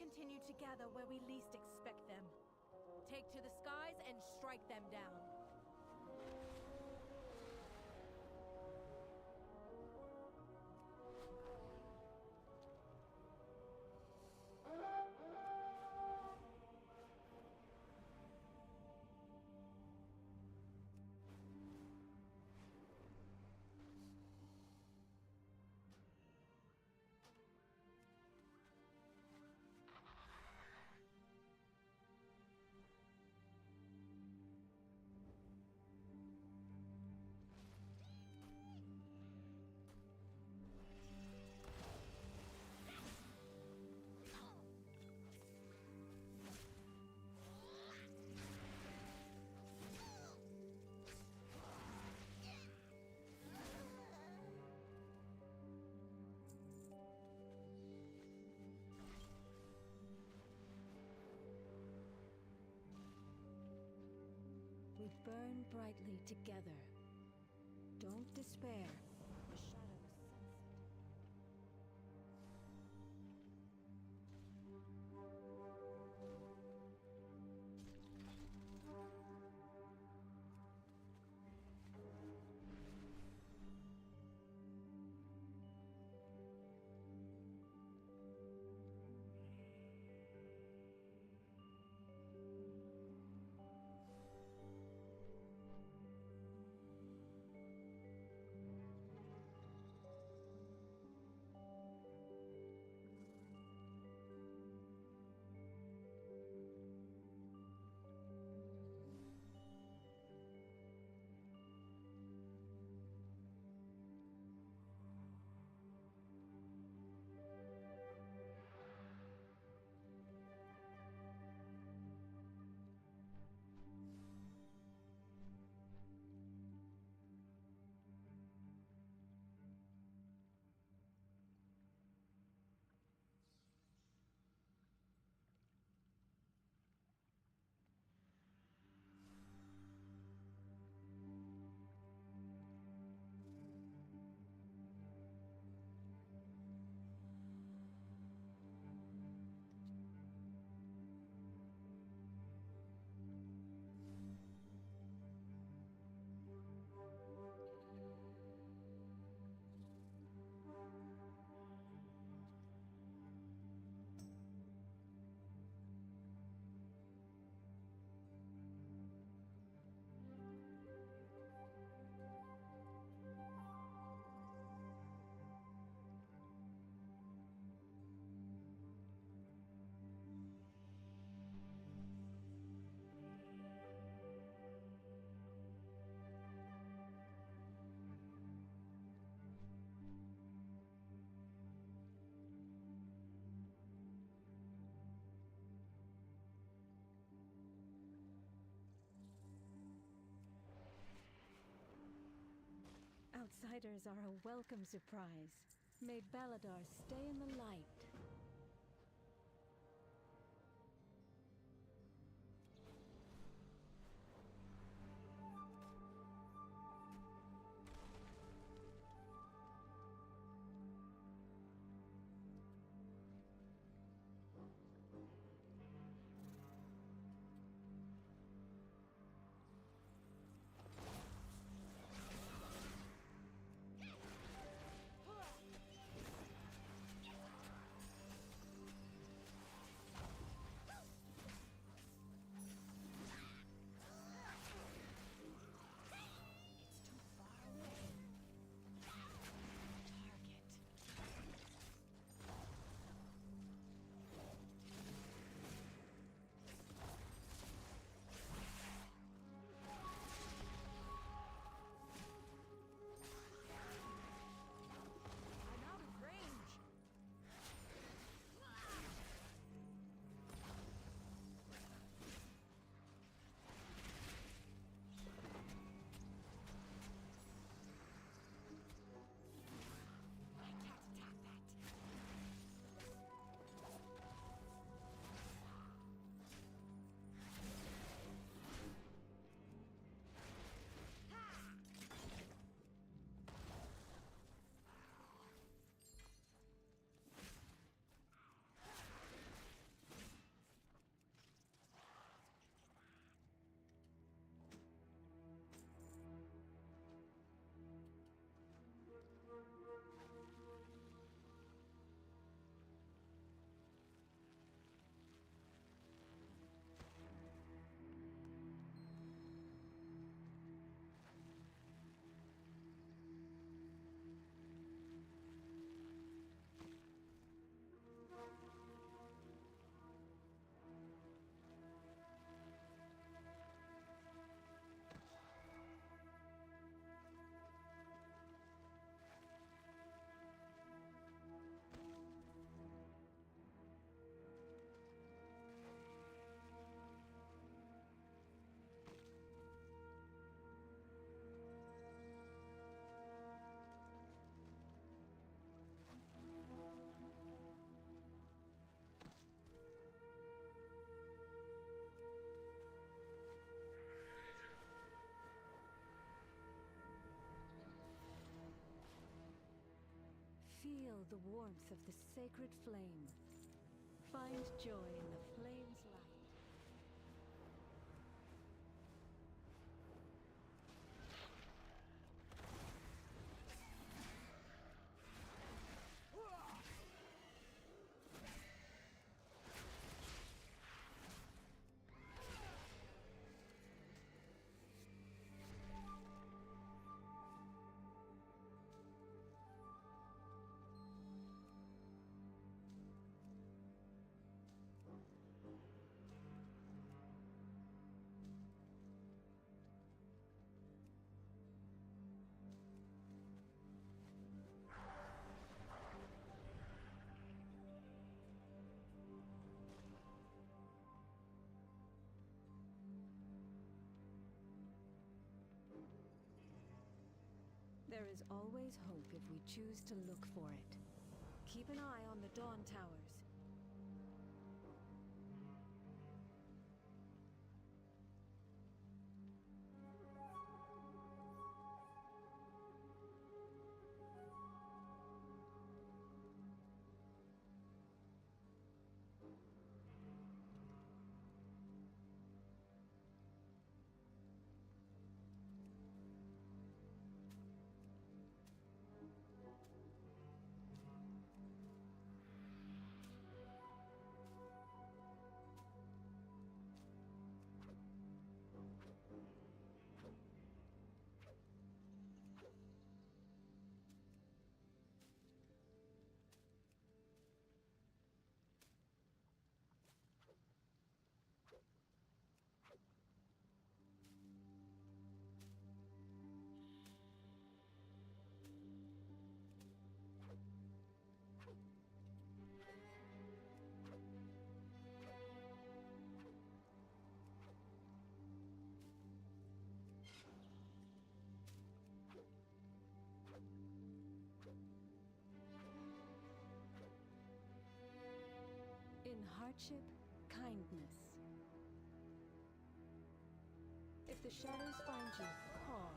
continue to gather where we least expect them. Take to the skies and strike them down. We burn brightly together. Don't despair. The shadows sense it. Outsiders are a welcome surprise. May Baladar stay in the light. the warmth of the sacred flame. Find joy in the flame's light. There is always hope if we choose to look for it. Keep an eye on the Dawn Towers. In hardship, kindness. If the shadows find you, call.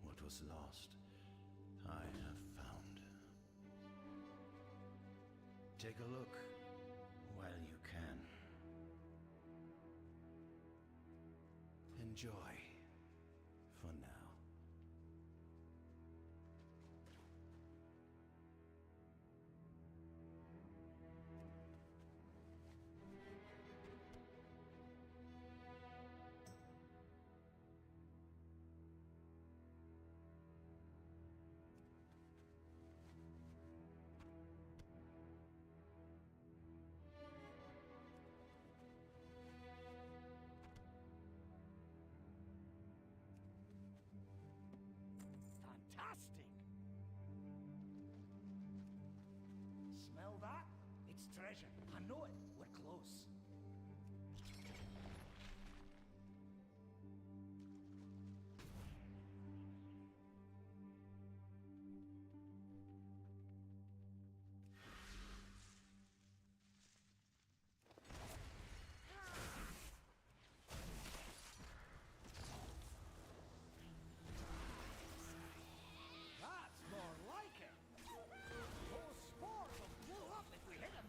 What was lost, I have found. Take a look while you can. Enjoy for now. Fantastic! Smell that? It's treasure. I know it. We're close. That's more like it. Those spores will blow up if we hit them.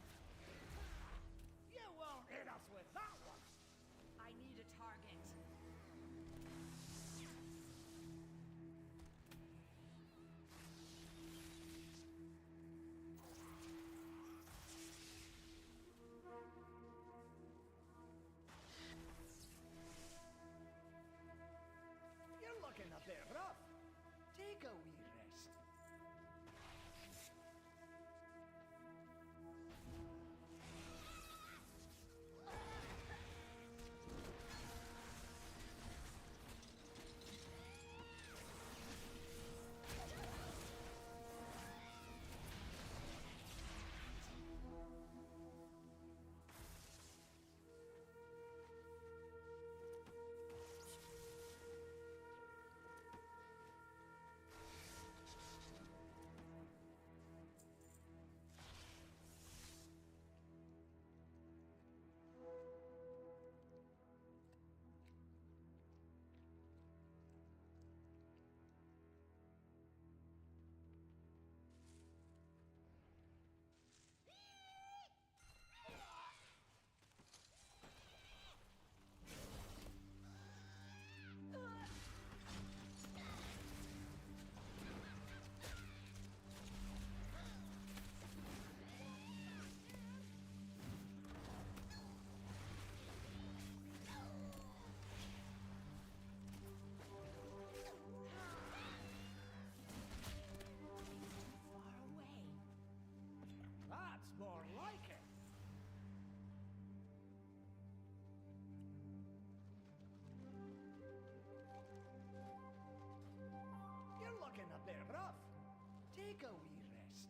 Take a wee rest.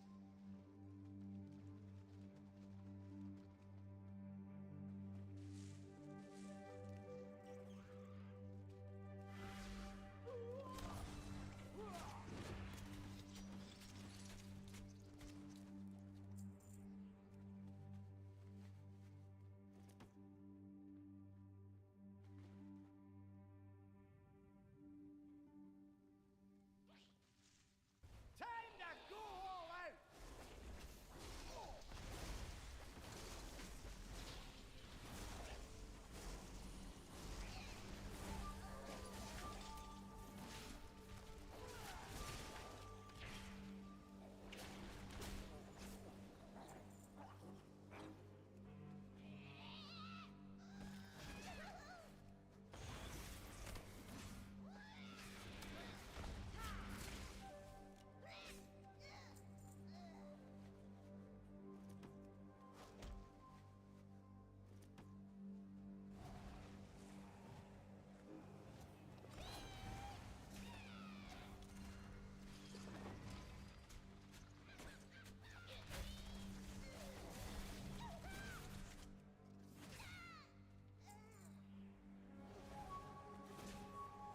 Time to go all out!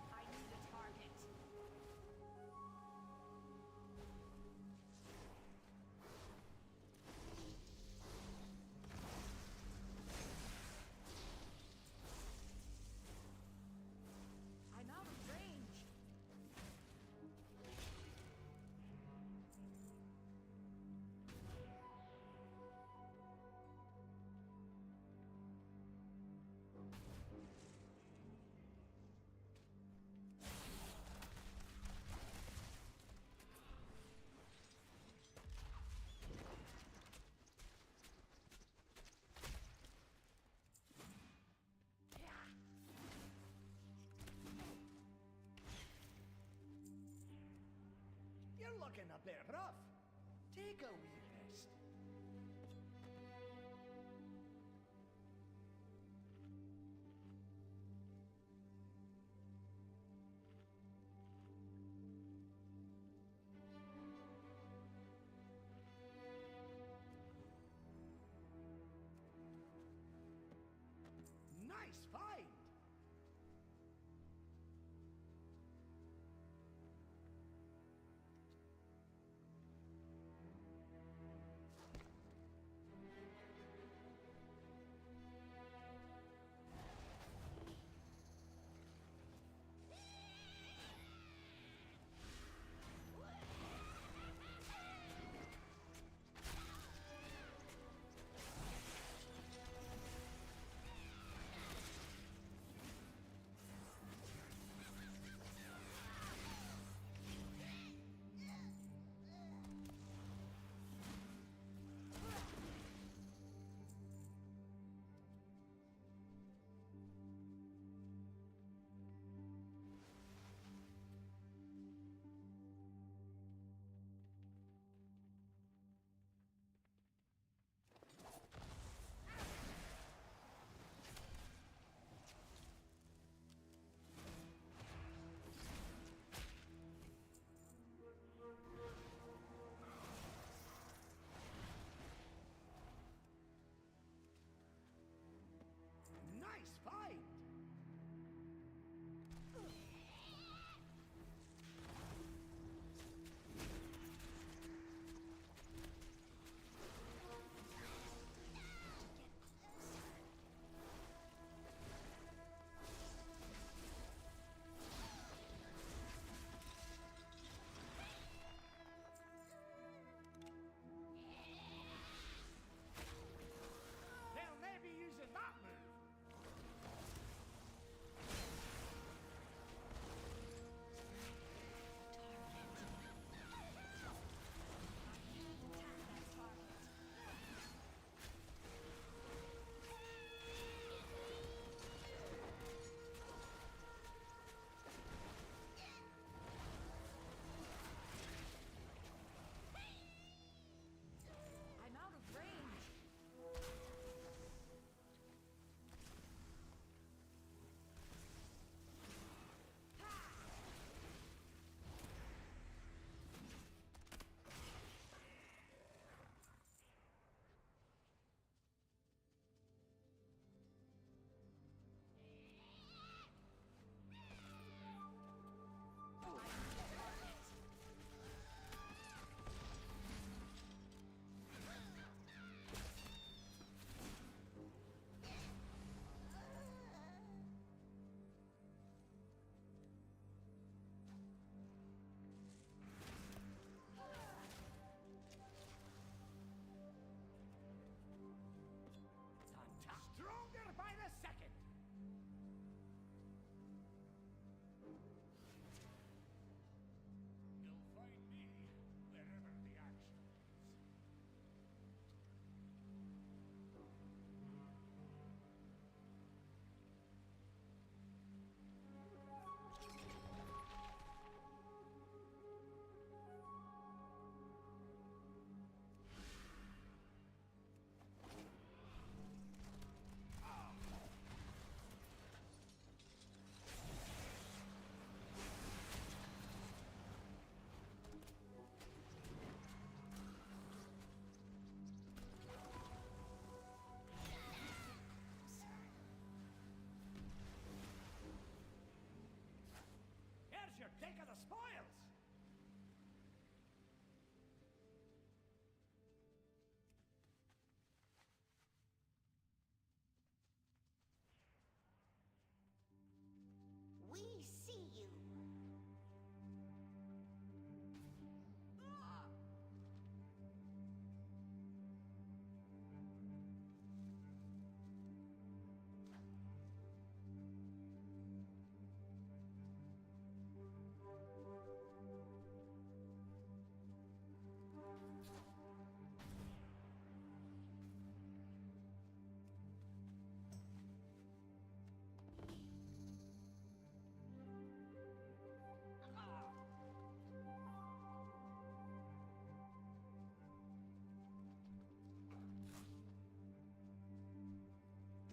I need a target. I'm out of range. You're looking a bit rough. Take a wee rest. Nice find!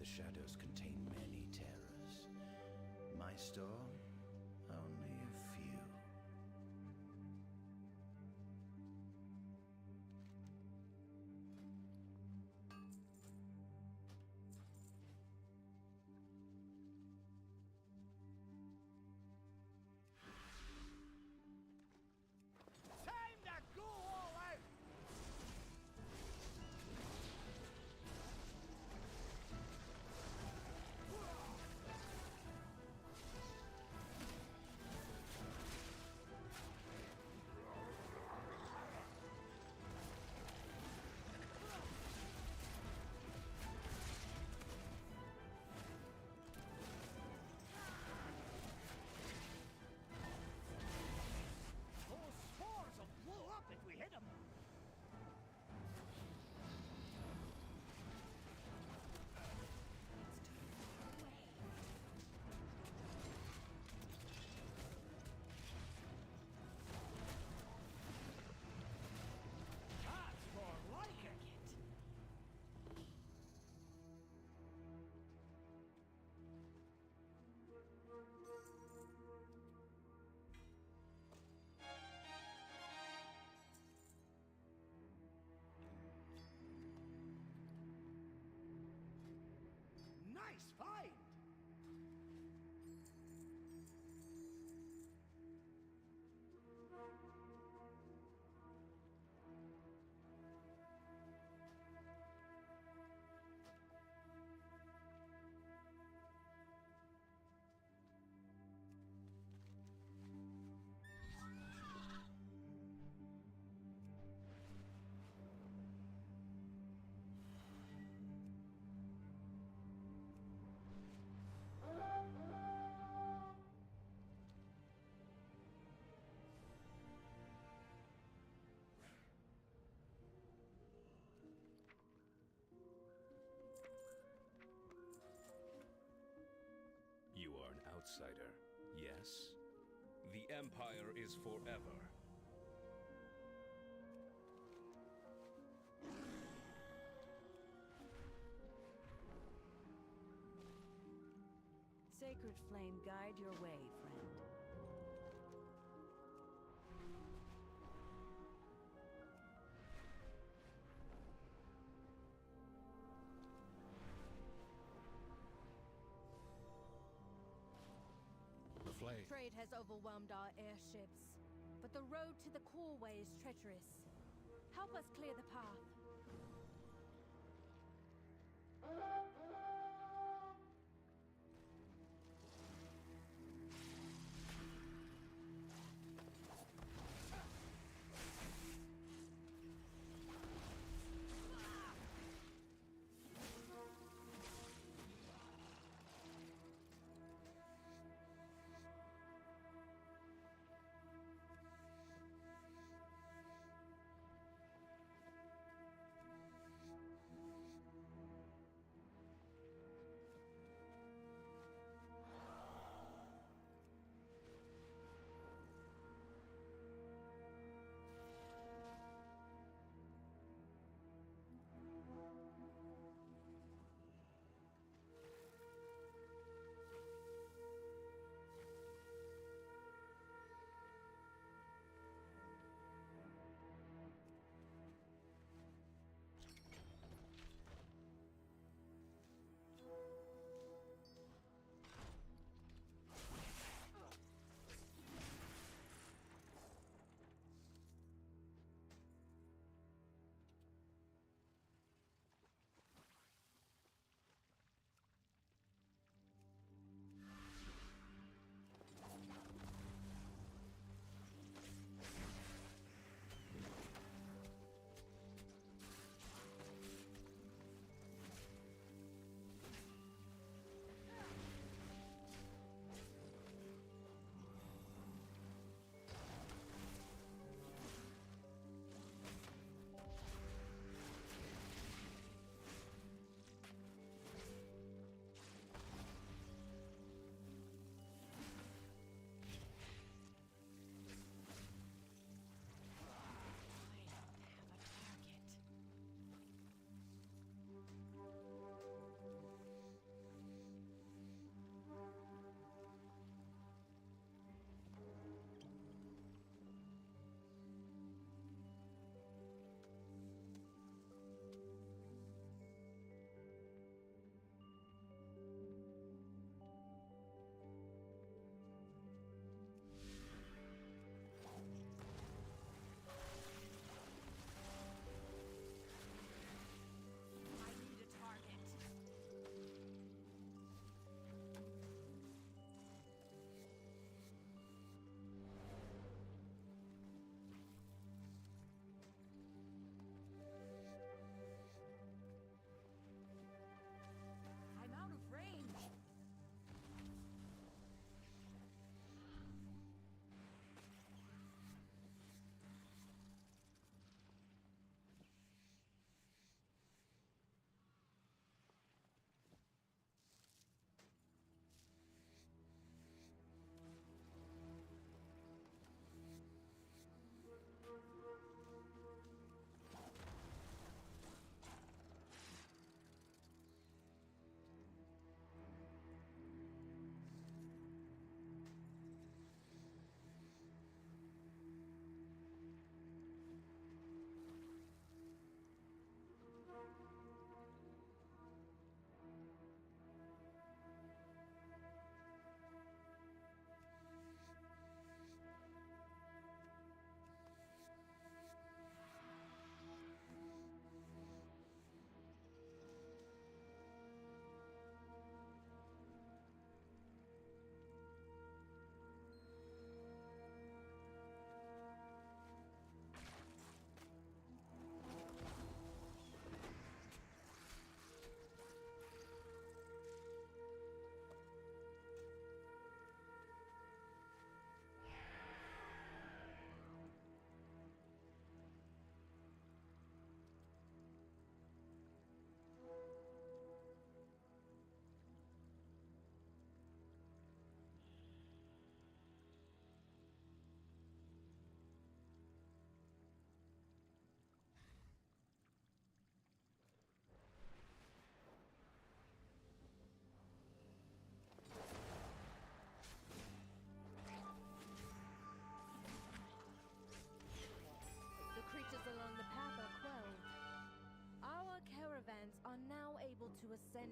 the shadows contain many terrors. My store, only a few. Time to go all out! Those spores will blow up if we hit them. That's more like it. Nice find! You are an outsider, yes? The Empire is forever. Sacred flame guide your way, friend. The flame. Trade has overwhelmed our airships, but the road to the causeway is treacherous. Help us clear the path.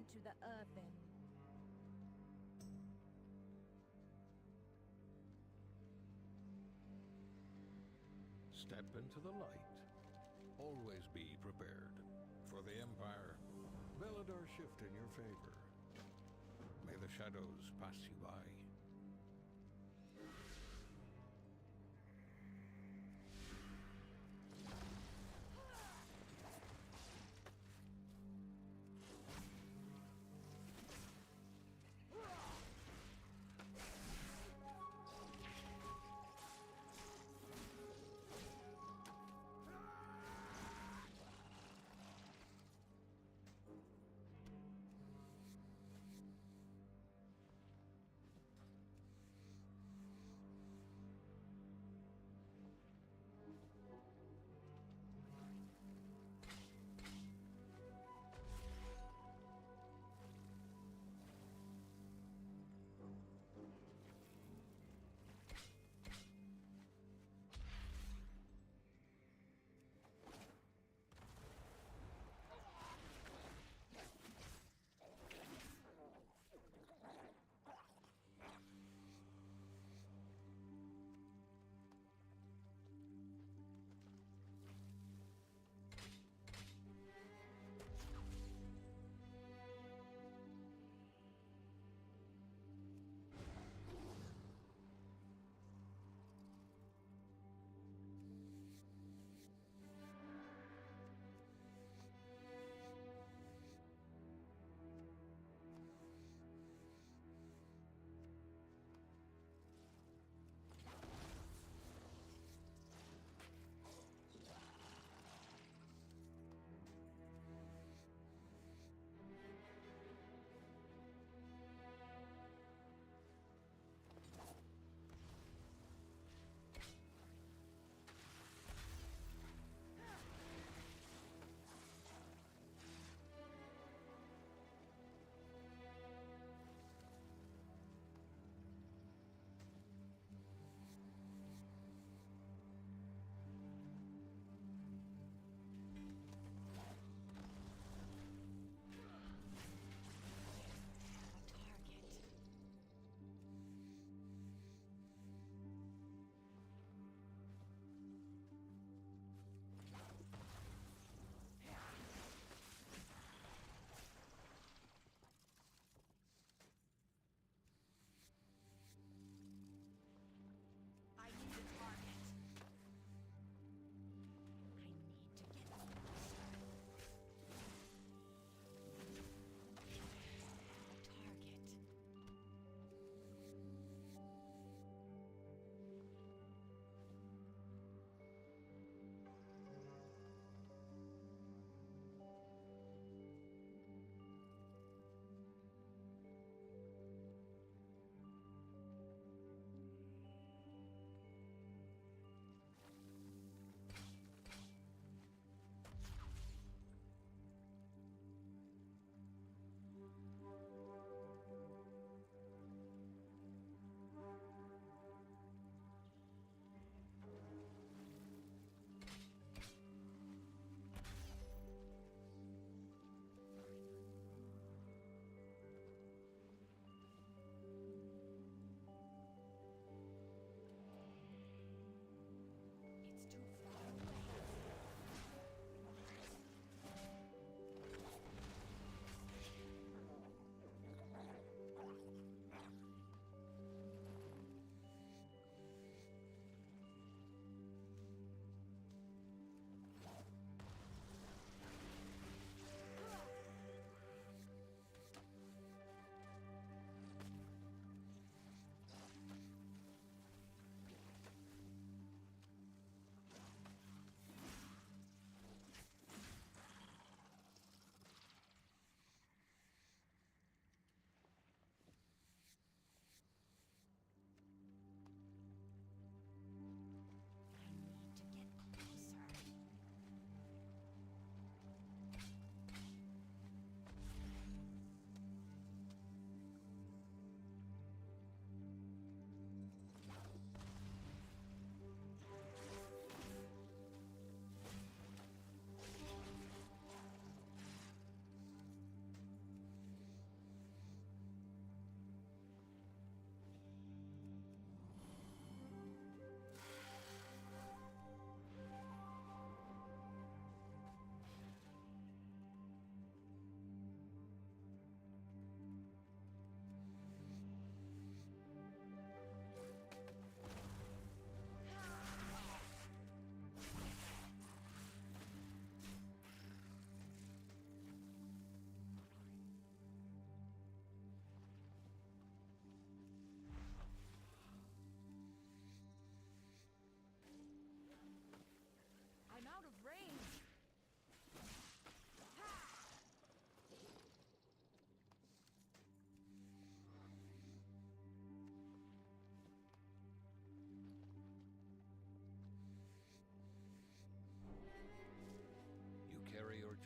into the earthen. Step into the light. Always be prepared. For the Empire, Belladar shift in your favor. May the shadows pass you by.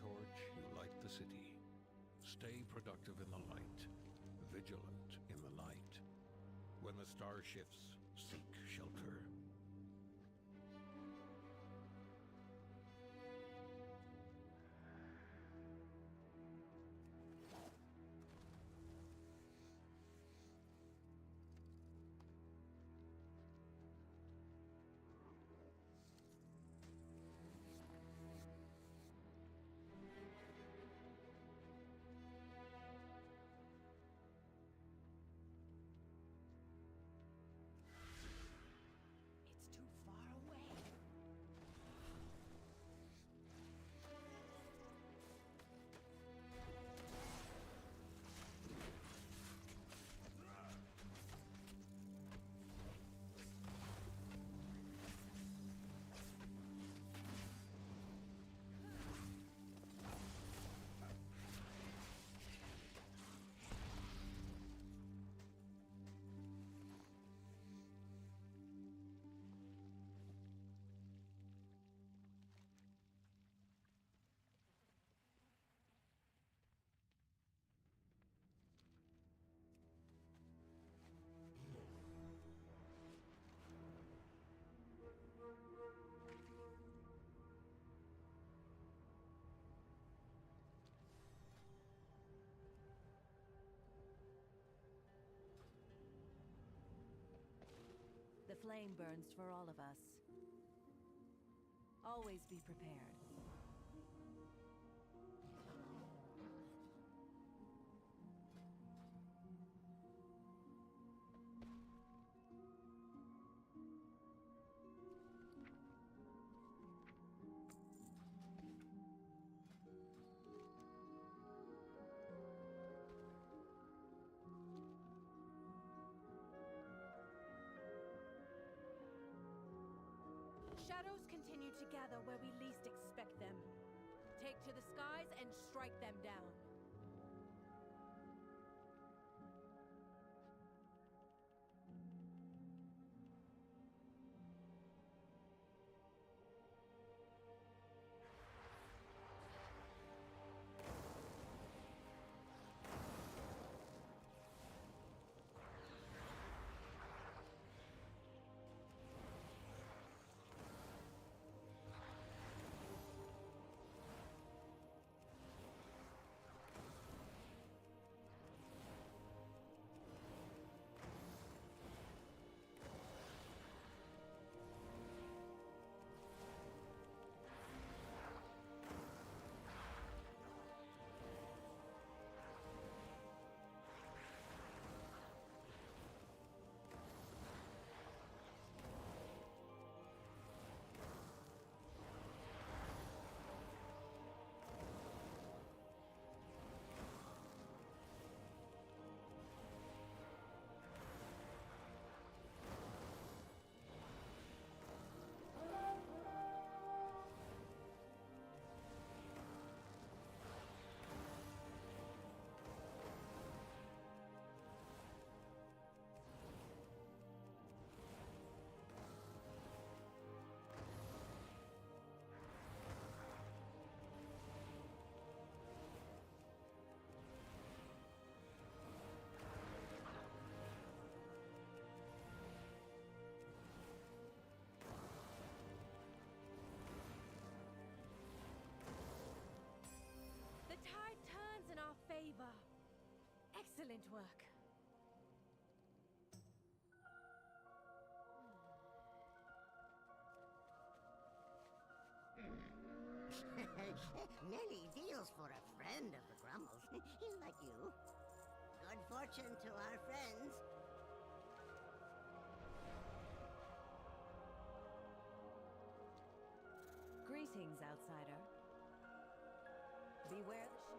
torch, you light the city. Stay productive in the light, vigilant in the night. When the star shifts, seek shelter. It's too far away. The flame burns for all of us. Always be prepared. Shadows continue to gather where we least expect them. Take to the skies and strike them down. The tide turns in our favor. Excellent work. Nelly deals for a friend of the Grummles. He's like you. Good fortune to our friends. Greetings, outsider. Beware the shadows.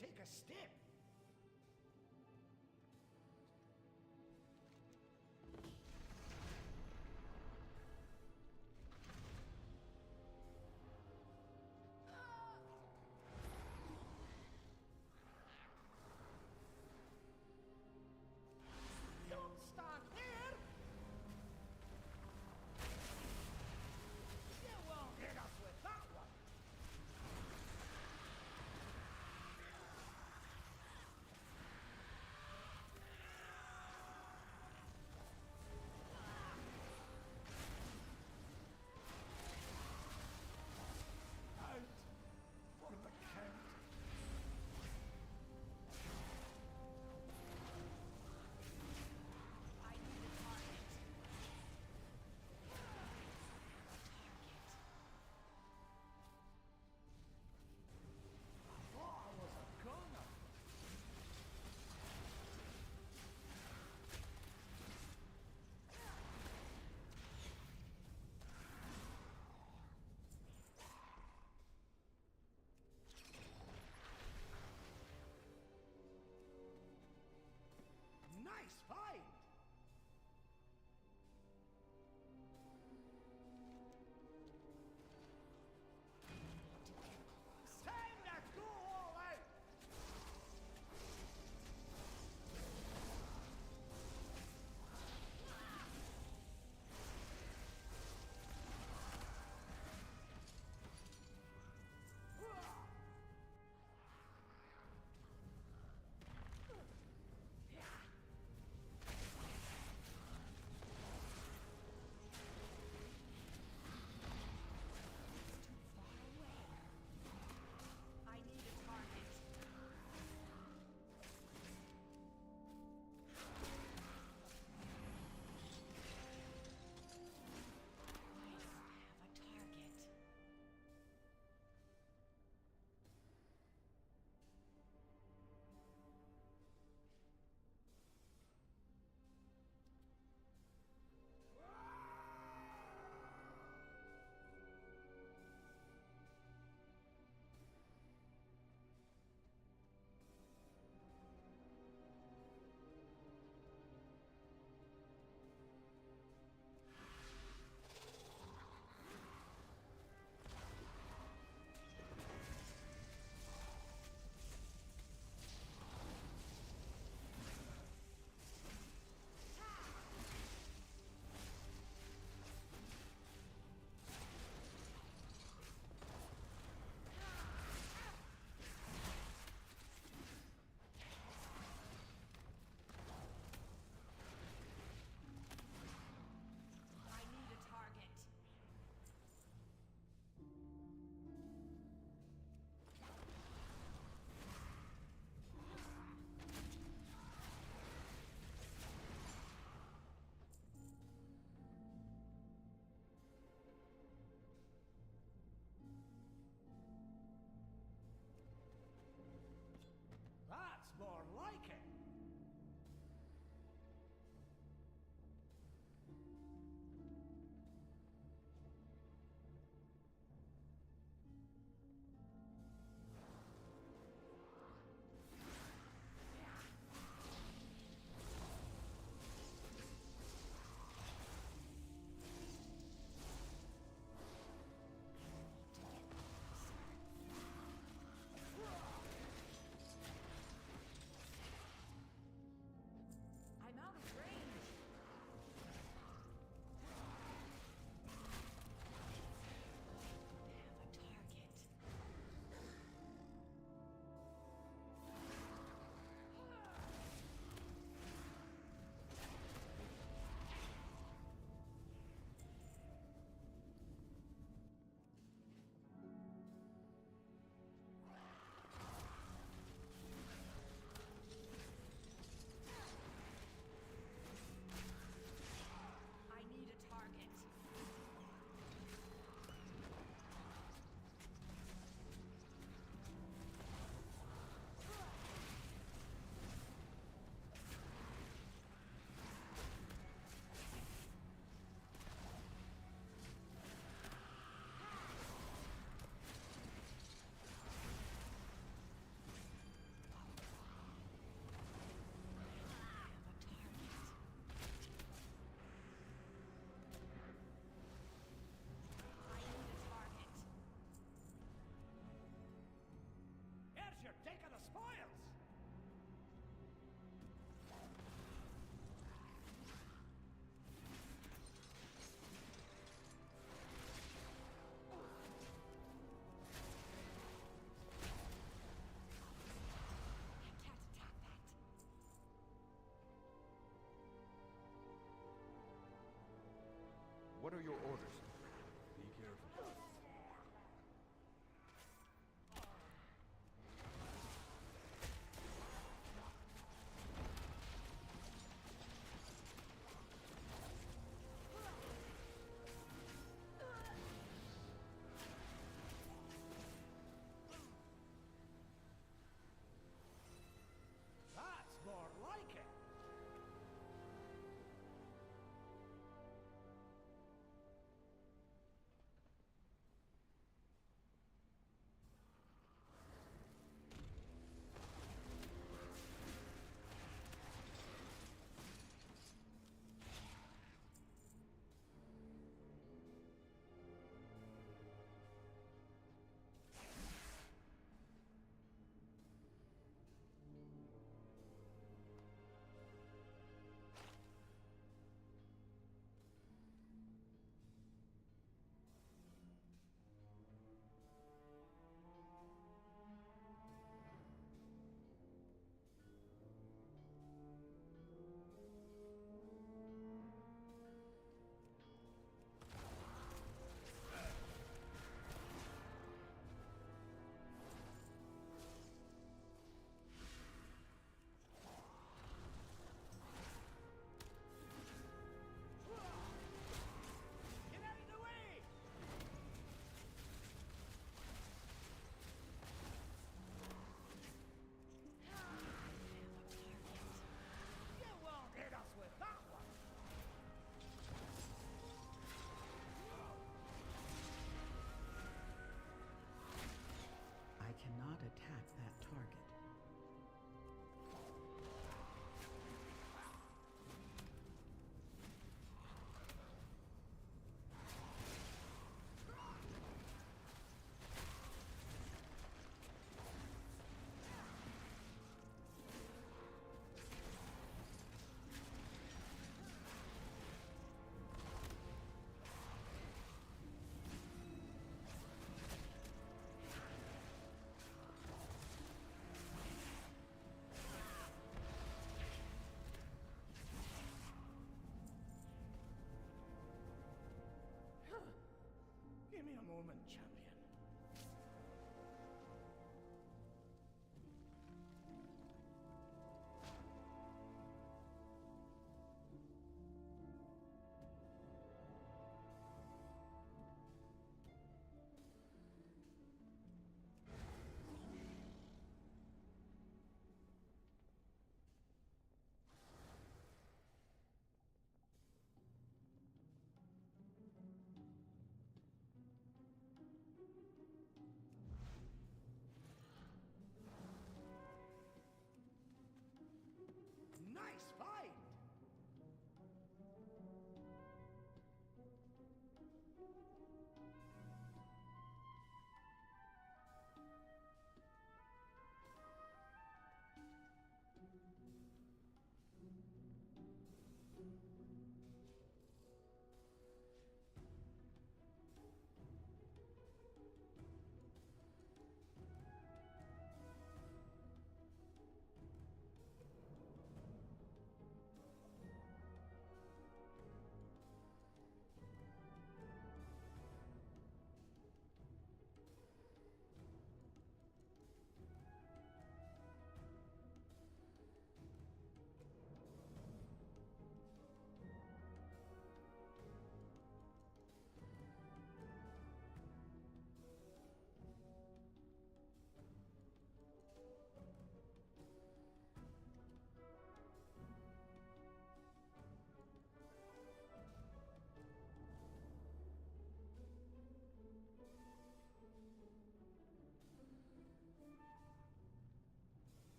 take a step. Don't stand here! You won't hit us with that one! What are your orders? Be careful. That's more like it. Get out of the way! You won't hit us with that one! I cannot attack that target. Give me a moment, champion.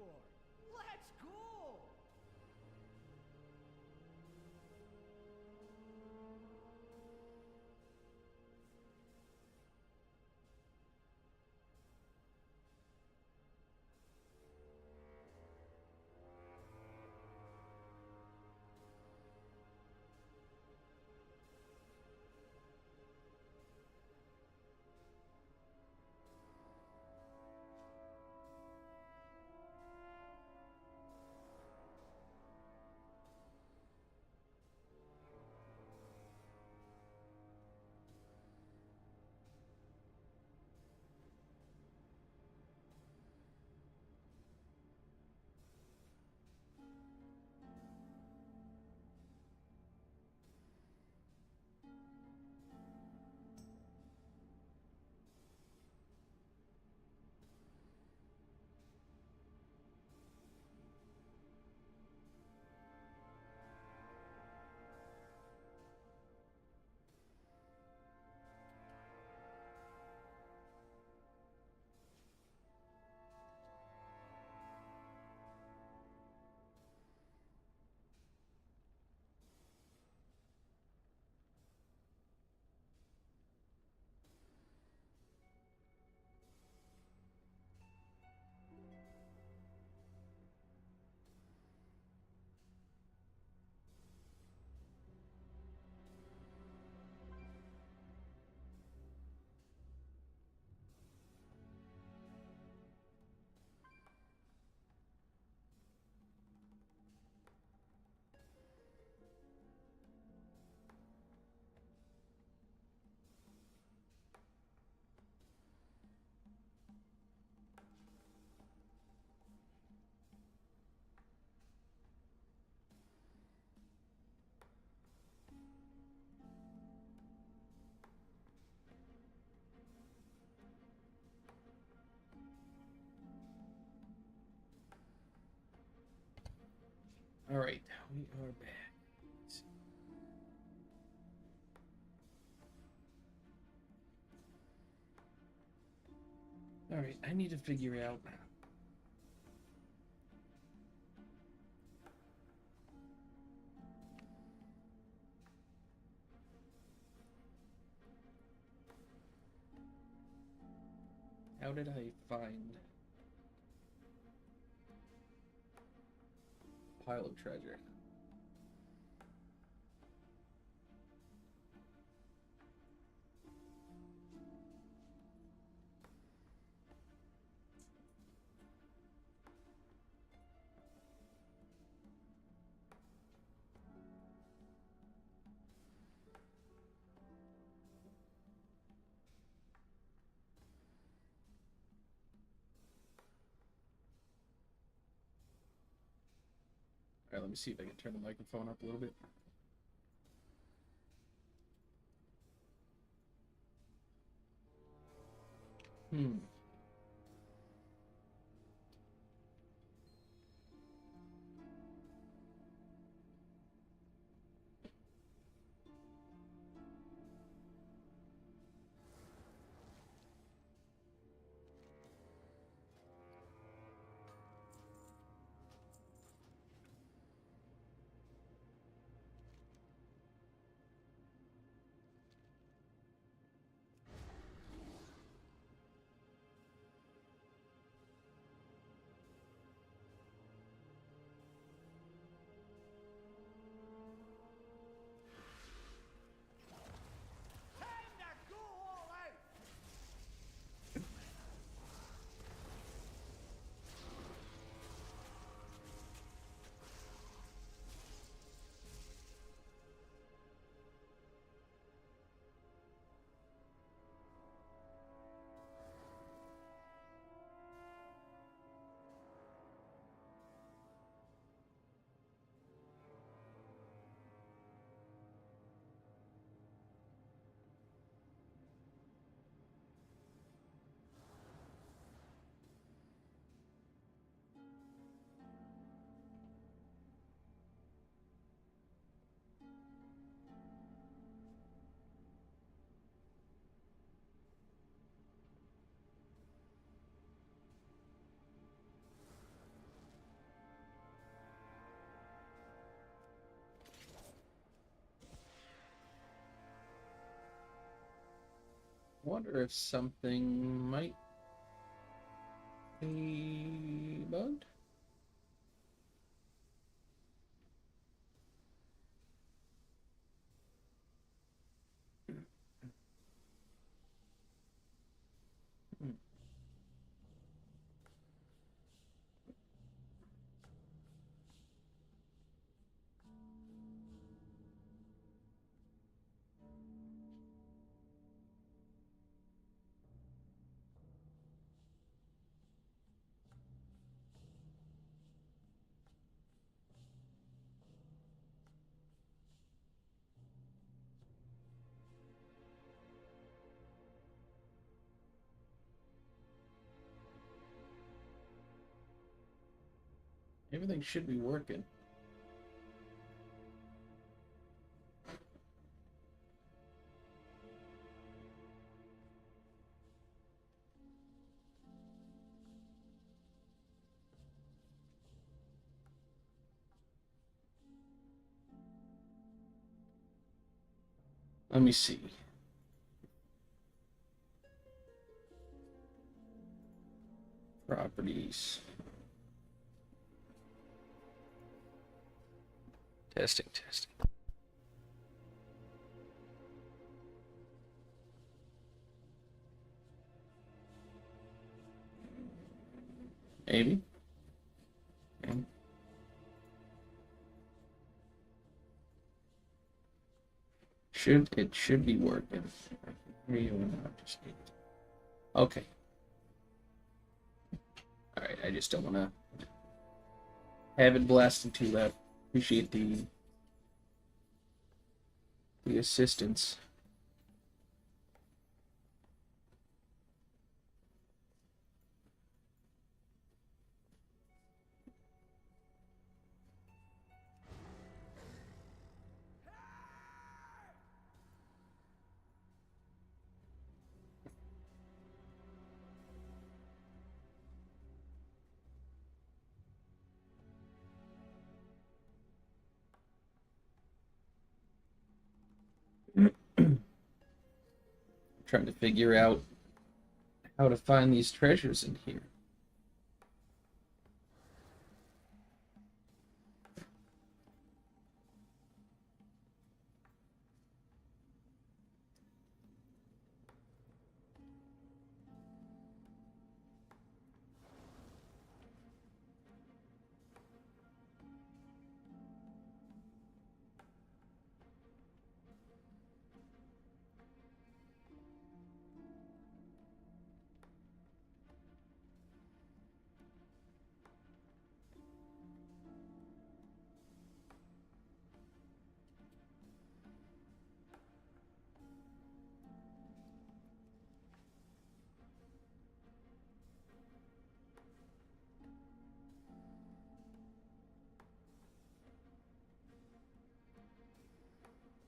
for. Let's go! All right, we are back. All right, I need to figure out how did I find pile of treasure? All right, let me see if I can turn the microphone up a little bit. wonder if something might be bugged. Everything should be working. Let me see. Properties. Testing. Maybe. Okay. It should be working. Okay. Alright, I just don't wanna have it blasting too loud. Appreciate the assistance. Trying to figure out how to find these treasures in here.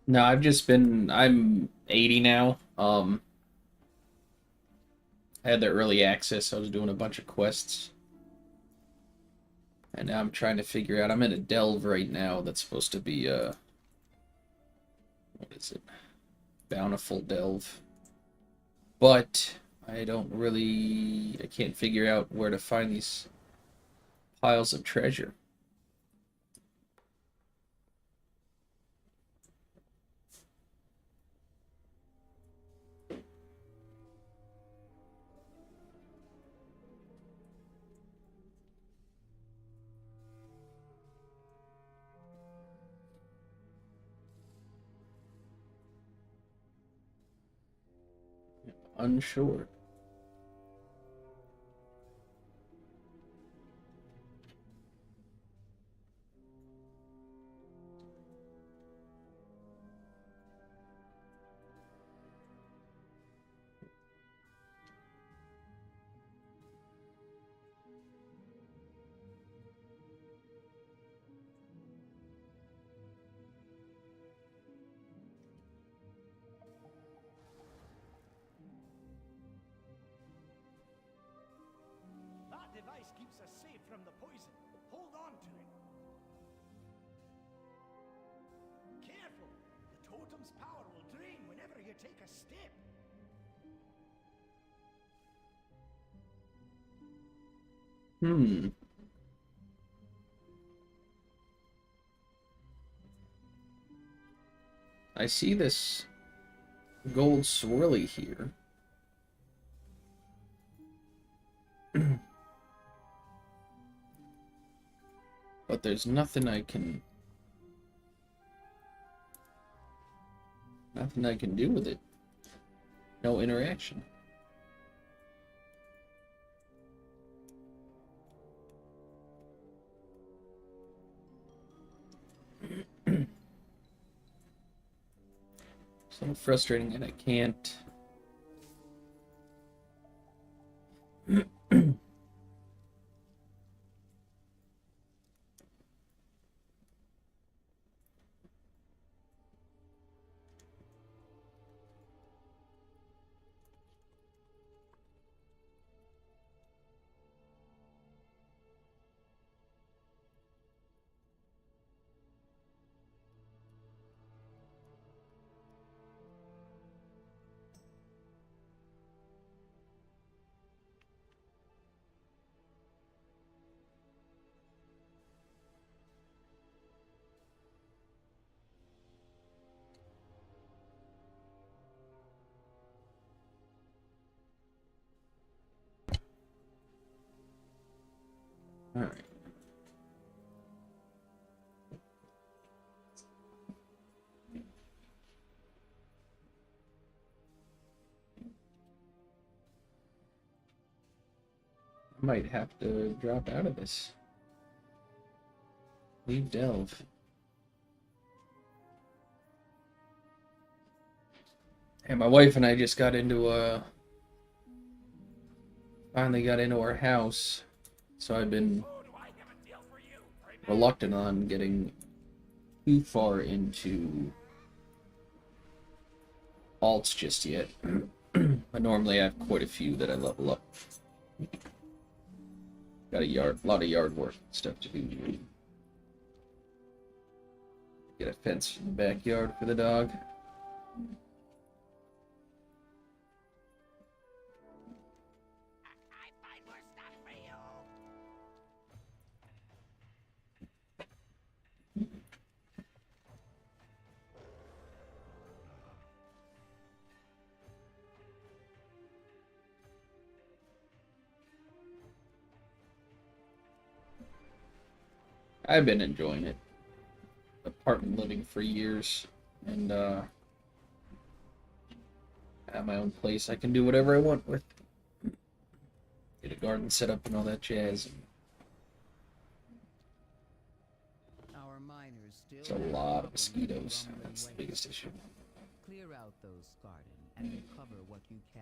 No, I'm 80 now. I had the early access. I was doing a bunch of quests. And now I'm trying to figure out. I'm in a delve right now that's supposed to be what is it? Bountiful delve. But I can't figure out where to find these piles of treasure. Unsure. That device keeps us safe from the poison. Hold on to it. Careful! The totem's power will drain whenever you take a step. Hmm. I see this gold swirly here. But there's nothing I can do with it. No interaction. It's a little frustrating and I can't. All right. I might have to drop out of this. Leave Delve. And my wife and I just got into finally got into our house, so I've been reluctant on getting too far into alts just yet. But normally I have quite a few that I level up. Got a lot of yard work stuff to do. Get a fence in the backyard for the dog. I've been enjoying it. Apartment living for years, and at my own place, I can do whatever I want with. Get a garden set up and all that jazz. Our miners still It's a lot of mosquitoes. That's the biggest issue. Clear out those garden and recover what you can.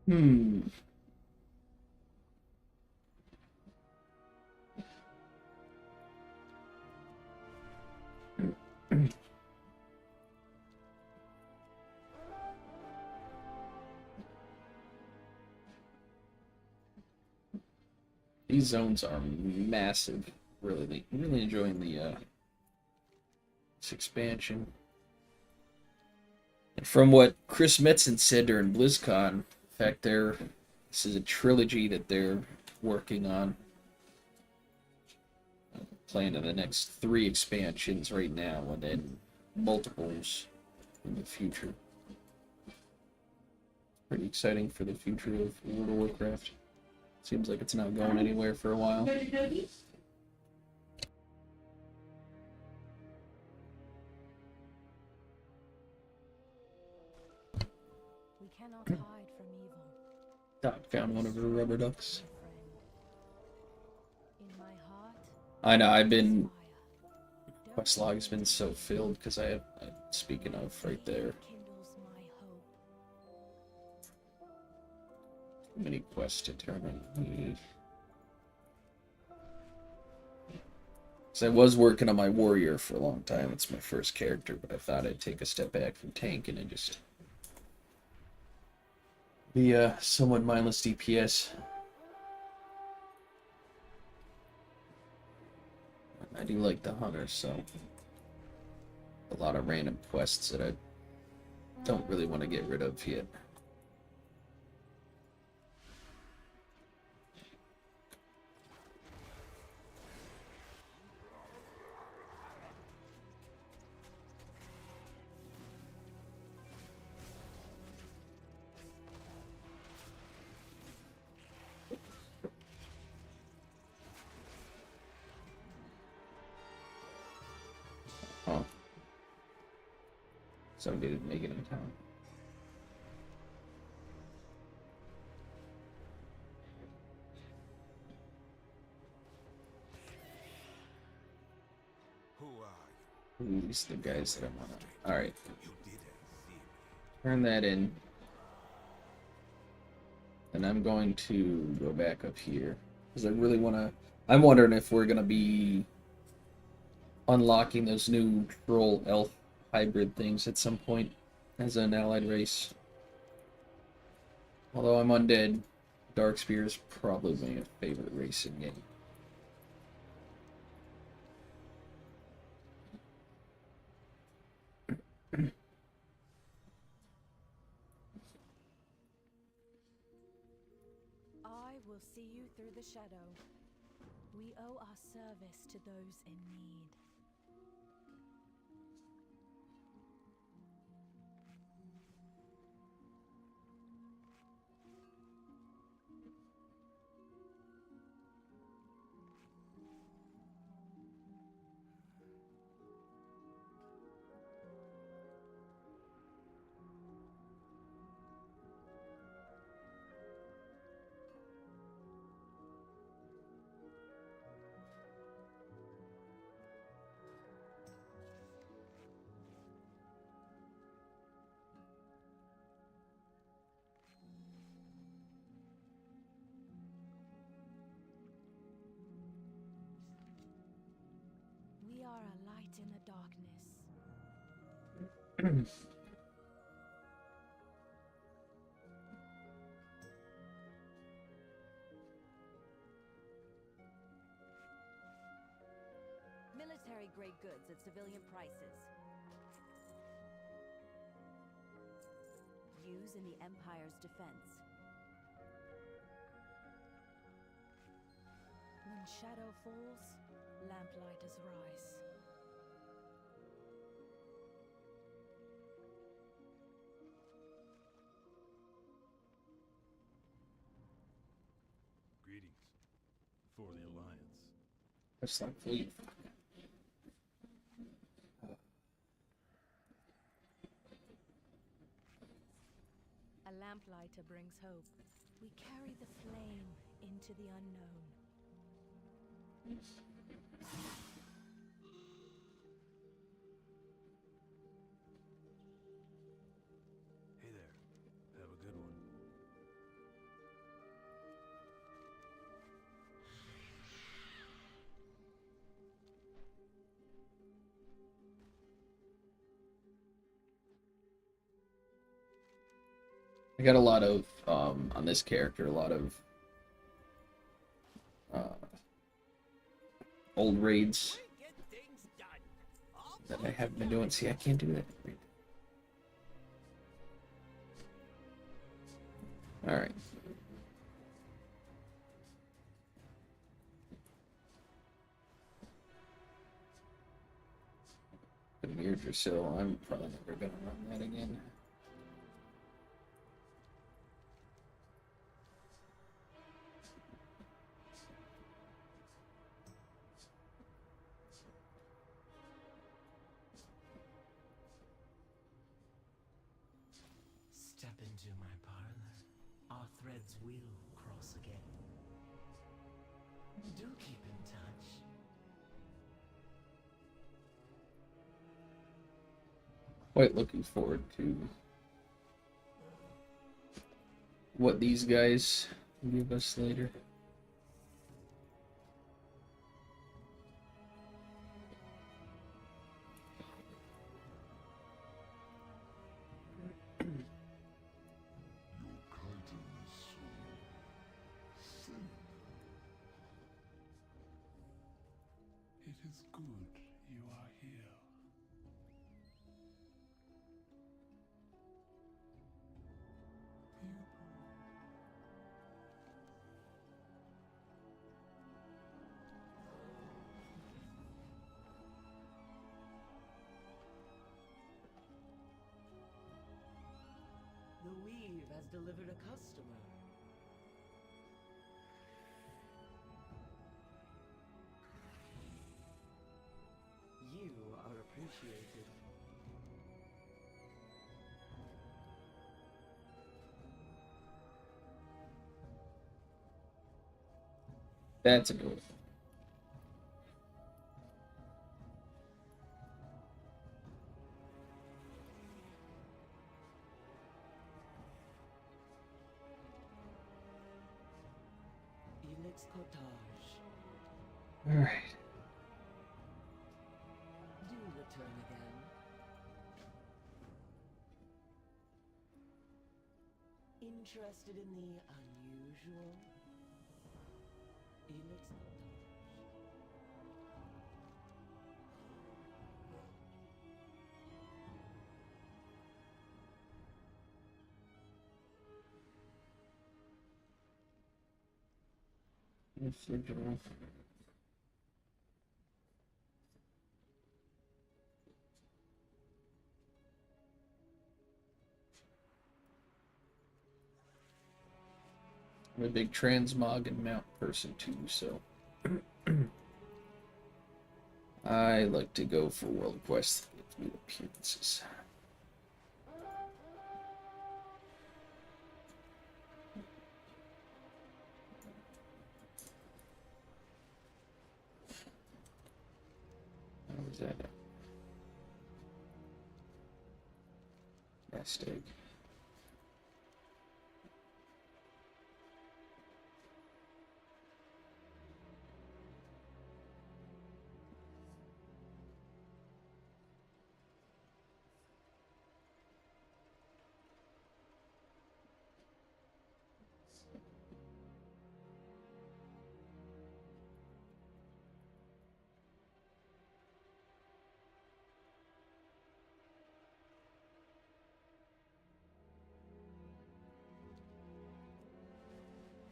Hmm. These zones are massive. Really enjoying the this expansion. And from what Chris Metzen said during BlizzCon, in fact, this is a trilogy that they're working on. Planning the next 3 expansions right now, and then multiples in the future. Pretty exciting for the future of World of Warcraft. Seems like it's not going anywhere for a while. We cannot hide from evil. Doc found one of her rubber ducks. In my heart, I know, I've been... fire. Quest log has been so filled because I have... speaking of, right there. Kindles my hope. Too many quests to turn on. So I was working on my warrior for a long time. It's my first character, but I thought I'd take a step back from tanking and just be a somewhat mindless DPS. I do like the hunter, so a lot of random quests that I don't really want to get rid of yet. Oh. Somebody didn't make it in time. These are the guys that I want to... Alright. Turn that in. And I'm going to go back up here. Because I really want to... I'm wondering if we're going to be unlocking those new troll elf hybrid things at some point as an allied race. Although I'm undead, Darkspear is probably my favorite race in game. I will see you through the shadow. We owe our service to those in need. We are a light in the darkness. Military-grade goods at civilian prices. Use in the Empire's defense. When shadow falls, lamplighters rise. Greetings. For the Alliance. That's not fleet. A lamplighter brings hope. We carry the flame into the unknown. Hey there. Have a good one. I got a lot of on this character, a lot of old raids that I haven't been doing. See, I can't do that. All right. The Mirror Drasil, I'm probably never gonna run that again. Step into my parlor. Our threads will cross again. Do keep in touch. Quite looking forward to what these guys give us later. It is good you are here. The weave has delivered a customer. You are appreciated. That's a good one. Elix Cottage. All right. Do return again. Interested in the unusual? Elix Cottage. I'm a big transmog and mount person too, so I like to go for world quests that give me appearances. How was that? Nest egg.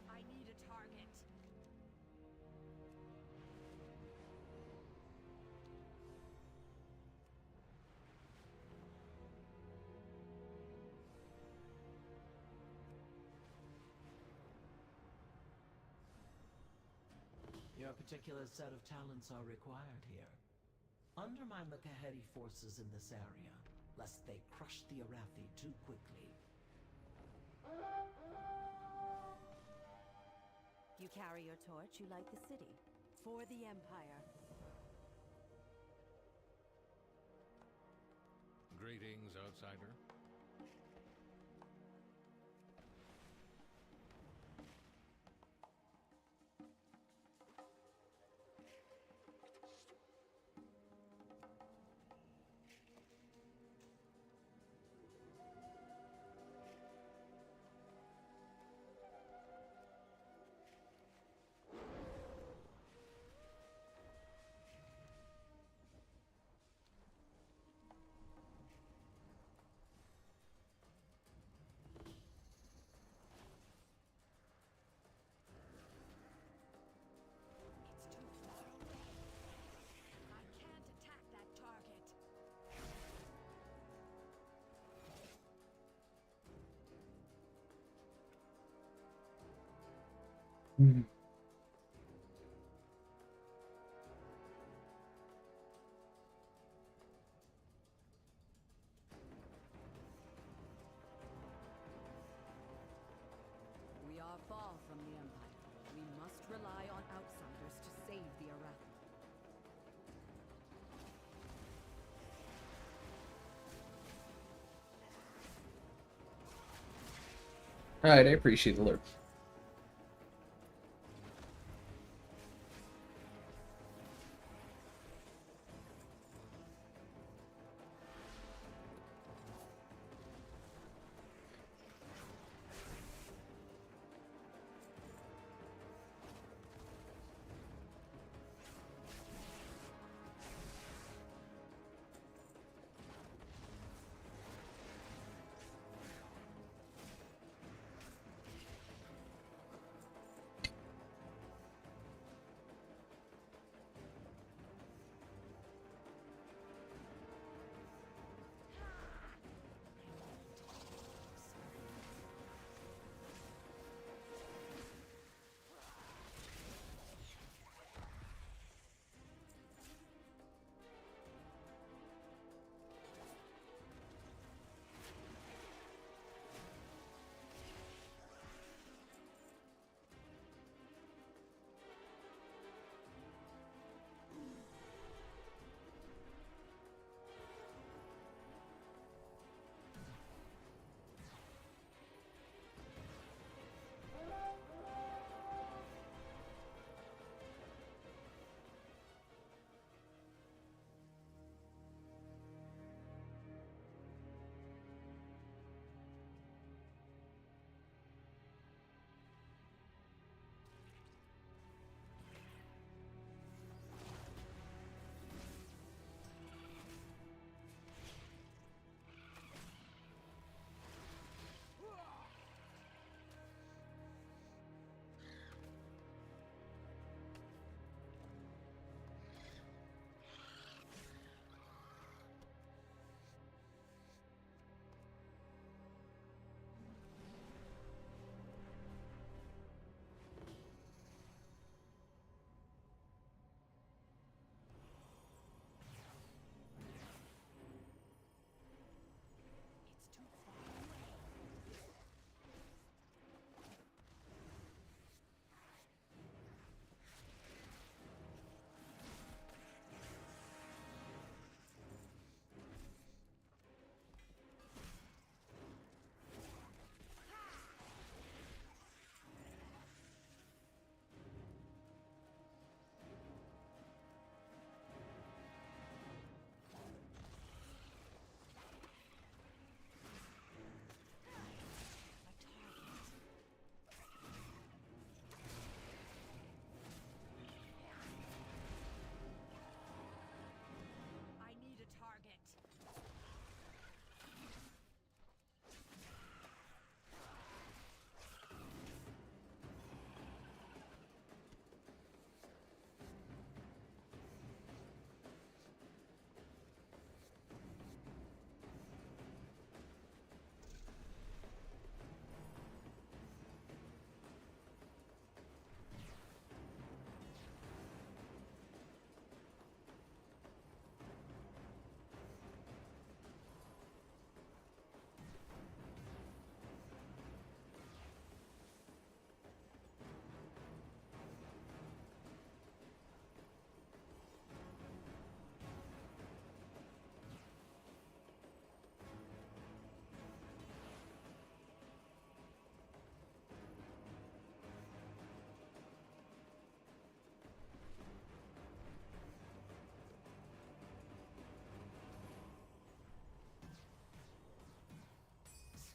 I need a target. Your particular set of talents are required here. Undermine the Kahedi forces in this area, lest they crush the Arathi too quickly. You carry your torch, you light the city. For the Empire. Greetings, outsider. Mhm. We are far from the Empire. We must rely on outsiders to save the Arathi. Alright, I appreciate the alert.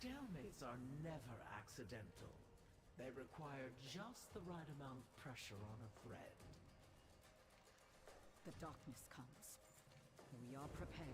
Stalemates are never accidental. They require just the right amount of pressure on a thread. The darkness comes. We are prepared.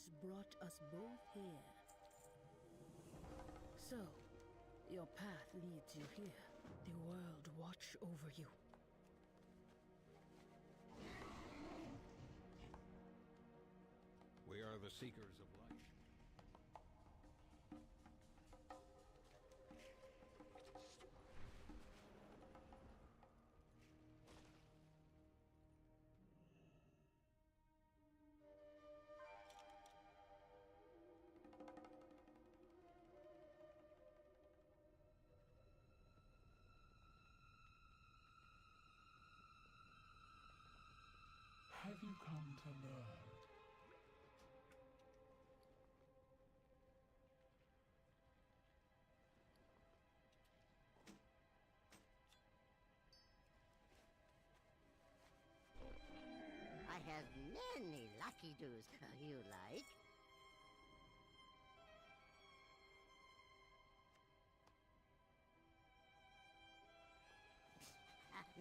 has brought us both here. So, your path leads you here. The world watch over you. We are the Seekers of Light. Have you come to learn? I have many lucky doos you like.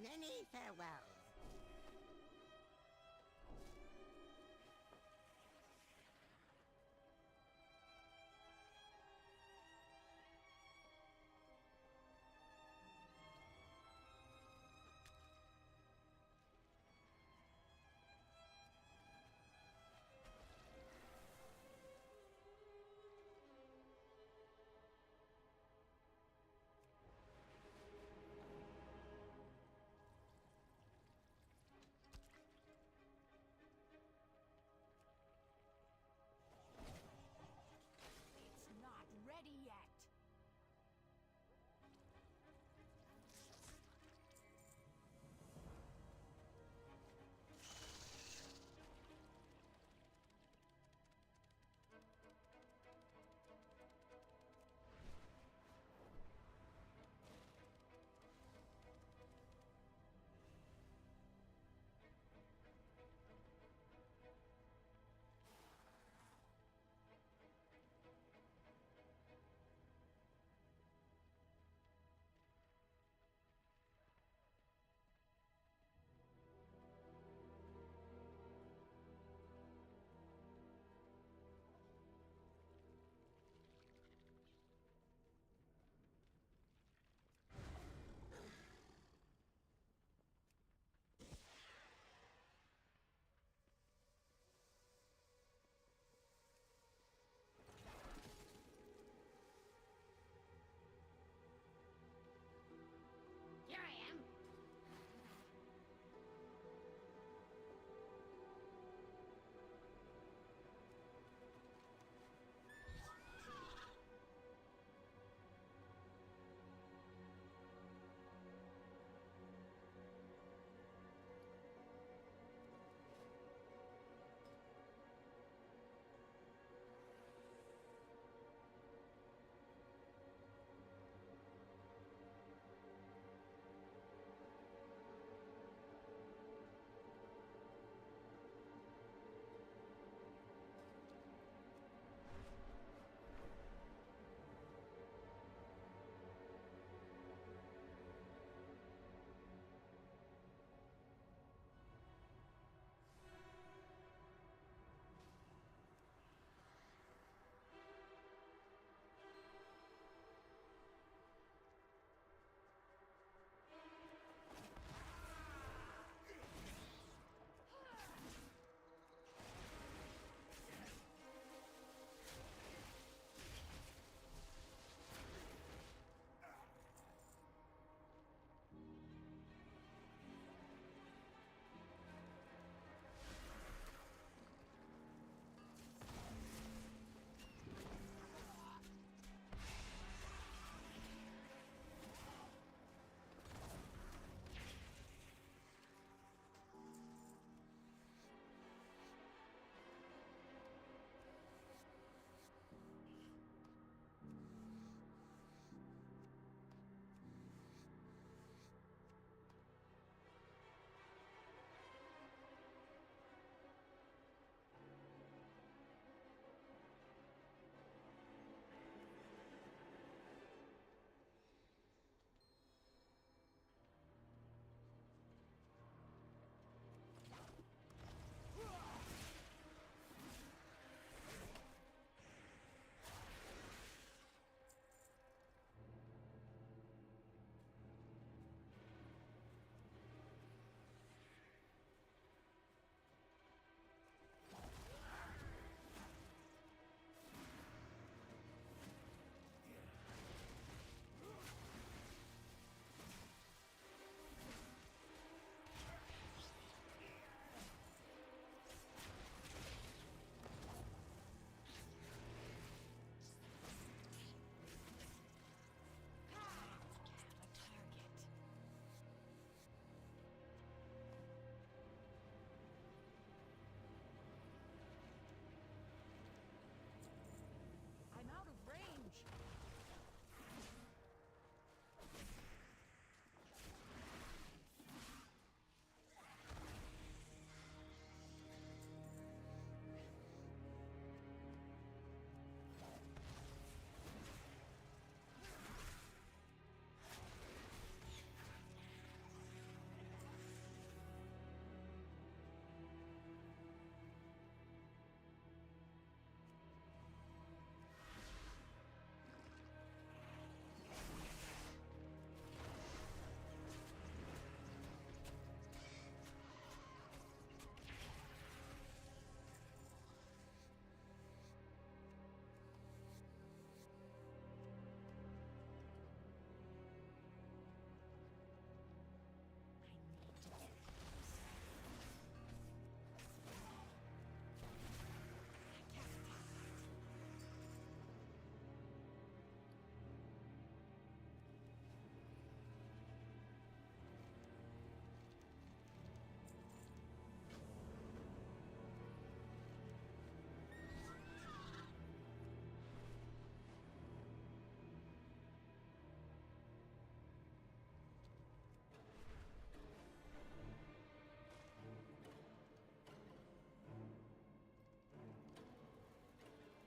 Many farewells.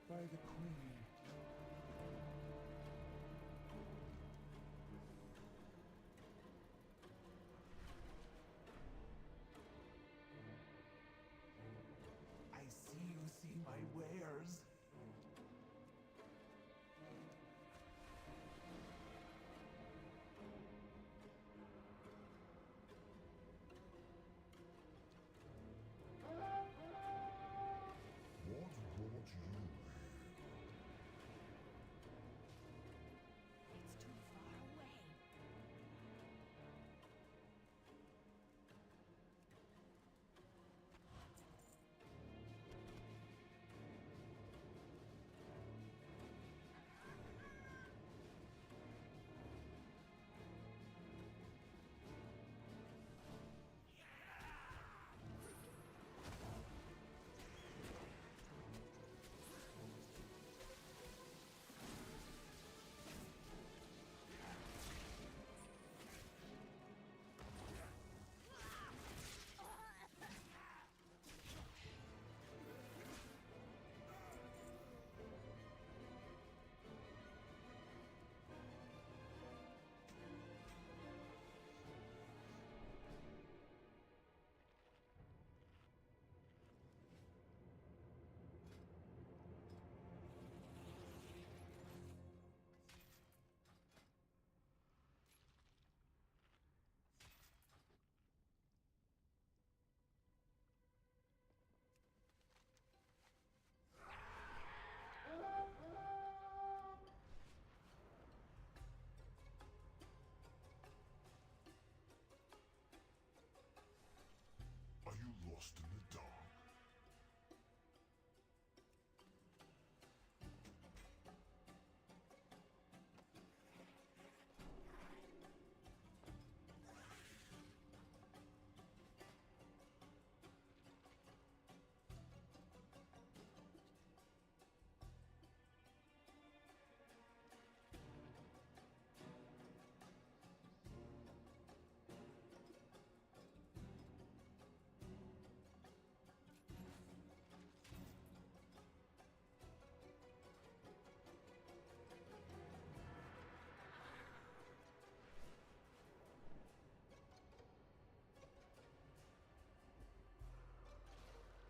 by the Queen. I see you see my wares. What brought you here? It's too far away. Are you lost in the dark?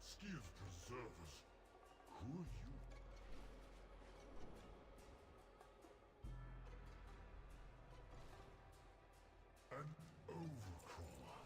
Skiers preservers. Who are you? An overcrawler.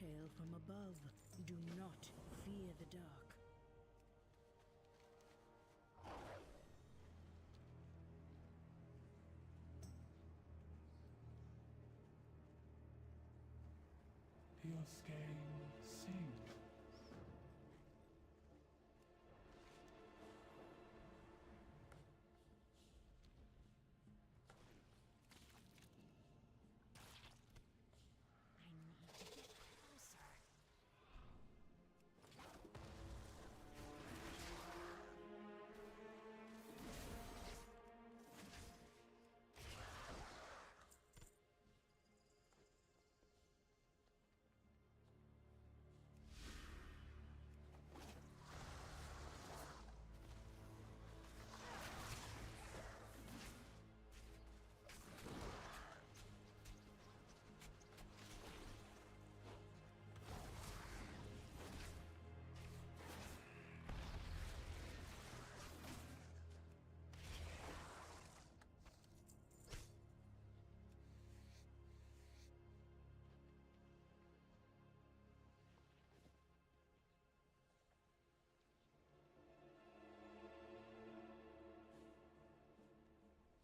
hail from above. Do not fear the dark. Your scale sings.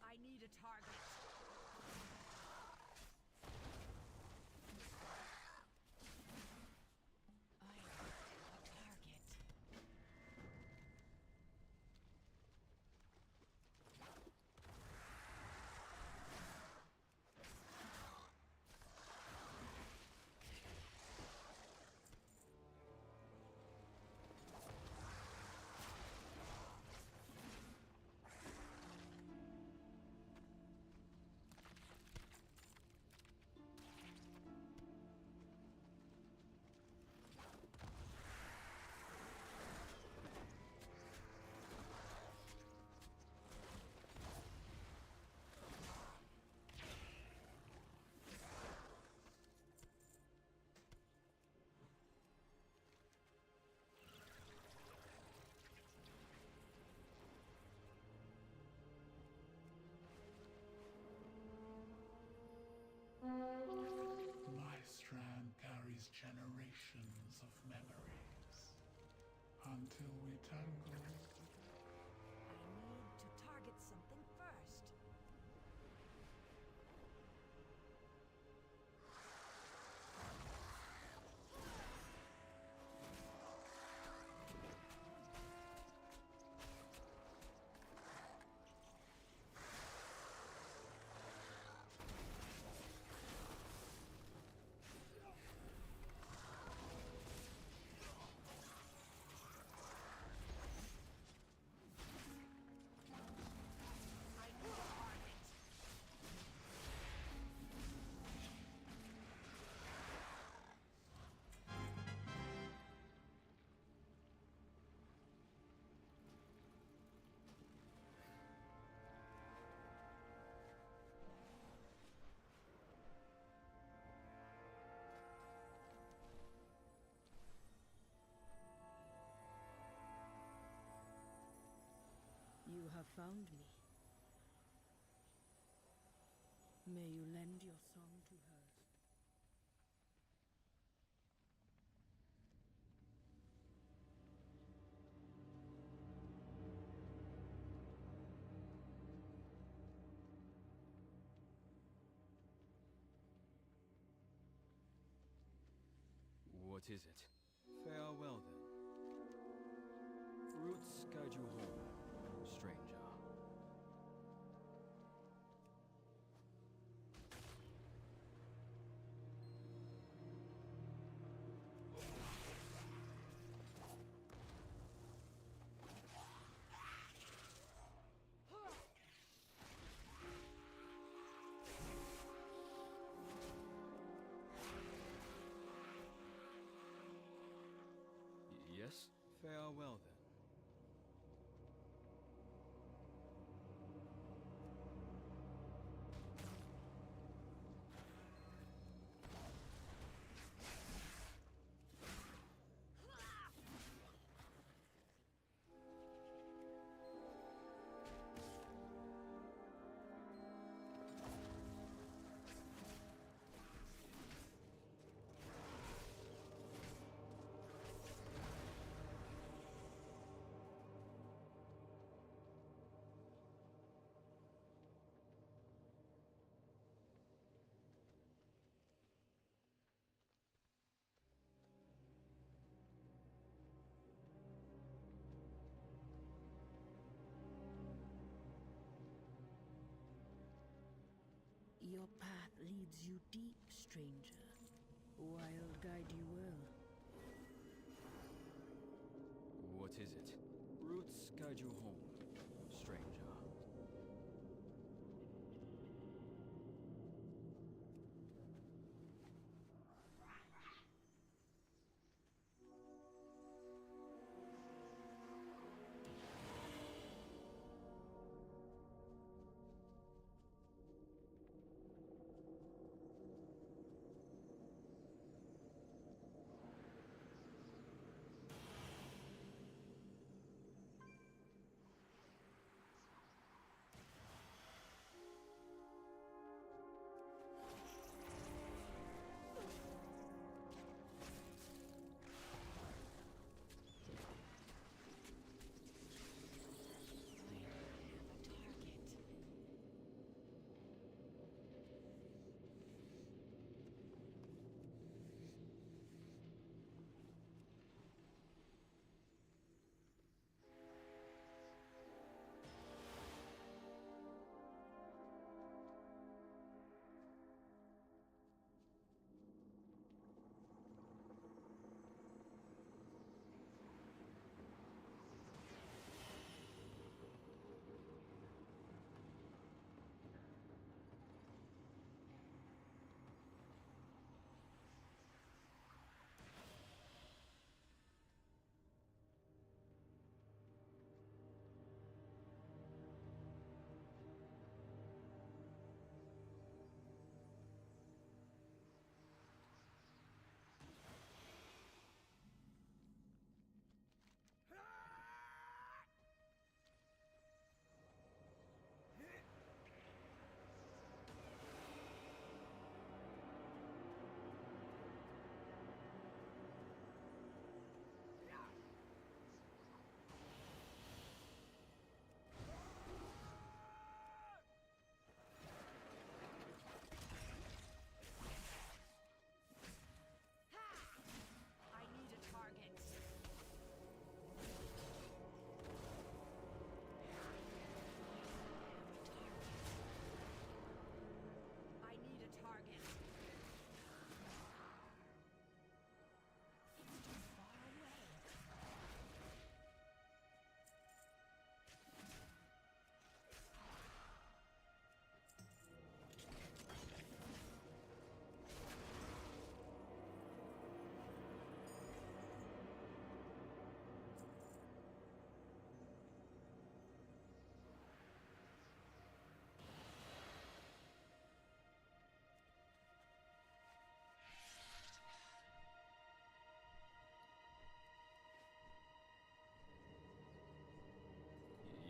I need a target. My strand carries generations of memories. Until we tangle. I need to target something first. You have found me. May you lend your song to hers. What is it? Farewell, then. Roots guide you home, stranger. Yes? Farewell, then. path leads you deep, stranger. Wild guide you well. What is it? Roots guide you home, stranger.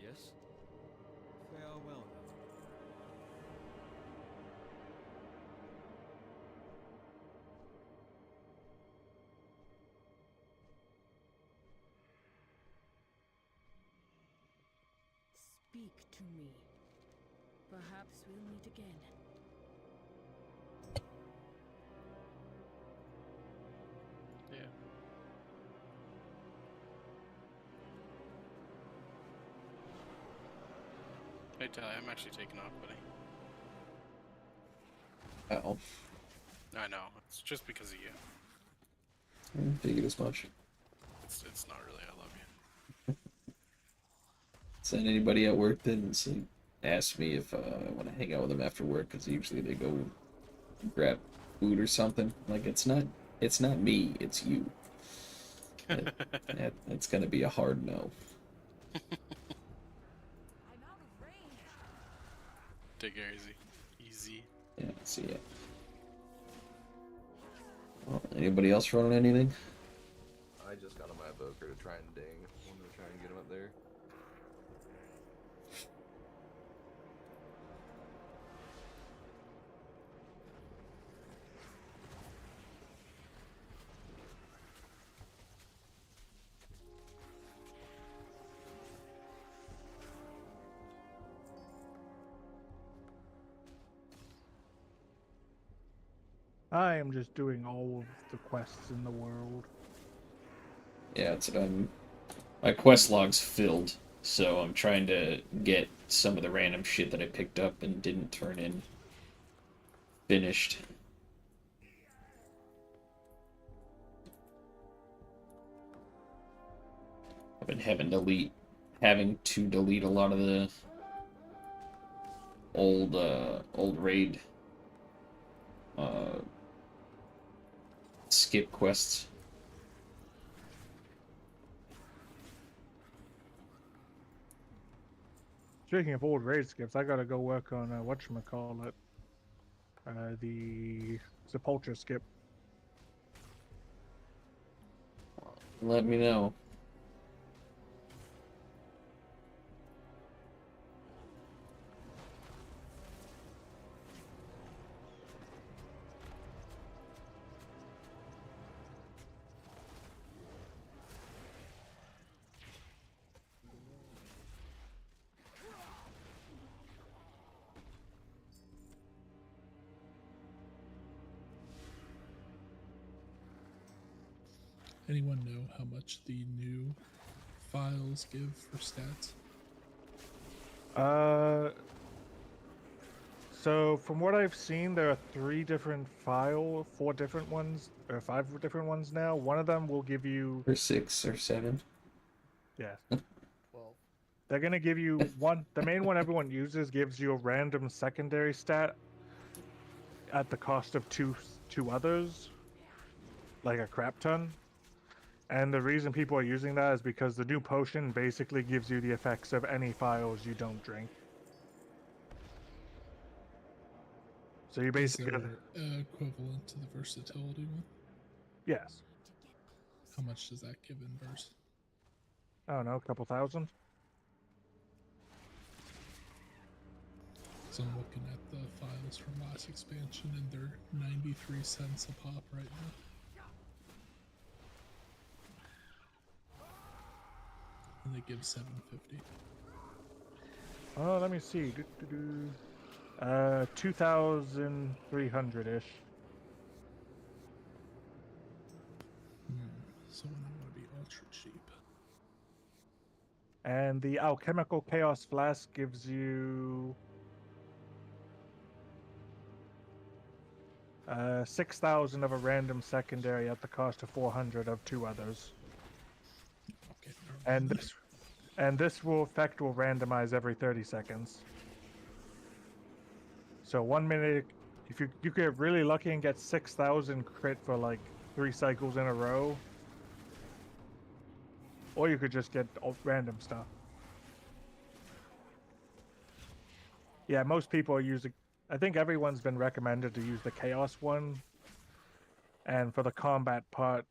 Yes? Farewell, then. Speak to me. Perhaps we'll meet again. Yeah. Hey, Ty, I'm actually taking off, buddy. Uh-oh. I know. It's just because of you. I figured as much. It's not really. I love you. So anybody at work didn't ask me if I want to hang out with them after work, because usually they go grab food or something. Like, it's not me, it's you. That's gonna be a hard no. Take care, easy. Easy. Yeah, see ya. Well, anybody else running anything? I just got on my evoker to try and ding. I'm gonna try and get him up there. I am just doing all of the quests in the world. Yeah, it's my quest log's filled, so I'm trying to get some of the random shit that I picked up and didn't turn in. finished. I've been having to delete a lot of the old raid skip quests. Speaking of old raid skips, I gotta go work on whatchamacallit. The Sepultura skip. Let me know. Anyone know how much the new files give for stats? So from what I've seen, there are 4 different ones, or 5 different ones now. One of them will give you... Or 6 or 7. Yeah. 12. They're gonna give you one... The main one everyone uses gives you a random secondary stat at the cost of two others. Like a crap ton. And the reason people are using that is because the new potion basically gives you the effects of any files you don't drink. So you basically... Is there equivalent to the versatility one? Yes. How much does that give in verse? I don't know, a couple thousand? So I'm looking at the files from last expansion and they're 93 cents a pop right now. And they give 750. Oh, let me see. 2,300-ish. So when I want to be ultra cheap. And the Alchemical Chaos Flask gives you 6,000 of a random secondary at the cost of 400 of 2 others. Okay. And this effect will randomize every 30 seconds. So 1 minute, if you get really lucky and get 6,000 crit for like 3 cycles in a row, or you could just get random stuff. Yeah, most people are using... I think everyone's been recommended to use the Chaos one. And for the combat part,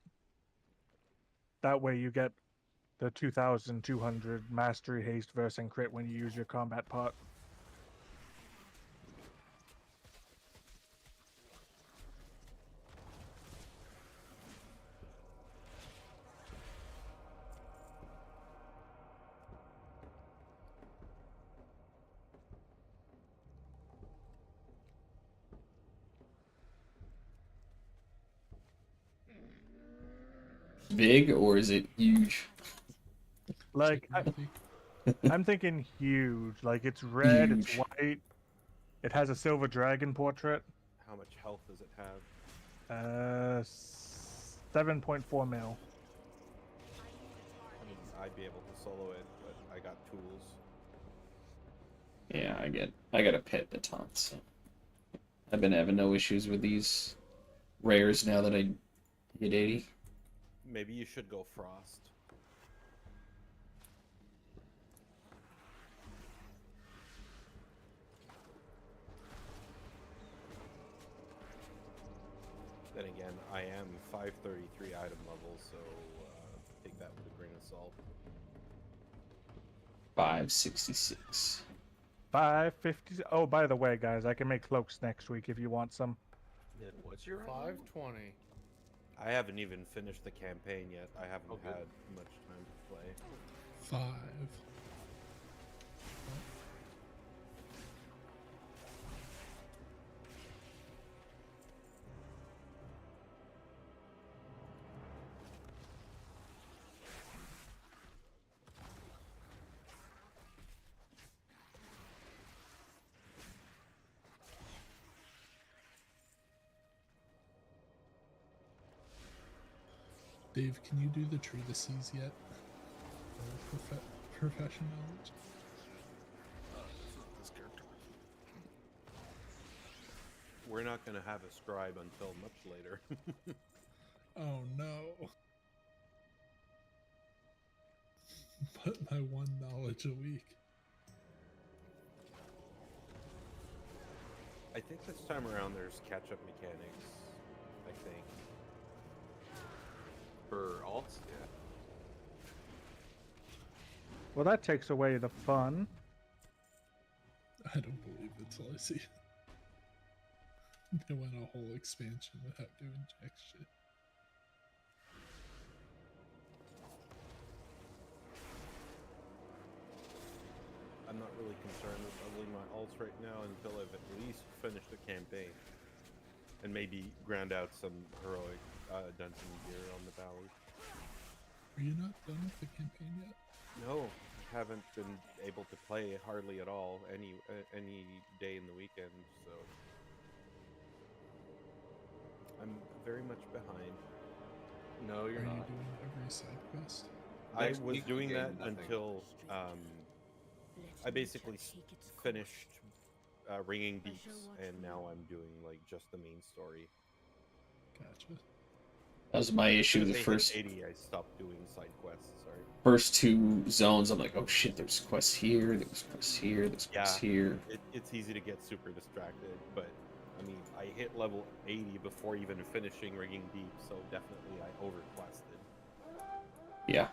that way you get the 2,200 Mastery, Haste, Verse, and Crit when you use your combat part. Big or is it huge? Like, I'm thinking huge. Like, it's red, Huge. it's white. It has a silver dragon portrait. How much health does it have? 7.4 mil. I mean, I'd be able to solo it, but I got tools. Yeah, I got a pet baton, so I've been having no issues with these rares now that I hit 80. Maybe you should go Frost. Then again, I am 533 item level, so take that with a grain of salt. 566. 550. Oh, by the way, guys, I can make cloaks next week if you want some. What's your 520? I haven't even finished the campaign yet. I haven't had much time to play. 5. Dave, can you do the treatises yet? Profession knowledge. This character. We're not going to have a scribe until much later. Oh no. But my one knowledge a week. I think this time around there's catch-up mechanics, I think. For alts? Yeah. Well, that takes away the fun. I don't believe it till I see it. They went a whole expansion without doing jack shit. I'm not really concerned with leveling my alts right now until I've at least finished the campaign. And maybe ground out some heroic dungeon gear on the valley. Are you not done with the campaign yet? No, I haven't been able to play hardly at all any day in the weekend, so I'm very much behind. No, you're not. Are not. you doing every side quest? I was doing that until I basically finished Ringing Deeps, and now I'm doing like just the main story. Gotcha. That was my issue. The They hit first 80, I stopped doing side quests. Sorry. first two zones, I'm like, oh shit, there's quests here, there's quests here, there's quests here. It's easy to get super distracted, but I mean, I hit level 80 before even finishing Ringing Deep, so definitely I overquested. Yeah.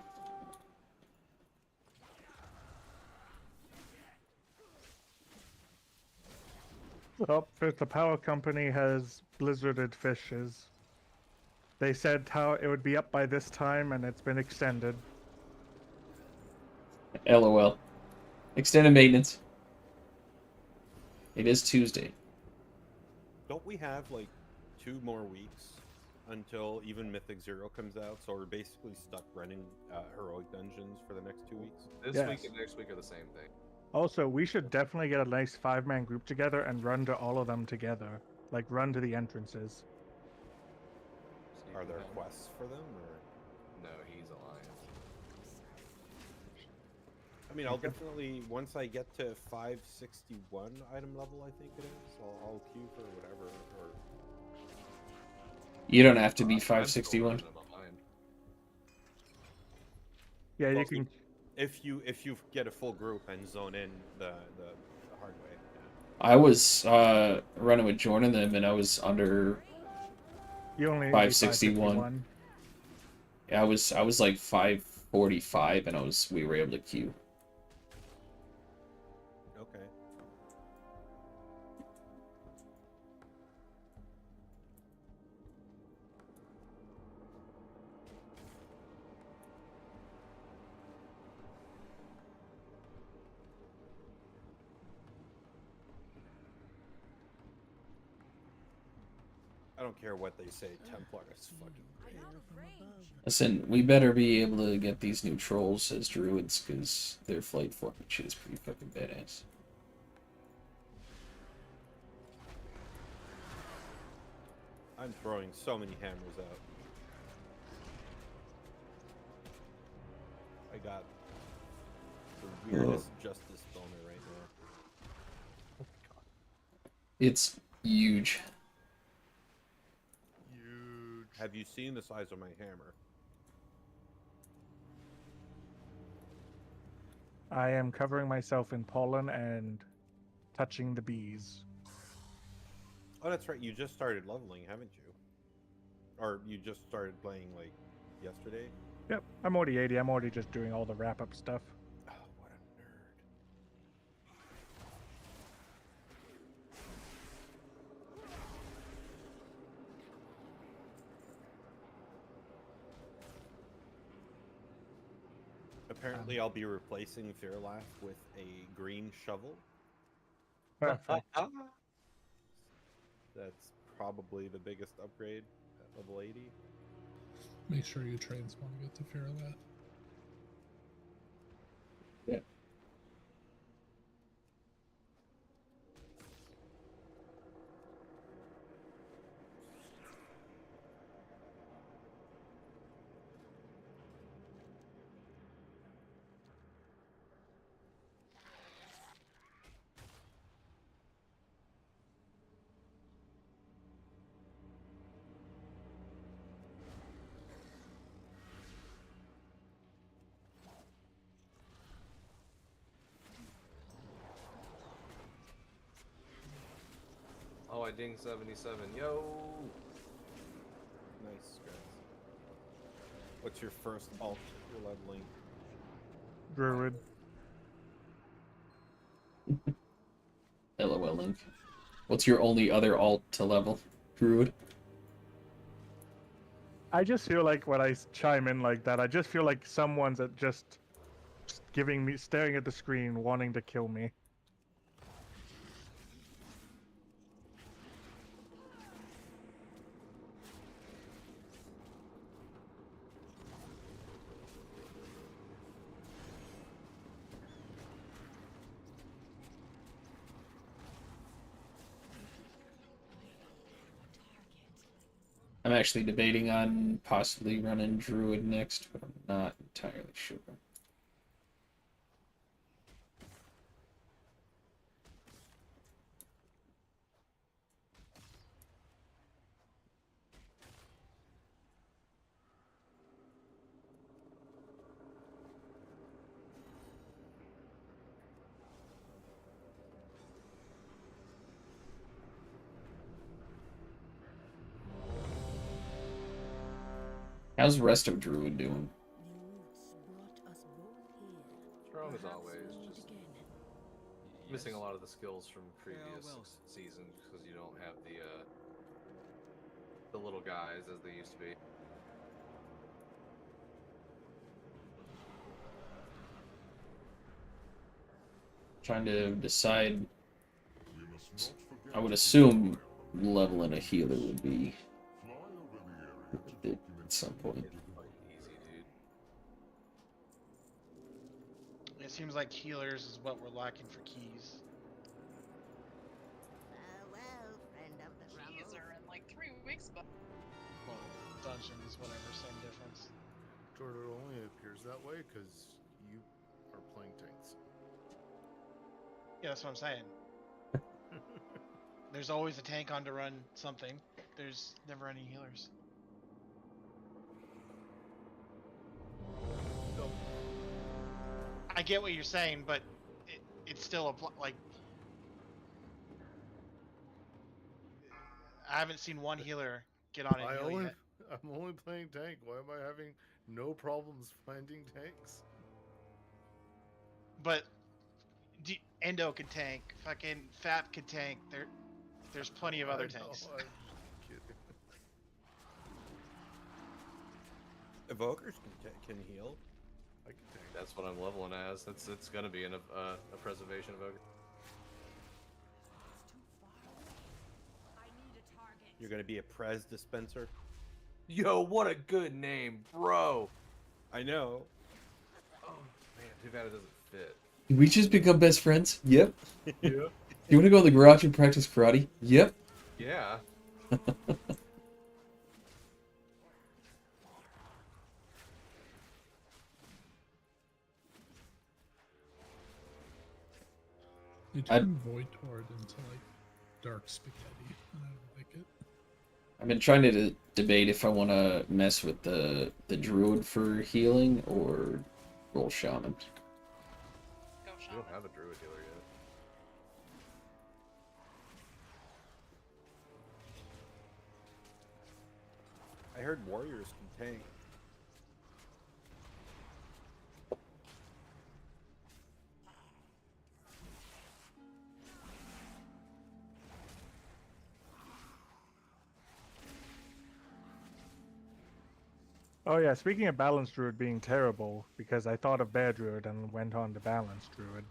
Oh, the power company has blizzarded fishes. They said how it would be up by this time, and it's been extended. LOL. Extended maintenance. It is Tuesday. Don't we have like 2 more weeks until even Mythic Zero comes out? So we're basically stuck running heroic dungeons for the next 2 weeks. This week and next week are the same thing. Also, we should definitely get a nice 5-man group together and run to all of them together. Like, run to the entrances. Are there quests for them, or no? He's Alliance. I mean, I'll definitely, once I get to 561 item level, I think it is, I'll queue for whatever. Or You don't have to be 561. Yeah, you can. If you get a full group and zone in the hard way. Yeah. I was running with Jordan them, and I was under You only 561. Yeah, I was like 545, and we were able to queue. Okay. I don't care what they say, Templar is fucking great. Listen, we better be able to get these new trolls as druids, because their flight fucking shit is pretty fucking badass. I'm throwing so many hammers out. I got the weirdest justice boner right now. It's huge. Have you seen the size of my hammer? I am covering myself in pollen and touching the bees. Oh, that's right. You just started leveling, haven't you? Or you just started playing, like, yesterday? Yep, I'm already 80. I'm already just doing all the wrap-up stuff. Oh, what a nerd. Apparently, I'll be replacing Fearlaugh with a green shovel. Perfect. That's probably the biggest upgrade at level 80. Make sure your trains want to get to Fairlath. Yeah. I ding 77. Yo! Nice, guys. What's your first alt you're leveling? Druid. LOL Link. What's your only other alt to level? Druid? I just feel like when I chime in like that, I just feel like someone's just staring at the screen, wanting to kill me. I'm actually debating on possibly running Druid next, but I'm not entirely sure. How's the rest of Druid doing? Strong as always, just missing a lot of the skills from previous seasons because you don't have the little guys as they used to be. Trying to decide. I would assume leveling a healer would be worth it at some point. It seems like healers is what we're lacking for keys. Well, friend of the Keys are in like 3 weeks, but Well, dungeons, whatever, same difference. Jordan, it only appears that way because you are playing tanks. Yeah, that's what I'm saying. There's always a tank on to run something. There's never any healers. I get what you're saying, but it's still like I haven't seen one healer get on and heal yet. I'm only playing tank. Why am I having no problems finding tanks? But Endo can tank. Fucking Fap can tank. There's plenty of other tanks. I'm kidding. Evokers can heal. I can tank. That's what I'm leveling as. It's gonna be a preservation evoker. You're gonna be a Prez dispenser. Yo, what a good name, bro. I know. Oh man, too bad it doesn't fit. Did we just become best friends? Yep. Yeah. You want to go to the garage and practice karate? Yep. Yeah. They turned Void Horde into like dark spaghetti, and I don't like it. I've been trying to debate if I want to mess with the druid for healing or roll shaman. You don't have a druid healer yet. I heard warriors can tank. Oh yeah, speaking of Balance Druid being terrible, because I thought of Bear Druid and went on to Balance Druid.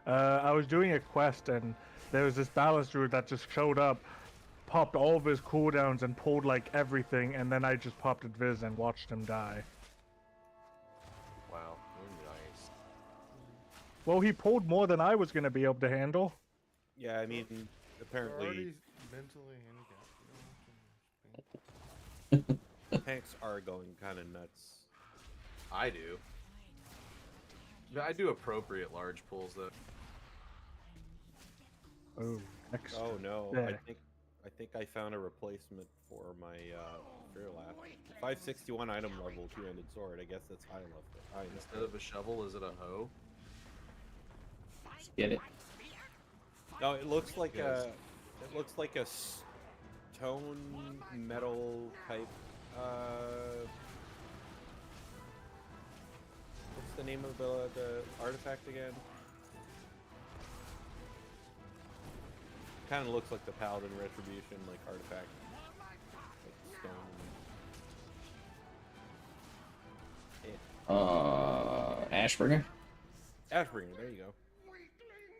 I was doing a quest and there was this Balance Druid that just showed up, popped all of his cooldowns and pulled like everything, and then I just popped at Viz and watched him die. Wow, nice. Well, he pulled more than I was going to be able to handle. Yeah, I mean, apparently Already mentally handicapped. tanks are going kind of nuts. I do. I do appropriate large pulls though. Oh, next. Oh no, there. I think I found a replacement for my Fearlap. 561 item level, two-handed sword. I guess that's high level. Instead of a shovel, is it a hoe? Get it. No, it looks like Yes. a stone metal type. What's the name of the artifact again? Kind of looks like the Paladin Retribution like artifact, like stone. Ashbringer? Ashbringer, there you go.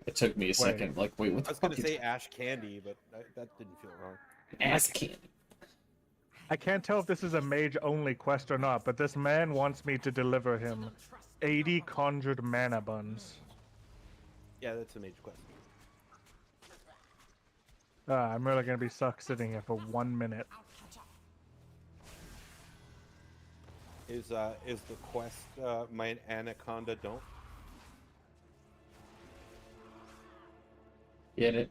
It took me a second. Like, wait, what I the was fuck gonna is say ash candy, but that didn't feel wrong. ass candy? I can't tell if this is a mage-only quest or not, but this man wants me to deliver him 80 conjured mana buns. Yeah, that's a mage quest. I'm really gonna be stuck sitting here for 1 minute. Is the quest my anaconda don't? Get it?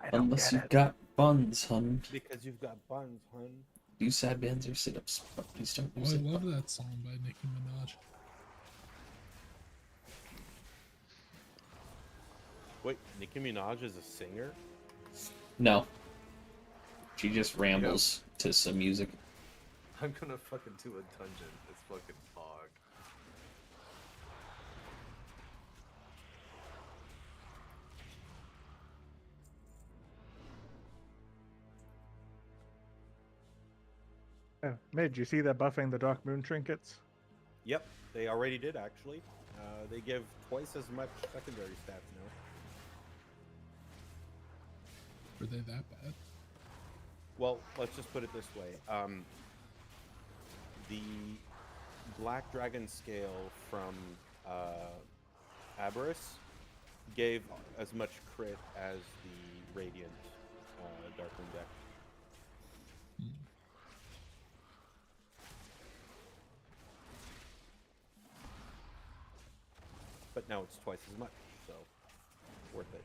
I don't Unless get you've it. got buns, hun. Because you've got buns, hun. Do side bends or sit-ups. But please don't Oh, use I it. love that song by Nicki Minaj. Wait, Nicki Minaj is a singer? No. She just rambles to some music. I'm gonna fucking do a dungeon. It's fucking fog. Midge, you see that buffing the Dark Moon trinkets? Yep, they already did actually. They give twice as much secondary stats now. Were they that bad? Well, let's just put it this way. The Black Dragon scale from Aberrus gave as much crit as the Radiant Darkmoon deck. But now it's twice as much, so worth it.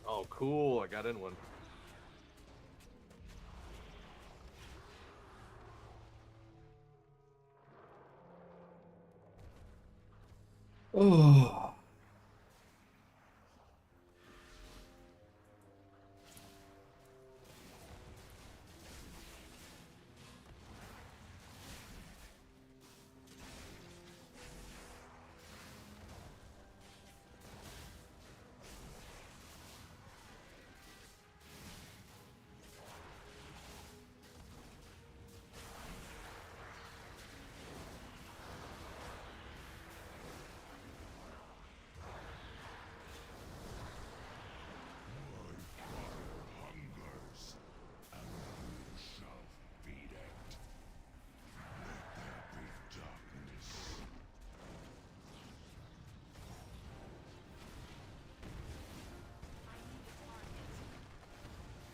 Oh, cool! I got in one. Oh.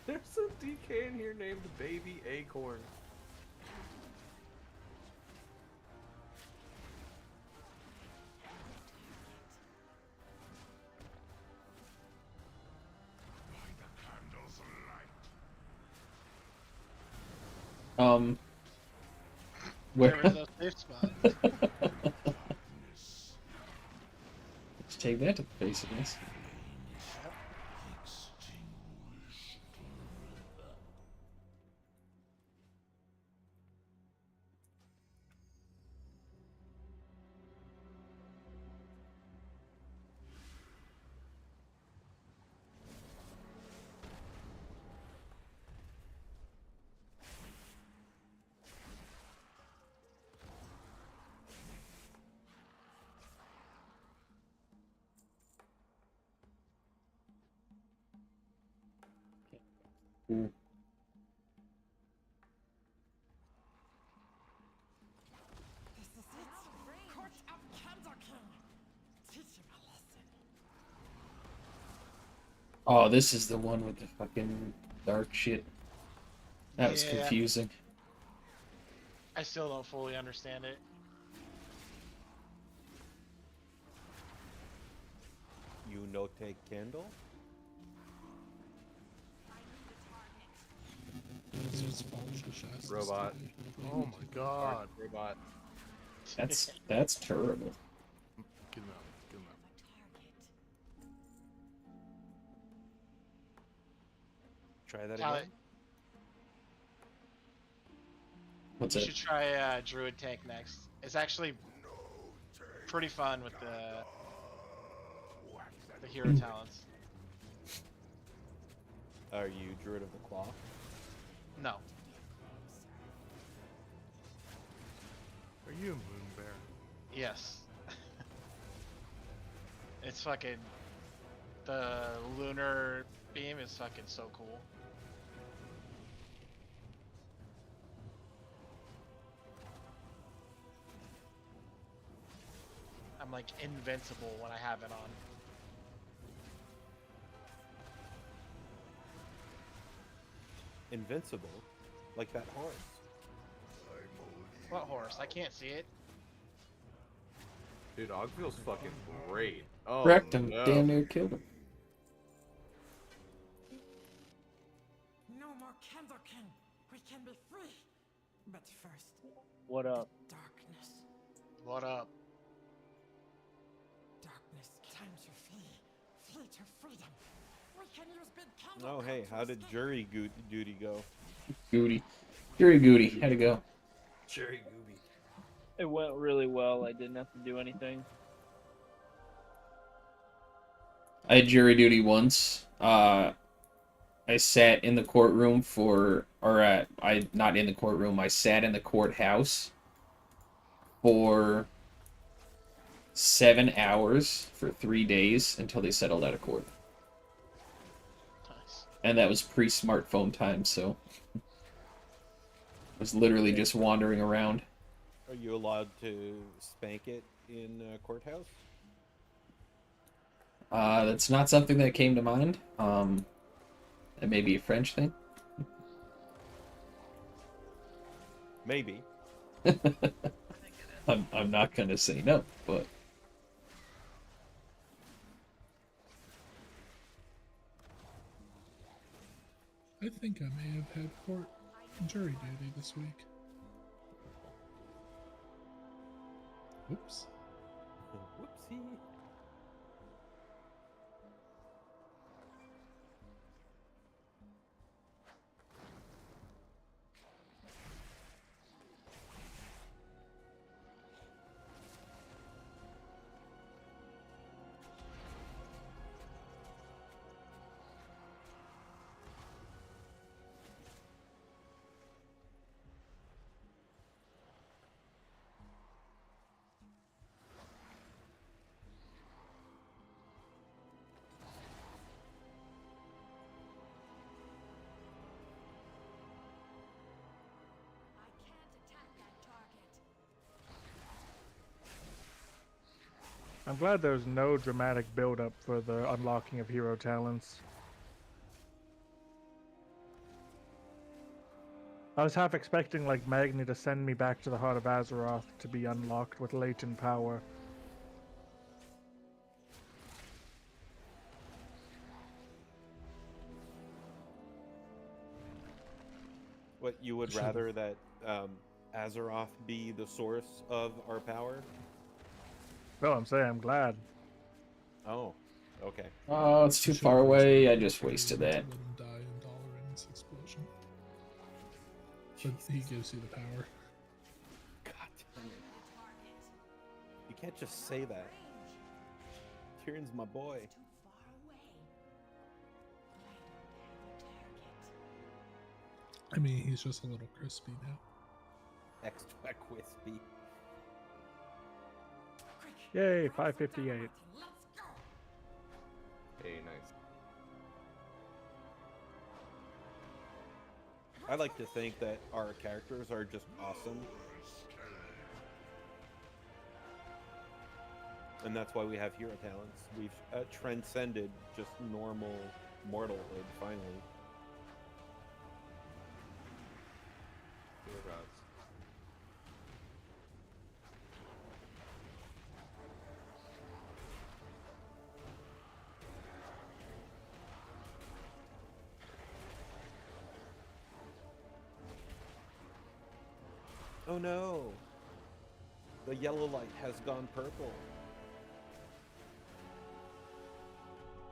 There's a DK in here named Baby Acorn. Where? There was no safe spot. Let's take that to the face of this. Ooh. This is it. Court of Candor King. Teach him a lesson. Oh, this is the one with the fucking dark shit. That was Yeah. confusing. I still don't fully understand it. new no-take candle? That's what Sponge asked us to Robot. do. Oh my god. Robot. That's terrible. Get him out. Get him out. Try that Tyler, again. What's you it? should try Druid Tank next. It's actually pretty fun with the hero talents. Are you Druid of the Claw? No. Are you a moon bear? Yes. It's fucking... The lunar beam is fucking so cool. I'm like invincible when I have it on. Invincible? Like that horse? What horse? I can't see it. Dude, Ogville's fucking great. Oh, Wrecked him. no. Damn near killed him. No more Candle King. We can be free. But first, What up? darkness. What up? Darkness. Time to flee. Flee to freedom. We can use big candle. Oh, hey, how did jury duty go? Goody. Jury Goody. How'd it go? Jerry Gooby. It went really well. I didn't have to do anything. I had jury duty once. I sat in the courtroom not in the courtroom. I sat in the courthouse for 7 hours for 3 days until they settled out of court. Nice. And that was pre-smartphone time, so I was literally just wandering around. Are you allowed to spank it in a courthouse? That's not something that came to mind. It may be a French thing. Maybe. I'm not gonna say no, but I think I may have had court jury duty this week. Whoops. Whoopsie. I'm glad there's no dramatic build-up for the unlocking of hero talents. I was half expecting like Magni to send me back to the Heart of Azeroth to be unlocked with latent power. What, you would rather that Azeroth be the source of our power? No, I'm saying I'm glad. Oh, okay. oh, it's too far away. I just wasted that. Let him die in Dalaran's explosion. But he gives you the power. God damn it. You can't just say that. Tyrion's my boy. I mean, he's just a little crispy now. Extra crispy. Yay, 558. Hey, nice. I like to think that our characters are just awesome. And that's why we have hero talents. We've transcended just normal mortalhood, finally. Dear gods. Oh no! The yellow light has gone purple.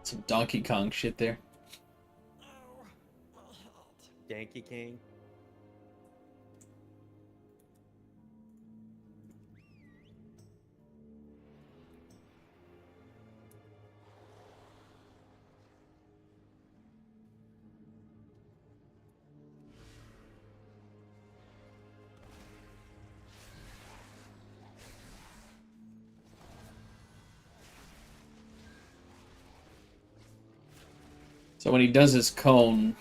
Some Donkey Kong shit there. Yankee King. So when he does his cone, you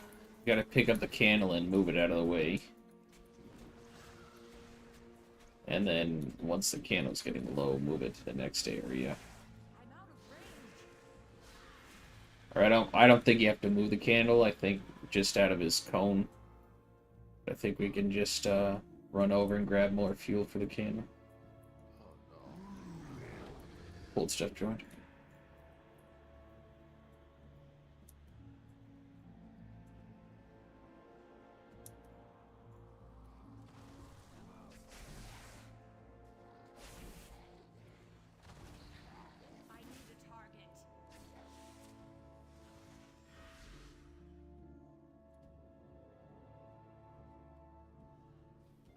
gotta pick up the candle and move it out of the way. And then once the candle's getting low, move it to the next area. Or I don't think you have to move the candle. I think just out of his cone. I think we can just run over and grab more fuel for the candle. Hold stuff joint.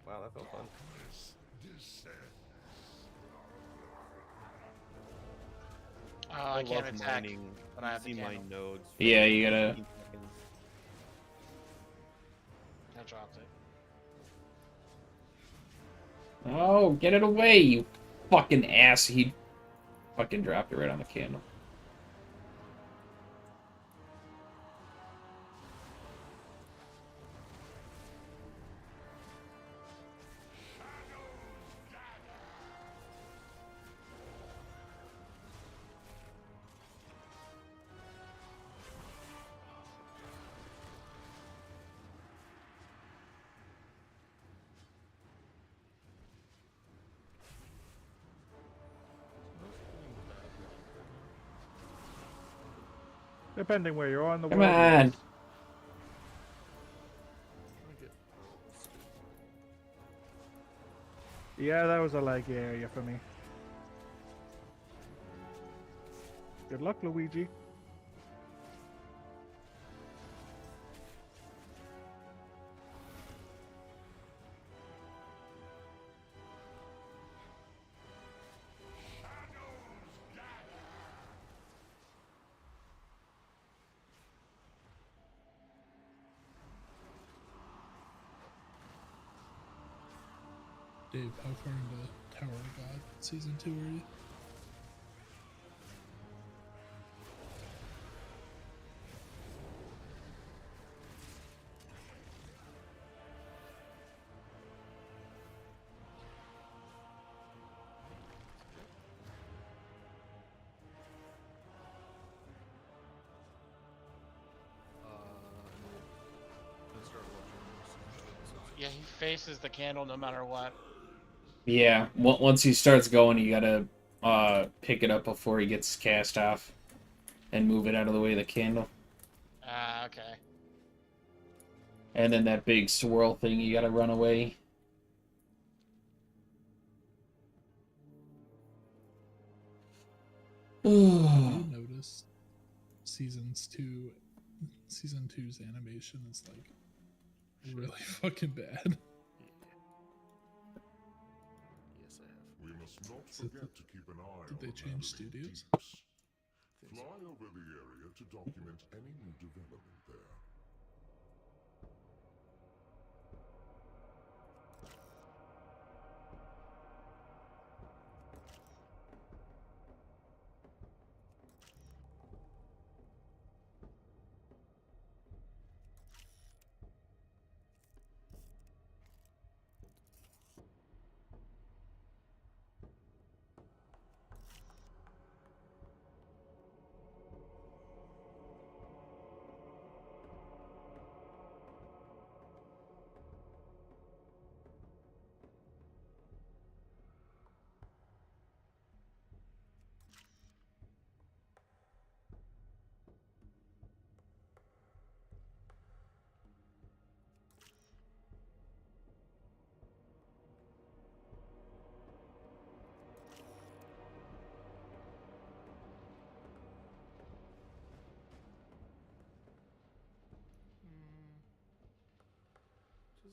Wow, that felt fun. I can't love attack mining. when I have the Easy candle. mine nodes. for Yeah, like you gotta... 15 seconds. I dropped it. Oh, get it away, you fucking ass. He fucking dropped it right on the candle. Depending where you are in the Come world. on. Yes. Yeah, that was a lag area for me. Good luck, Luigi. Dave, how far into Tower of God Season 2 are you? Yeah, he faces the candle no matter what. Yeah, once he starts going, you gotta pick it up before he gets cast off. And move it out of the way of the candle. Ah, okay. And then that big swirl thing, you gotta run away. Have you noticed Season 2's animation is like really fucking bad? Yes, I have. We must not forget to keep an eye Did they change studios? Fly over the area to document any new development there.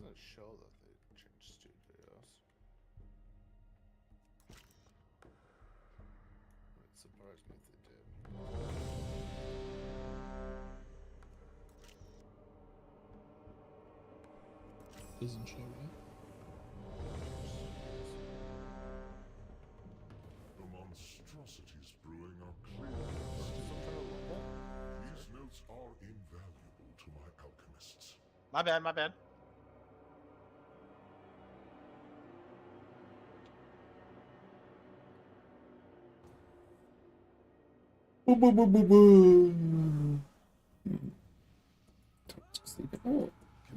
doesn't show that they changed studios. It surprised me if they did. Doesn't show it. The monstrosities brewing are clear. These notes are invaluable to my alchemists. My bad, my bad. Oh, I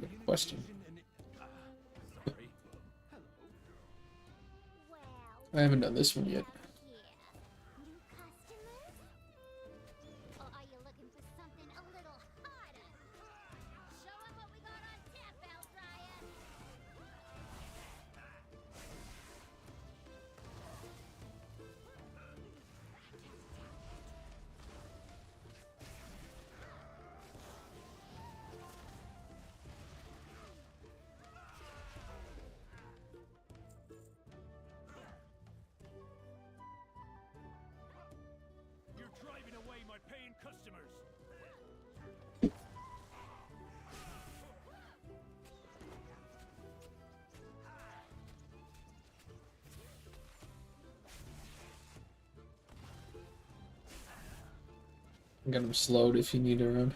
got a question. I haven't done this one yet. Or are you looking for something a little harder? Show 'em what we got on tap, Bellbriar. You're driving away my paying customers. I got him slowed if you need a run.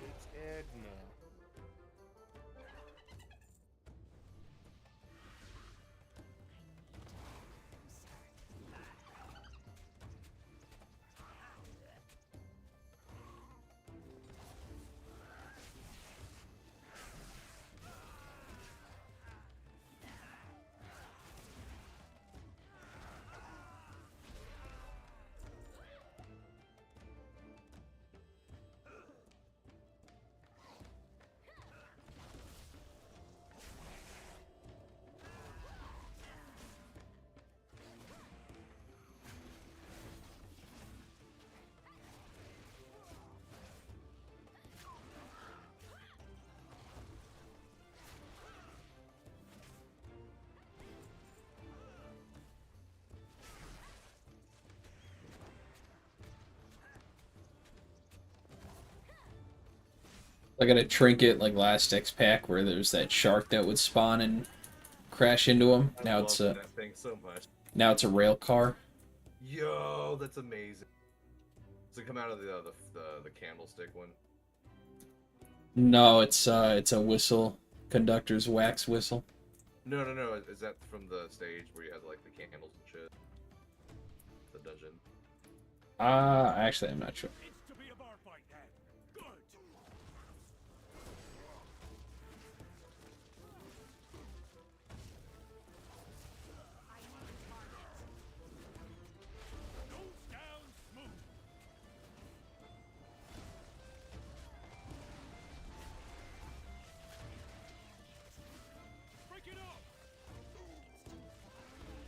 It's Edna. I got a trinket like last X pack where there's that shark that would spawn and crash into him. Now it's a that thing so much. now it's a rail car. Yo, that's amazing. Does it come out of the candlestick one? No, it's a whistle, conductor's wax whistle. No. Is that from the stage where you had like the candles and shit? The dungeon. Actually, I'm not sure.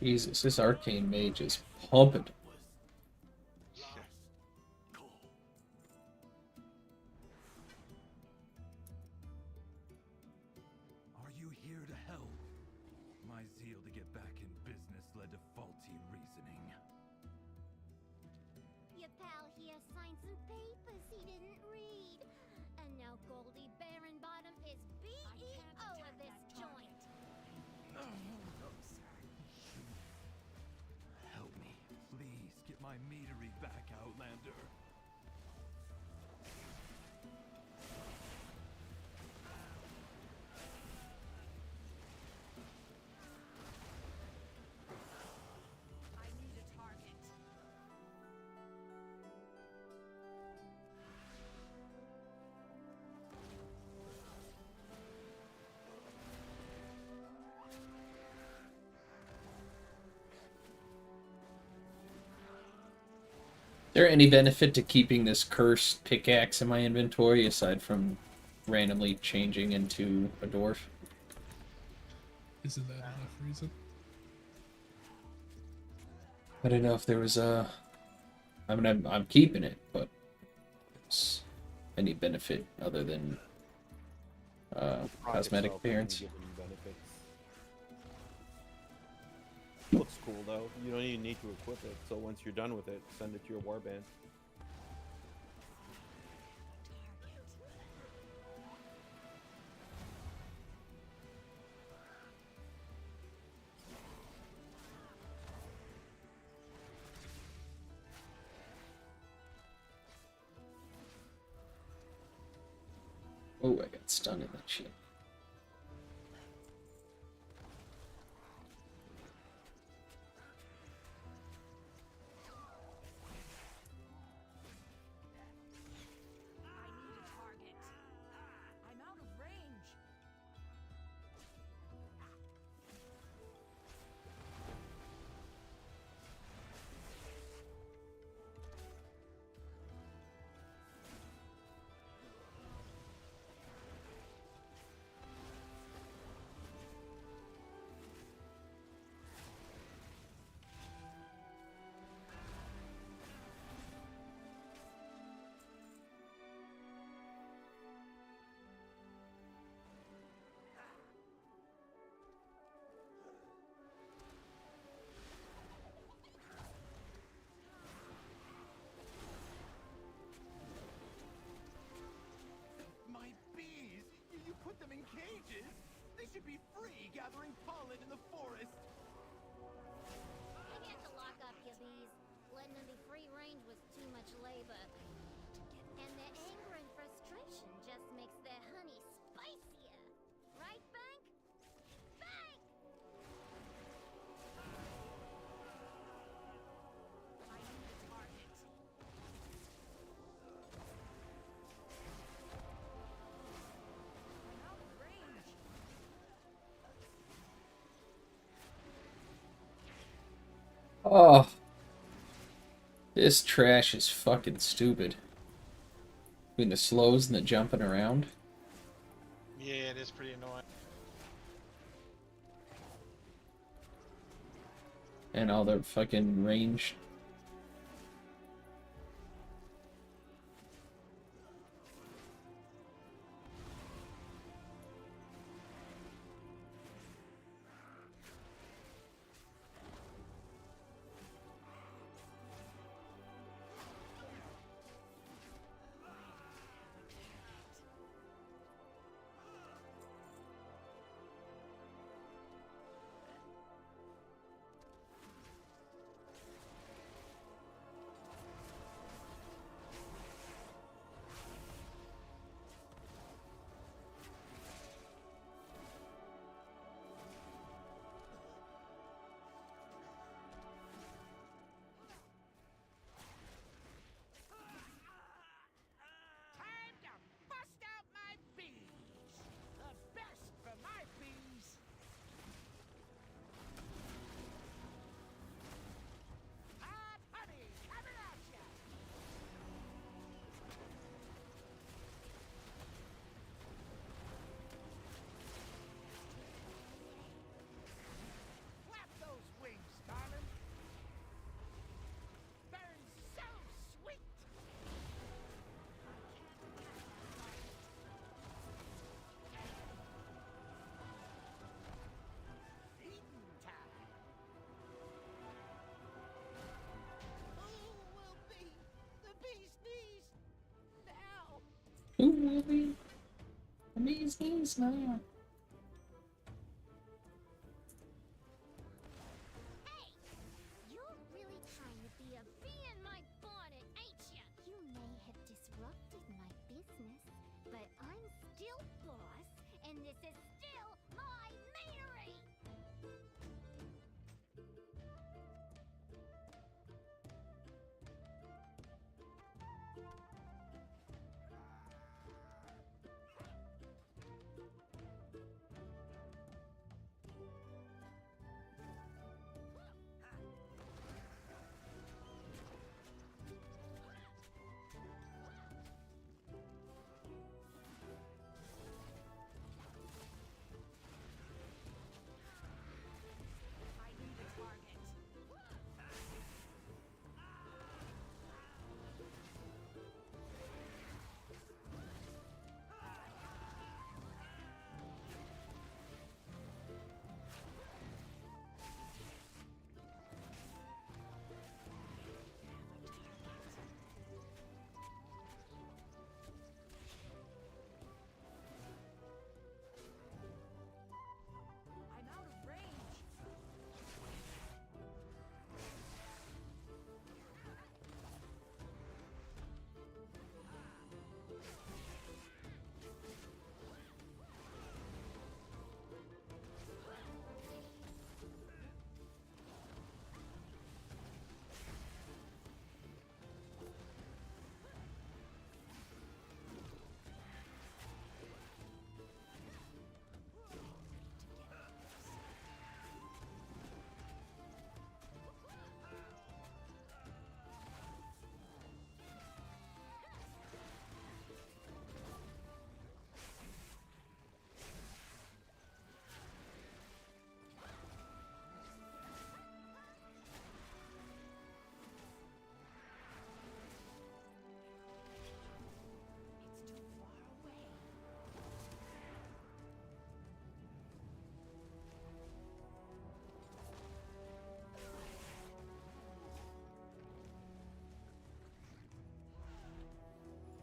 Jesus, this arcane mage is pumping. here to help. My zeal to get back in business led to faulty reasoning. Your pal here signed some papers he didn't read. And now Goldie Baronbottom is BEO of this joint. Help me, please. Get my meadery back, Outlander. I need a target. Is there any benefit to keeping this cursed pickaxe in my inventory aside from randomly changing into a dwarf? Isn't that enough reason? I don't know if there was a... I mean, I'm keeping it, but there's any benefit other than cosmetic appearance. Looks cool though. You don't even need to equip it. So once you're done with it, send it to your warband. Oh, I got stunned in that shit. I'm out of range. My bees! You put them in cages? They should be free gathering pollen in the forest. You have to lock up your bees. Letting them be free range was too much labor. And their anger and frustration just makes their honey spicier. Right, Bank? Bank! I need a target. I'm out of range. Oh. This trash is fucking stupid. Between the slows and the jumping around. Yeah, it is pretty annoying. And all the fucking range. movie. Amazing smile. You're really trying to be a bee in my bonnet, ain't ya? You may have disrupted my business, but I'm still boss, and this is still my meadery!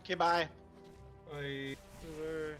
Okay, bye. Bye. Over.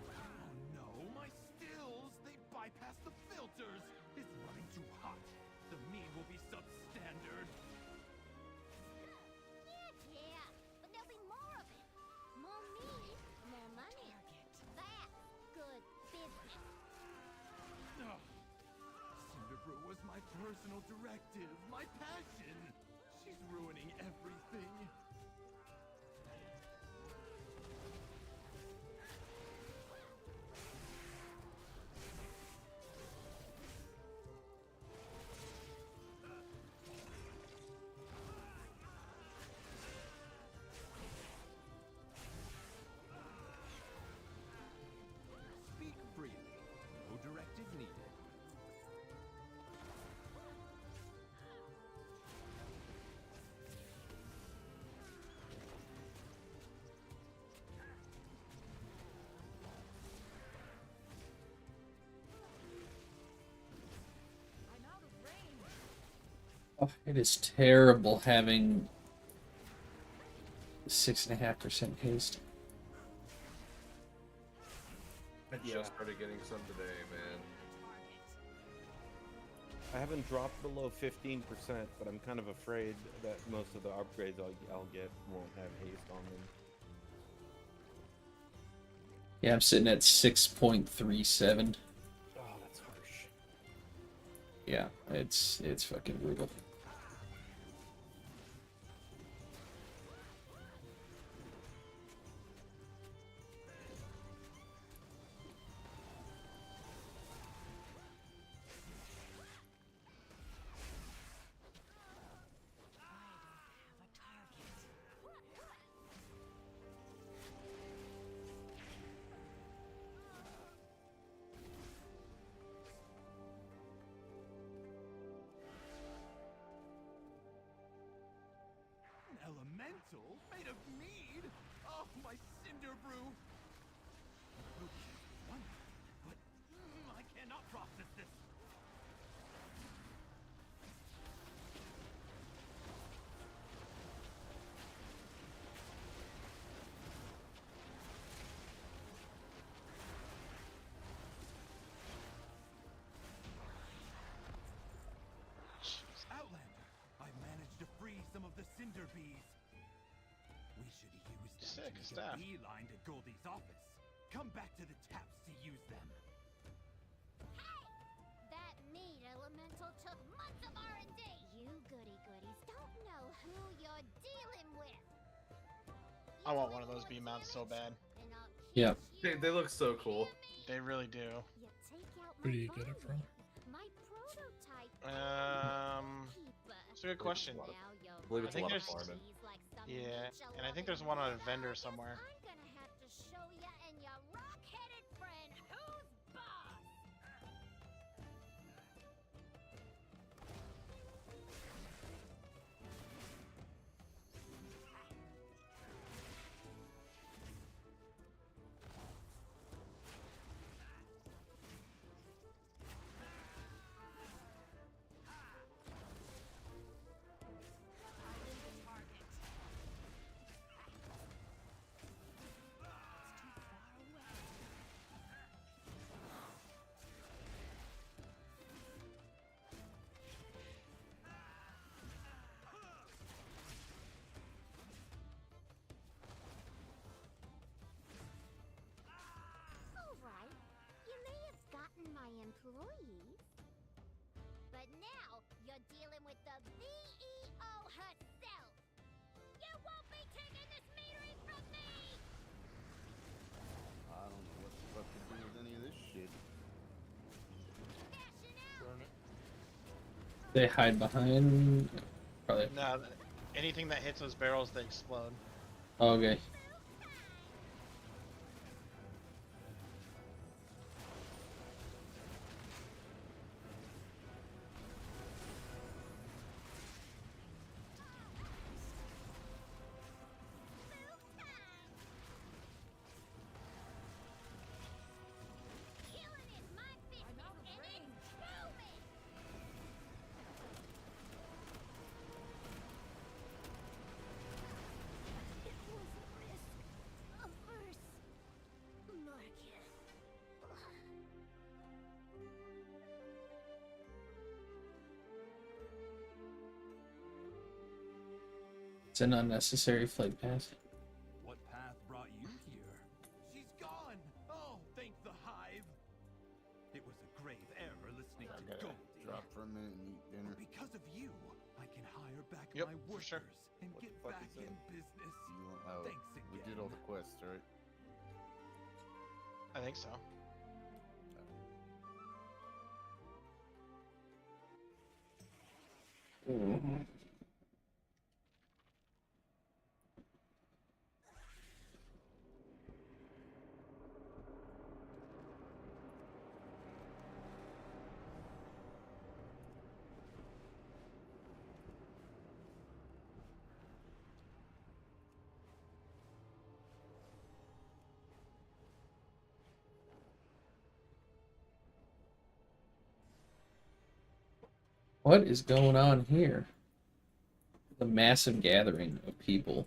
Oh no, my stills! They bypassed the filters! It's running too hot. The meat will be substandard. Yeah, but there'll be more of it. More meat, more money. That's good business. Ugh. Cinderbrew was my personal directive, my passion. She's ruining everything. Speak freely. No directive needed. Oh, it is terrible having 6.5% haste. I just started getting some today, man. I haven't dropped below 15%, but I'm kind of afraid that most of the upgrades I'll get won't have haste on them. Yeah, I'm sitting at 6.37. Oh, that's harsh. Yeah, it's fucking brutal. bottle made of mead. Oh, my cinder brew. Okay, wonderful, but I cannot process this. Outlander, I've managed to free some of the cinder bees. We should use them Sick to make stuff. a beeline to Goldie's office. Come back to the taps to use them. That meat elemental took months of R&D. You goody-goodies don't know who you're dealing with. I want one of those bee mounts so bad. Yeah. They look so cool. They really do. Where do you get it from? My prototype. It's a good question. I believe it's a lot of farming. Yeah, and I think there's one on a vendor somewhere. I'm gonna have to show ya and your rock-headed friend who's boss. Alright, you may have gotten my employees, but now you're dealing with the VEO herself. You won't be taking this metering from me! I don't know what the fuck to do with any of this shit. Burn it. They hide behind. Probably. No, anything that hits those barrels, they explode. Okay. It's an unnecessary flight path. What path brought you here? She's gone! Oh, thank the hive! It was a grave error listening I to gotta Goldie. drop for a minute and eat dinner. Because of you, I can hire back Yep, my for workers sure. and What get the fuck back is in that? business. Thanks Thanks We again. did all the quests, right? I think so. What is going on here? The massive gathering of people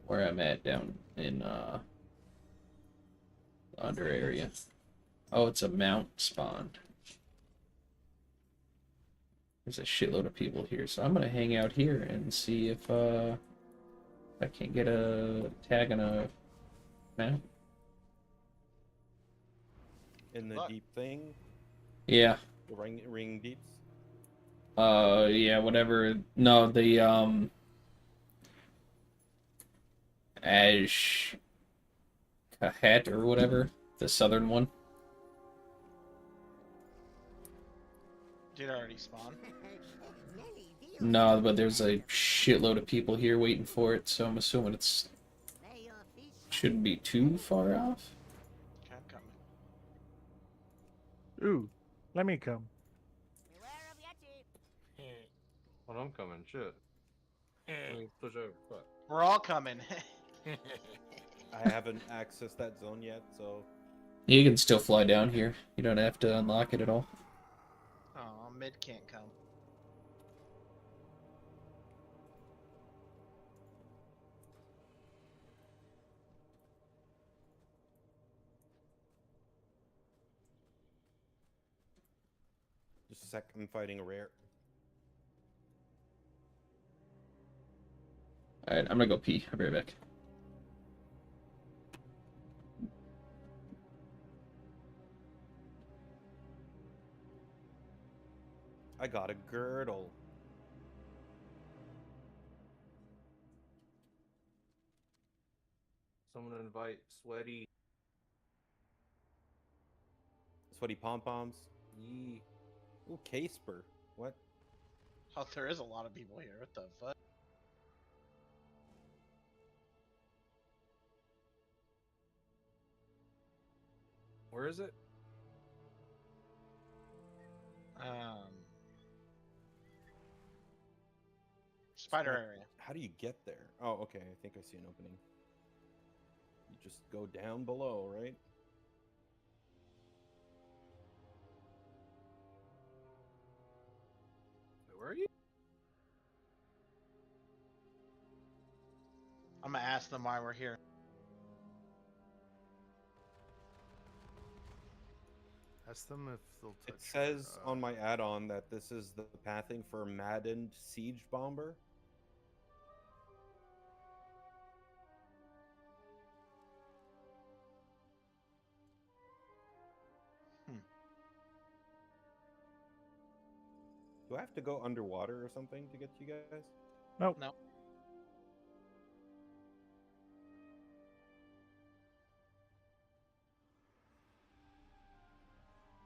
where I'm at down in the under area. Oh, it's a mount spawned. There's a shitload of people here, so I'm gonna hang out here and see if I can't get a tag on a mount. In the deep thing? Yeah. The ring deeps? Yeah, whatever. No, the, Ash Kahat or whatever, the southern one. Did it already spawn? No, but there's a shitload of people here waiting for it, so I'm assuming it's shouldn't be too far off. Okay, I'm coming. Ooh, let me come. Well, I'm coming. Shit. I mean, push over. Fuck. We're all coming. I haven't accessed that zone yet, so You can still fly down here. You don't have to unlock it at all. Oh, mid can't come. just a sec. I'm fighting a rare. Alright, I'm gonna go pee. I'll be right back. I got a girdle. Someone invite Sweaty. Sweaty pom poms. Yee. Ooh, Casper. What? Oh, there is a lot of people here. What the fuck? Where is it? Spider area. How do you get there? Oh, okay. I think I see an opening. You just go down below, right? Where are you? I'm gonna ask them why we're here. Ask them if they'll touch. It says on my add-on that this is the pathing for Maddened Siege Bomber. Do I have to go underwater or something to get to you guys? Nope. No.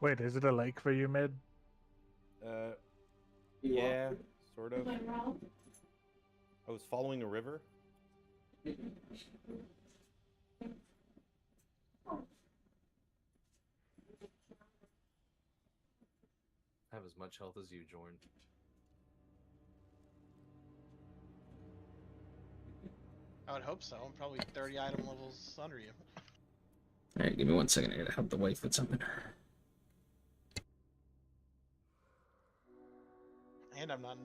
Wait, is it a lake for you, Mid? Yeah, sort of. I was following a river. Have as much health as you, Jordan. I would hope so. I'm probably 30 item levels under you. Alright, give me 1 second. I gotta help the wife with something. And I'm not.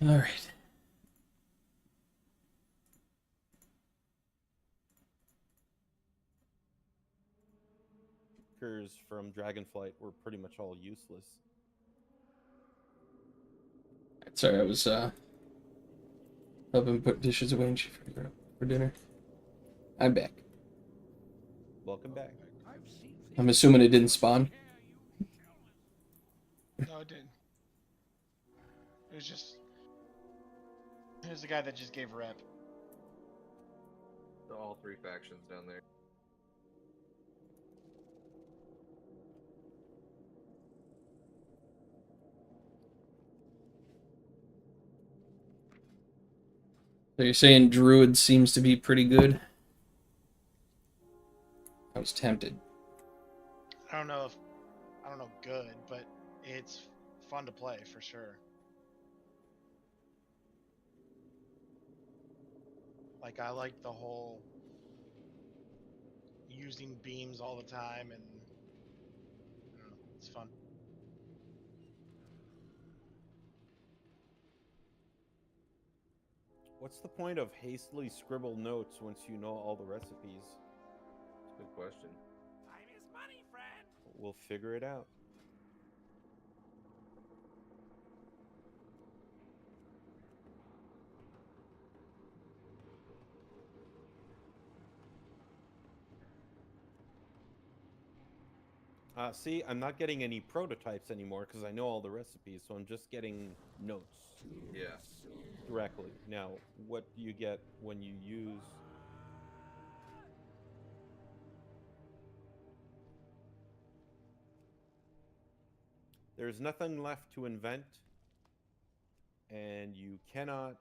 All right. From Dragonflight were pretty much all useless. Sorry, I was helping put dishes away and she for dinner. I'm back. Welcome back. I'm assuming it didn't spawn. No, it didn't. It was just. It was the guy that just gave rep. All three factions down there. So you're saying Druid seems to be pretty good? I was tempted. I don't know good, but it's fun to play for sure. Like I like the whole using beams all the time, and I don't know, it's fun. What's the point of hastily scribble notes once you know all the recipes? That's a good question. Time is money, friend. We'll figure it out. See, I'm not getting any prototypes anymore because I know all the recipes, so I'm just getting notes. Yeah. Directly. Now, what do you get when you use... There's nothing left to invent, and you cannot...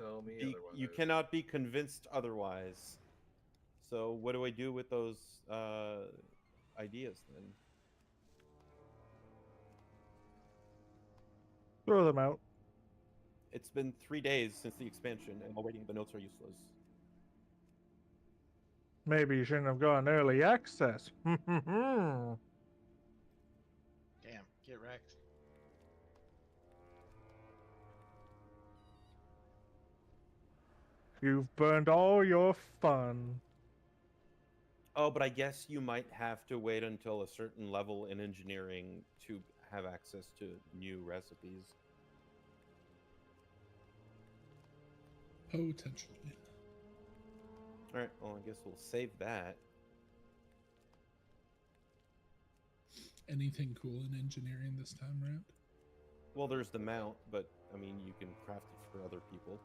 Tell me be, otherwise. you cannot be convinced otherwise. So what do I do with those ideas then? Throw them out. It's been 3 days since the expansion, and already the notes are useless. Maybe you shouldn't have gone early access. Damn, get wrecked. You've burned all your fun. Oh, but I guess you might have to wait until a certain level in engineering to have access to new recipes. Potentially. Alright, well, I guess we'll save that. Anything cool in engineering this time around? Well, there's the mount, but, I mean, you can craft it for other people.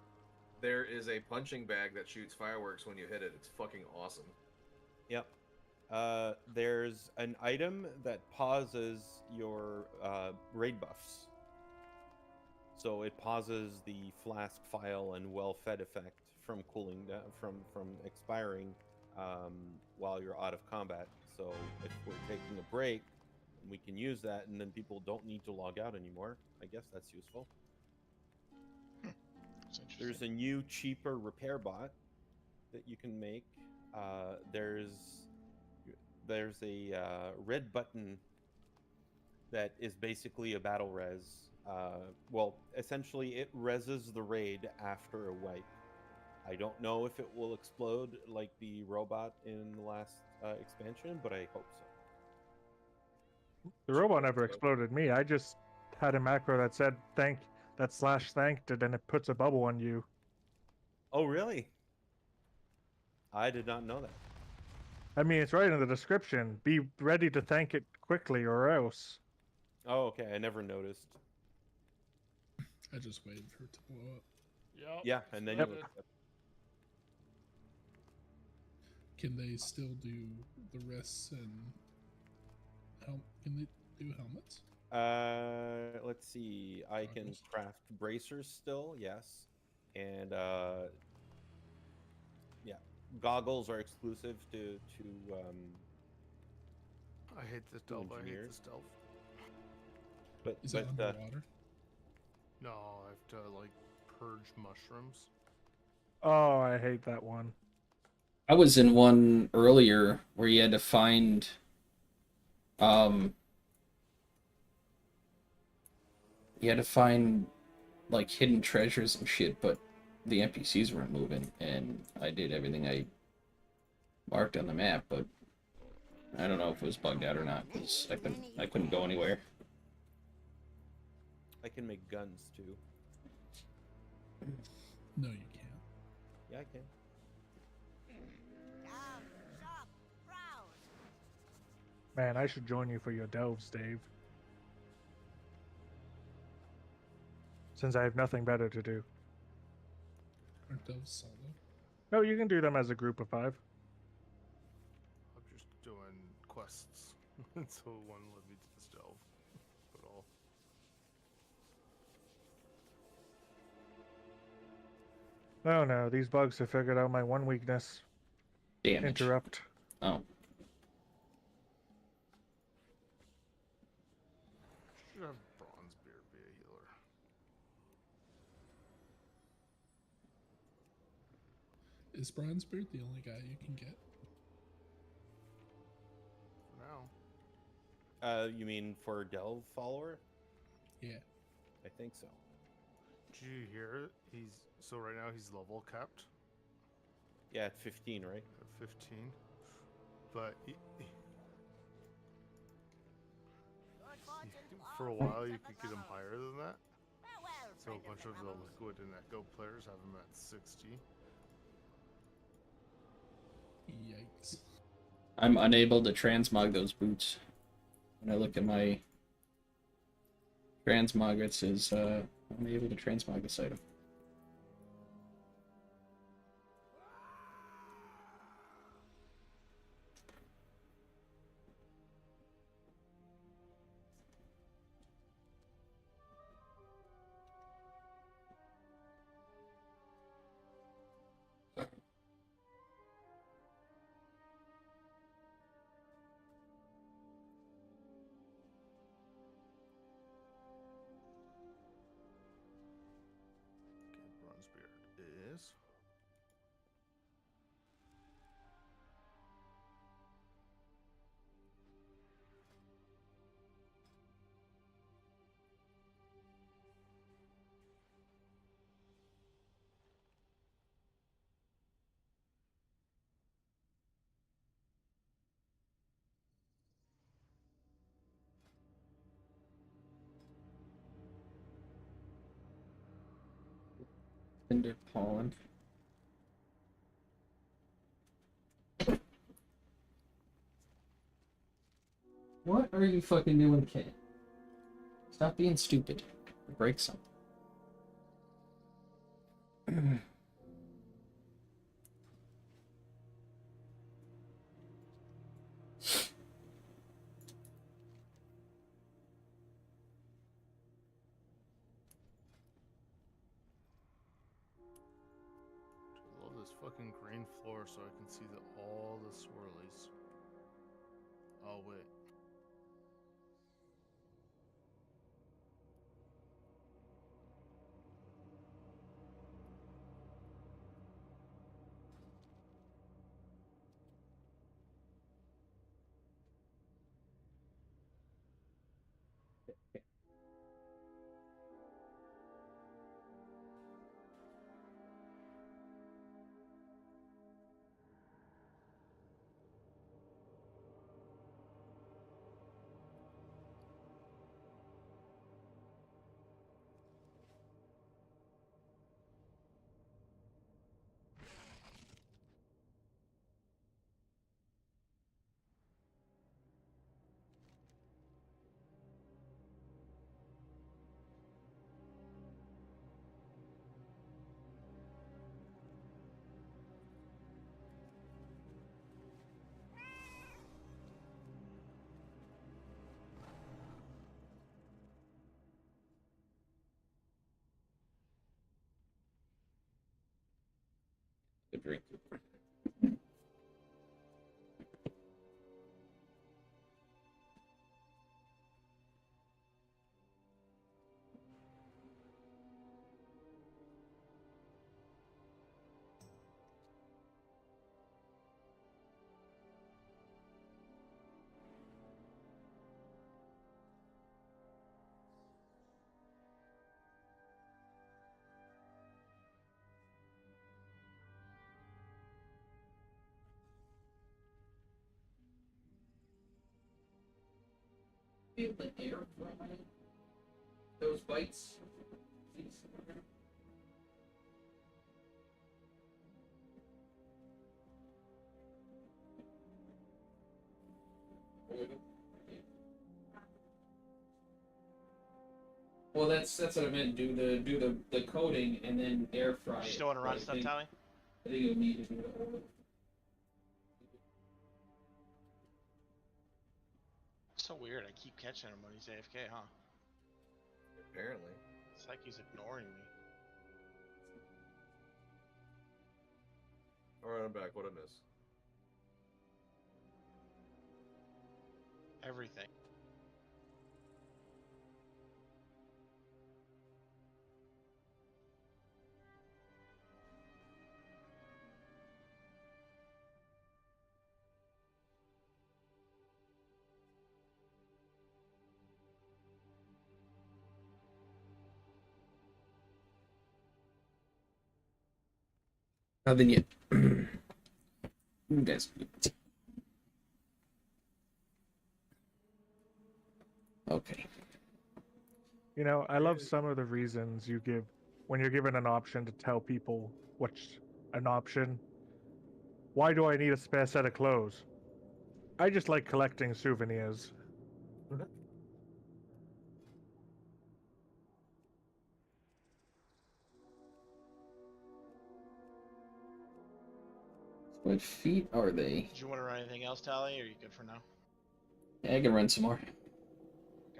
There is a punching bag that shoots fireworks when you hit it. It's fucking awesome. Yep. There's an item that pauses your raid buffs. So it pauses the flask file and well-fed effect from cooling down, from expiring while you're out of combat. So if we're taking a break, we can use that, and then people don't need to log out anymore. I guess that's useful. There's a new, cheaper repair bot that you can make. There's a red button that is basically a battle res. Well, essentially it reses the raid after a wipe. I don't know if it will explode like the robot in the last expansion, but I hope so. The robot never exploded me. I just had a macro that said thank, that /thanked it, and it puts a bubble on you. Oh, really? I did not know that. I mean, it's right in the description. Be ready to thank it quickly or else. Oh, okay. I never noticed. I just waited for it to blow up. Yep. Yeah, and then Yep. you... Can they still do the rests and can they do helmets? Let's see. I can craft bracers still, yes. And yeah, goggles are exclusive to I hate the stealth. I hate the stealth. But is it underwater? No, I have to like purge mushrooms. Oh, I hate that one. I was in one earlier where you had to find like hidden treasures and shit, but the NPCs weren't moving, and I did everything I marked on the map, but I don't know if it was bugged out or not, because I couldn't go anywhere. I can make guns too. No, you can't. Yeah, I can. Man, I should join you for your delves, Dave. Since I have nothing better to do. Aren't those solo? No, you can do them as a group of 5. I'm just doing quests, so one let me just delve. But all. Oh no, these bugs have figured out my one weakness. Damage. Interrupt. Oh. Should have Bronzebeard be a healer. Is Bronzebeard the only guy you can get? For now. You mean for Delve follower? Yeah. I think so. Did you hear it? So right now he's level capped. Yeah, at 15, right? At 15. But for a while you could get him higher than that. So a bunch of the Liquid and Echo players have him at 60. Yikes. I'm unable to transmog those boots. When I look at my transmog, it says unable to transmog this item. Bronzebeard is. Into Pollen. What are you fucking doing, kid? Stop being stupid. Break something. I love this fucking green floor so I can see all the swirlies. Oh wait. Good drink. Feel the air from those bites. Well, that's what I meant. Do the coating and then air fry You it. still want to run But stuff, Tally? I think you'll need to do it all. So weird. I keep catching him when he's AFK, huh? Apparently. It's like he's ignoring me. Alright, I'm back. What I miss? Everything. Then you guys. Okay. You know, I love some of the reasons you give when you're given an option to tell people what's an option. Why do I need a spare set of clothes? I just like collecting souvenirs. What feet are they? Do you want to run anything else, Tally, or are you good for now? Yeah, I can run some more. I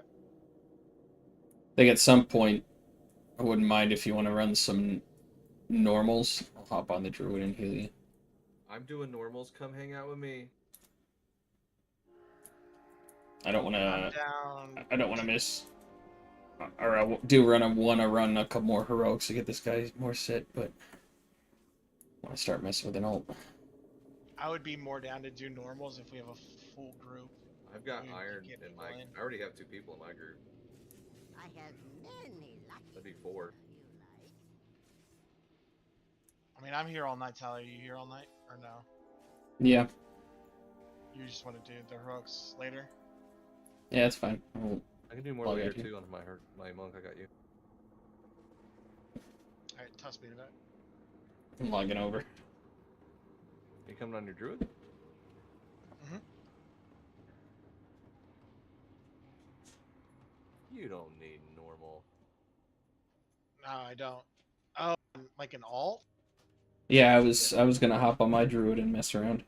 think at some point, I wouldn't mind if you want to run some normals. I'll hop on the druid and heal you. I'm doing normals. Come hang out with me. I don't want I'm to. down. I don't want to miss. Or I do want to run a couple more heroics to get this guy more set, but I want to start messing with an ult. I would be more down to do normals if we have a full group. I've got We could iron get in people my. in. I already have 2 people in my group. I have many lucky That'd be 4. I mean, I'm here all night, Tally. Are you here all night, or no? Yeah. You just want to do the heroics later? Yeah, that's fine. I can do more log later out here. too on my monk. I got you. Alright, toss me to that. I'm logging over. Are you coming on your druid? Mm-hmm. You don't need normal. No, I don't. Oh, like an alt? Yeah, I was gonna hop on my druid and mess around.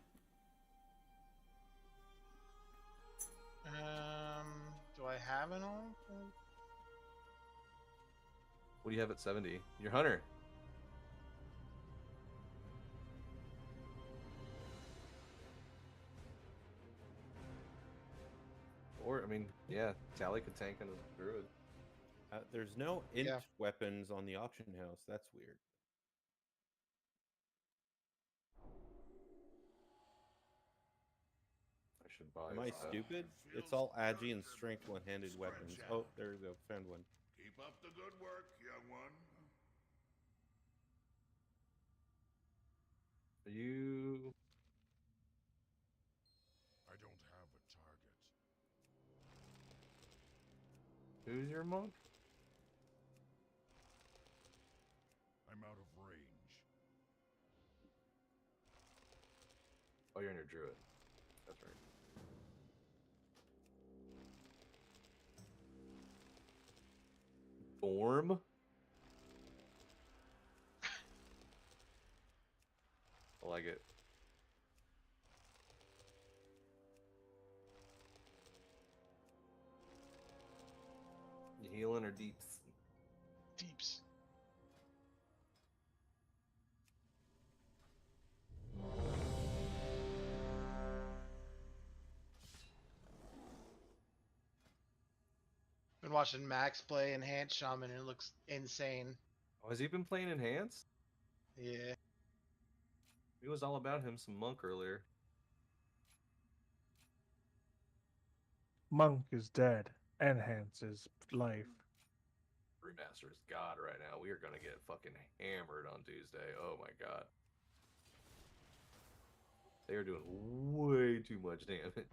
Do I have an alt? What do you have at 70? Your hunter. Or, I mean, yeah, Tally could tank on a druid. There's no int weapons on the auction house. That's weird. I should buy. Am I stupid? It's all agi and strength one-handed weapons. Oh, there we go. Found one. Keep up the good work, young one. Are you? I don't have a target. Who's your monk? I'm out of range. Oh, you're in your druid. That's right. Form? I like it. You healing or deeps? Deeps. Been watching Max play Enhanced Shaman and it looks insane. Oh, has he been playing Enhanced? Yeah. It was all about him some monk earlier. Monk is dead. Enhance is life. Brewmaster is God right now. We are gonna get fucking hammered on Tuesday. Oh my god. They are doing way too much damage.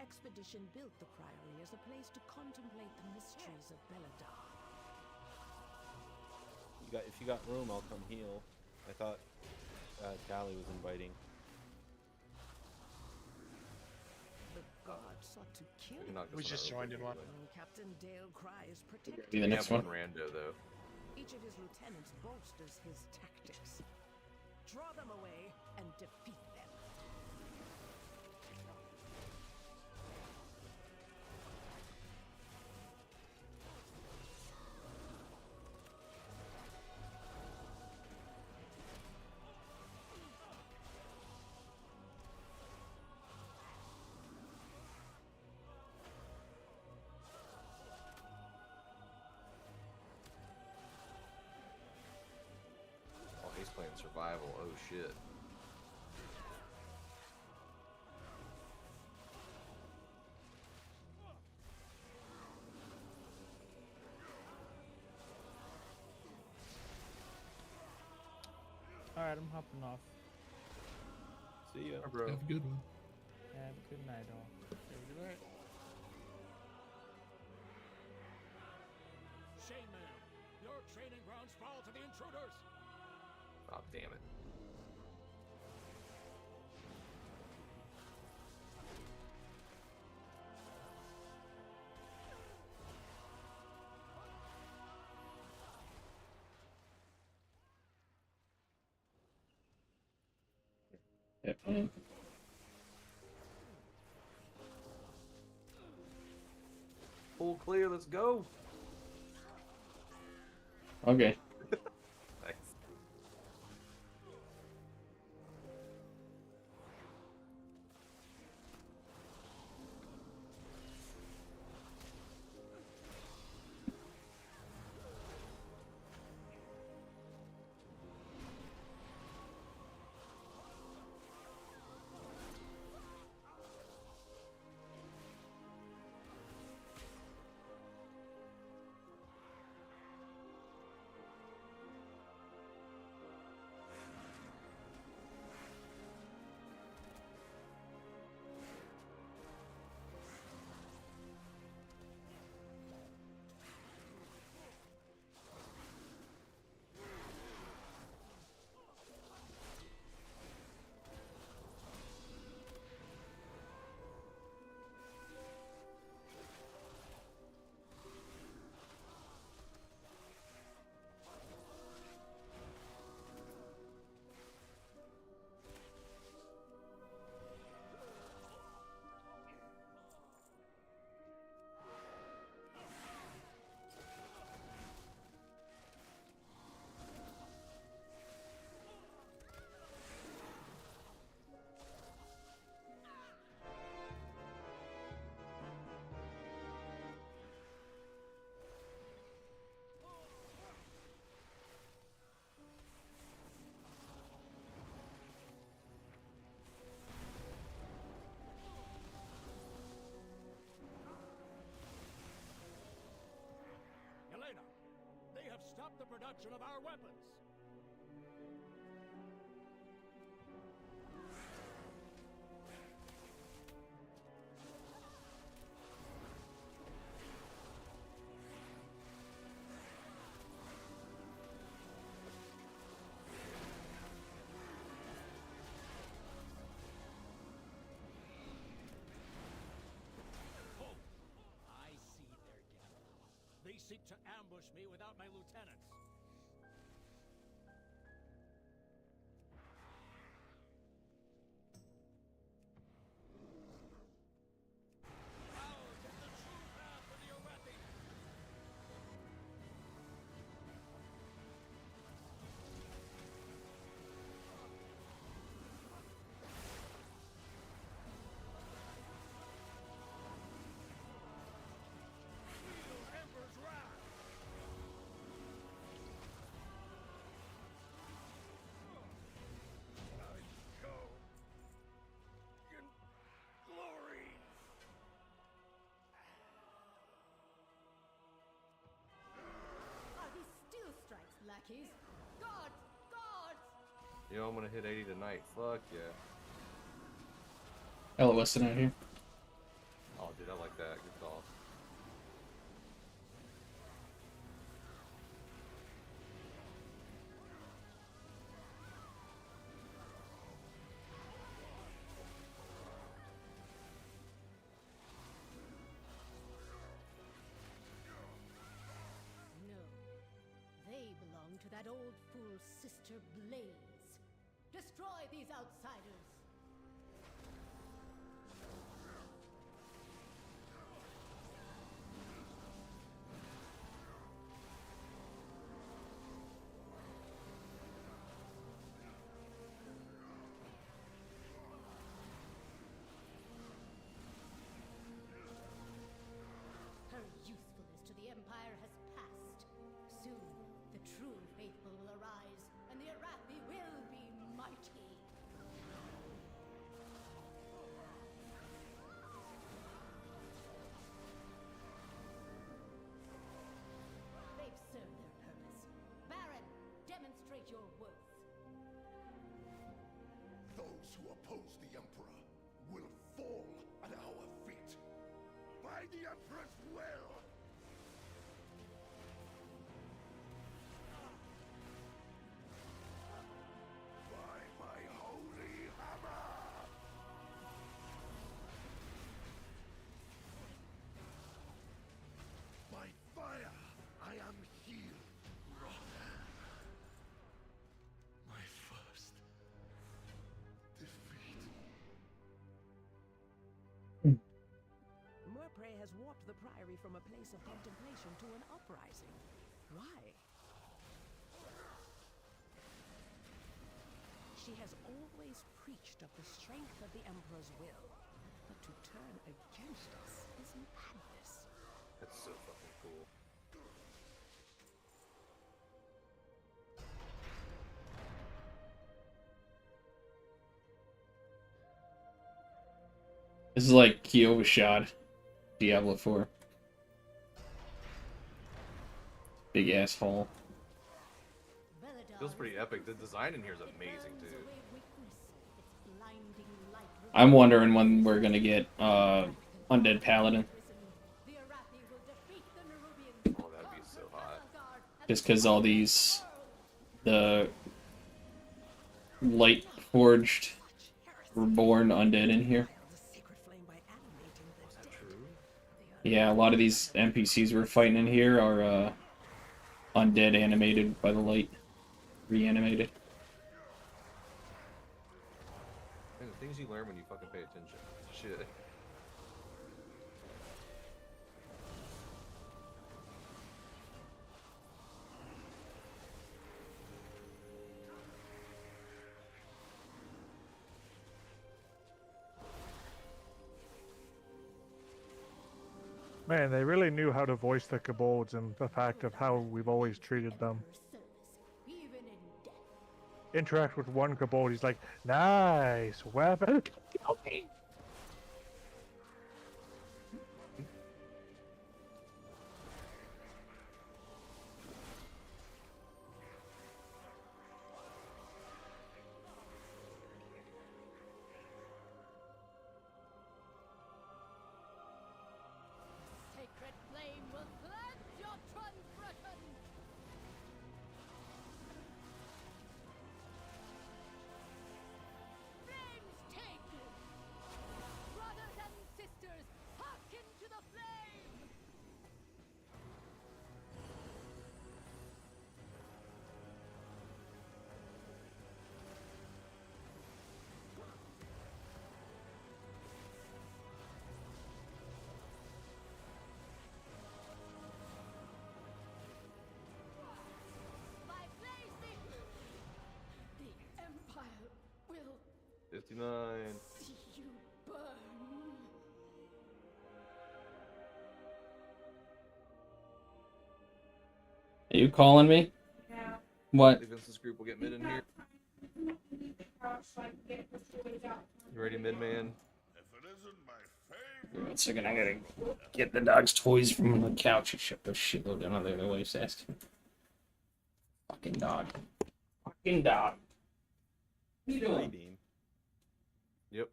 expedition built the Priory as a place to contemplate the mysteries of Belladar. If you got room, I'll come heal. I thought Tally was inviting. The gods sought to kill We can knock We this just one joined over in one. anyway. Captain Dale Cry is protected. Be the next We have one. Rando though. Each of his lieutenants bolsters his tactics. Draw them away and defeat them. Oh, he's playing survival. Oh shit. Alright, I'm hopping off. See ya, bro. Have a good one. Have a good night, all. Good night. Shame, man. Your training grounds fall to the intruders. Oh damn it. Yep. Full clear, let's go. Okay. Nice. Elena, they have stopped the production of our weapons. Oh, I see their game. They seek to ambush me without my lieutenants. Ours is the true path to the Arathi. Wield Emperor's wrath. I go in glory. Are these steel strikes, lackeys? Guards! Guards! You know I'm gonna hit 80 tonight. Fuck yeah. Hello, Weston out here. dude, I like that. Good call. No. They belong to that old fool's sister Blaze. Destroy these outsiders! Her usefulness to the Empire has passed. Soon, the true faithful will arise, and the Arathi will be mighty. They've served their purpose. Baron, demonstrate your worth. Those who oppose the Emperor will fall at our feet. By the Emperor's will! By my holy hammer! By fire, I am healed. My first defeat. Murpray has warped the Priory from a place of contemplation to an uprising. Why? She has always preached of the strength of the Emperor's will, but to turn against us is madness. That's so fucking cool. This is like Kyovashad, Diablo 4. Big ass hole. Feels pretty epic. The design in here is amazing too. I'm wondering when we're gonna get Undead Paladin. Oh, that'd be so hot. Just because all these, the light forged, reborn undead in here. Yeah, a lot of these NPCs we're fighting in here are undead animated by the light, reanimated. And the things you learn when you fucking pay attention. Shit. Man, they really knew how to voice the kobolds and the fact of how we've always treated them. Interact with one kobold, he's like, nice weapon. Okay. Sacred flame will cleanse your transgression! Flames take! Brothers and sisters, hearken to the flame! By blaze the Empire will 59. see you burn. Are you calling me? Yeah. What? Defenseless group will get mid in here. You ready, mid man? One second, I gotta get the dog's toys from the couch. He shoved those shitload down on the other wife's ass. Fucking dog. Fucking dog. What are you doing? Beam. Yep.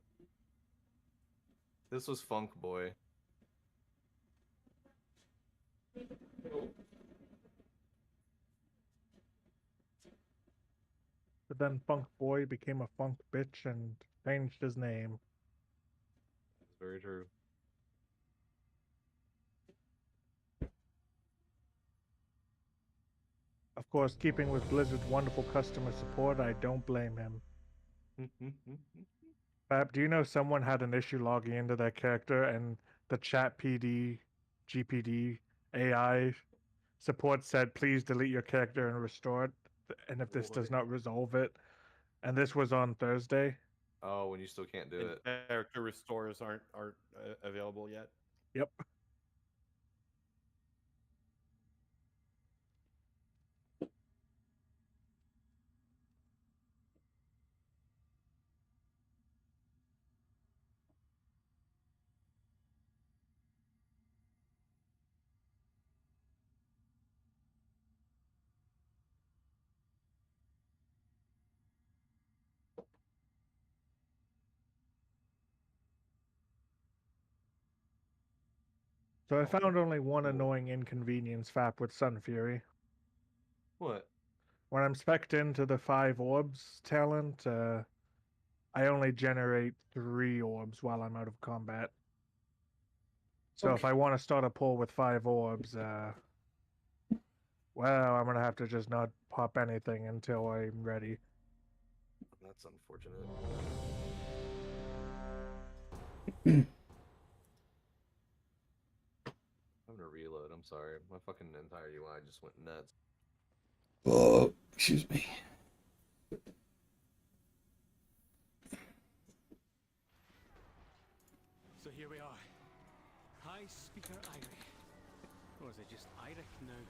This was Funk Boy. But then Funk Boy became a Funk Bitch and changed his name. It's very true. Of course, keeping with Blizzard's wonderful customer support, I don't blame him. Fab, do you know someone had an issue logging into their character and the chat PD, GPD, AI support said, please delete your character and restore it, and if this does not resolve it, and this was on Thursday. Oh, when you still can't do And it. character restores aren't available yet. Yep. So I found only one annoying inconvenience, Fap, with Sun Fury. What? When I'm spec'd into the 5 orbs talent, I only generate 3 orbs while I'm out of combat. So if I want to start a pull with 5 orbs, well, I'm gonna have to just not pop anything until I'm ready. That's unfortunate. I'm gonna reload. I'm sorry. My fucking entire UI just went nuts. Oh, excuse me. So here we are. High Speaker Eirik. Or is it just Eirik now?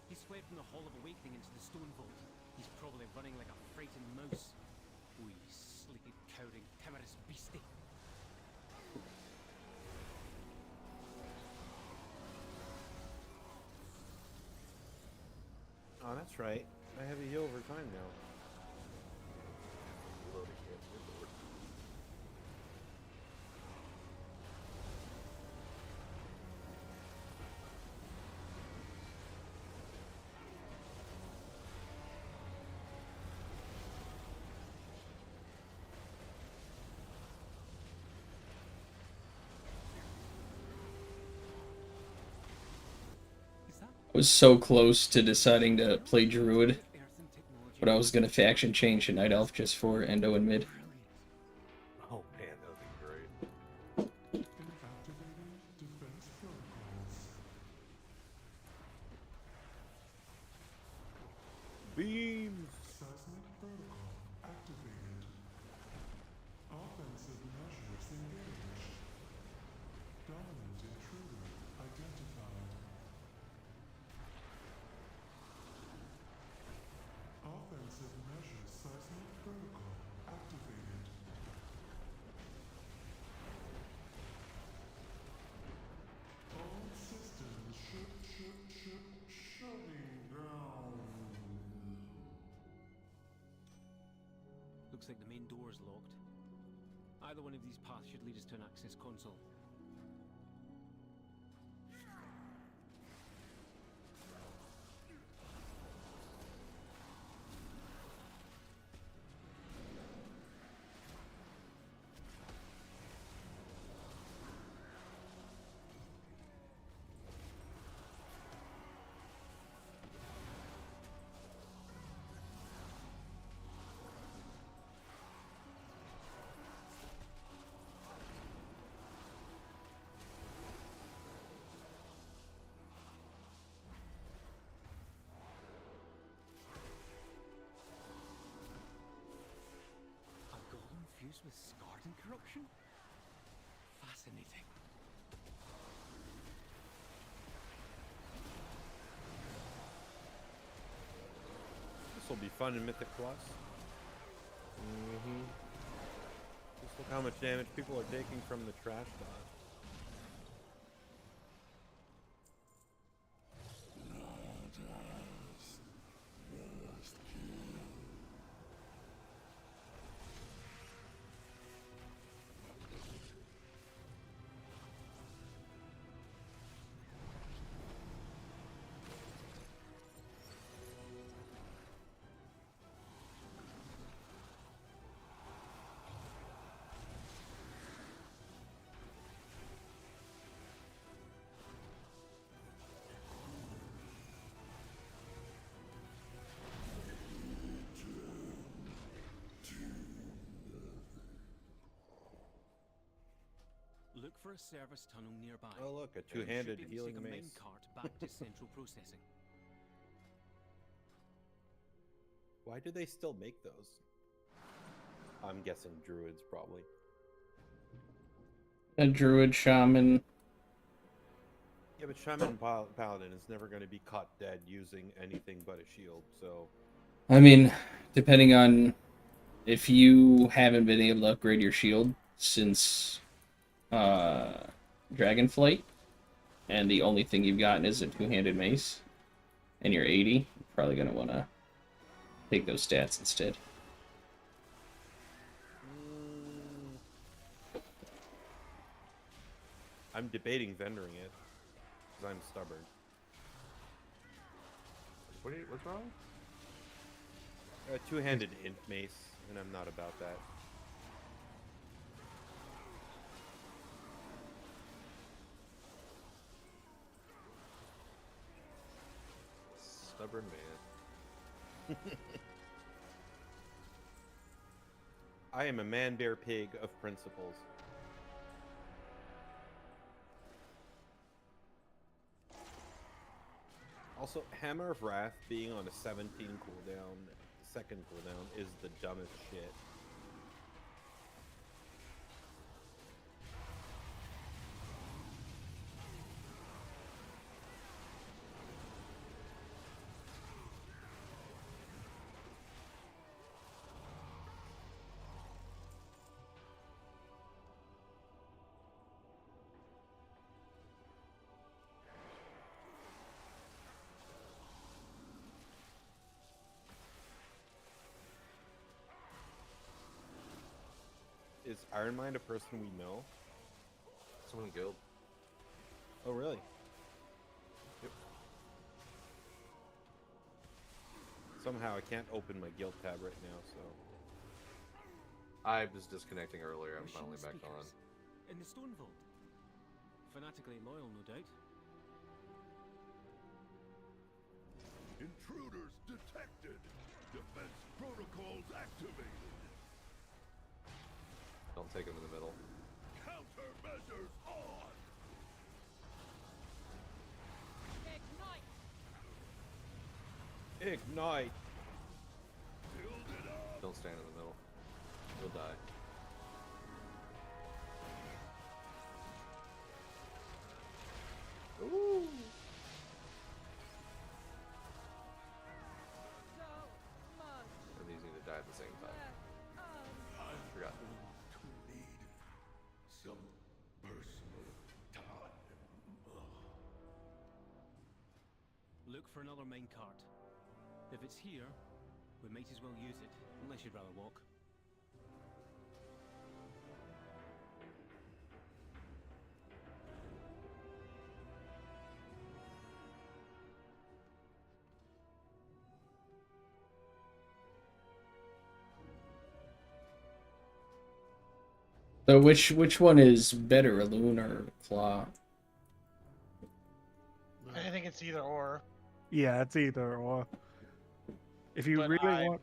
He's fled from the Hall of Awakening into the Stone Vault. He's probably running like a frightened mouse. Wee, sleepy, cowering, timorous beastie. Oh, that's right. I have a heal over time now. Reload again. Good lord. I was so close to deciding to play Druid, but I was gonna faction change to Night Elf just for Endo and mid. Oh man, that would be great. Beams! Seismic protocol activated. Offensive measures engaged. Dominant intruder identified. Offensive measures seismic protocol activated. All systems shutting down. Looks like the main door is locked. Either one of these paths should lead us to an access console. Fused with scarred and corruption? Fascinating. This will be fun in Mythic Plus. Just look how much damage people are taking from the trash dot. for a service tunnel nearby. Oh, look, a And you should two-handed be able to healing take a mace. minecart back to central processing. Why do they still make those? I'm guessing druids, probably. A druid shaman. Yeah, but Shaman and Paladin is never going to be caught dead using anything but a shield, so... I mean, depending on if you haven't been able to upgrade your shield since Dragonflight, and the only thing you've gotten is a two-handed mace, and you're 80, you're probably going to want to take those stats instead. I'm debating vendoring it, because I'm stubborn. What's wrong? A two-handed int mace, and I'm not about that. Stubborn man. I am a man-bear-pig of principles. Also, Hammer of Wrath being on a 17 cooldown, second cooldown, is the dumbest shit. Is Ironmind a person we know? Someone in guild. Oh, really? Yep. Somehow I can't open my guild tab right now, so... I was disconnecting earlier. I'm Machine finally back on. speakers. In the stone vault. Fanatically loyal, no doubt. Intruders detected. Defense protocols activated. Don't take him in the middle. Countermeasures on. Ignite! Don't stand in the middle. You'll die. Ooh! Or these need to die at the same time. Forgot. Some personal time. Look for another minecart. If it's here, we might as well use it, unless you'd rather walk. So which one is better, Loon or Claw? I think it's either or. Yeah, it's either or. If you But really want,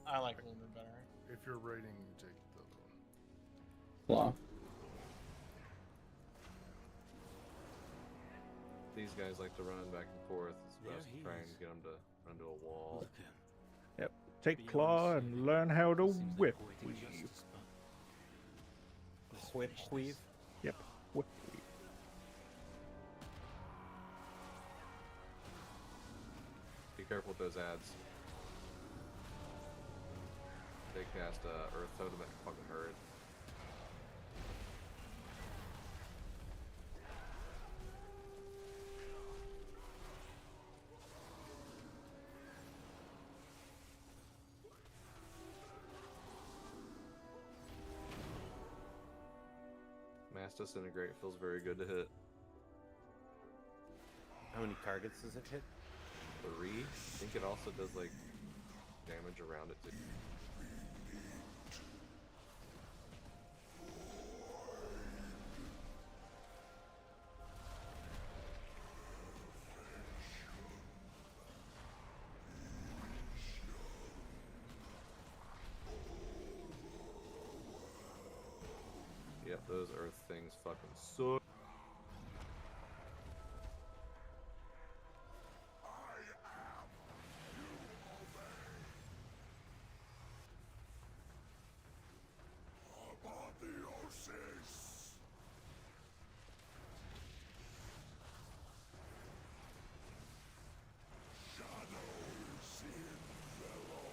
I like Lumen better. If you're raiding, you take the other one. Claw. These guys like to run back and forth. It's There best to he try and is. get them to run to a wall. yep, take Claw and learn how to whip. Poetic justice, but Whip weave? Yep, whip. Be careful with those ads. They cast Earth Totem that fucking hurt. Mass Disintegrate feels very good to hit. How many targets does it hit? 3. I think it also does like damage around it too. Yep. Those earth things fucking suck. Apotheosis! Shadows in yellow.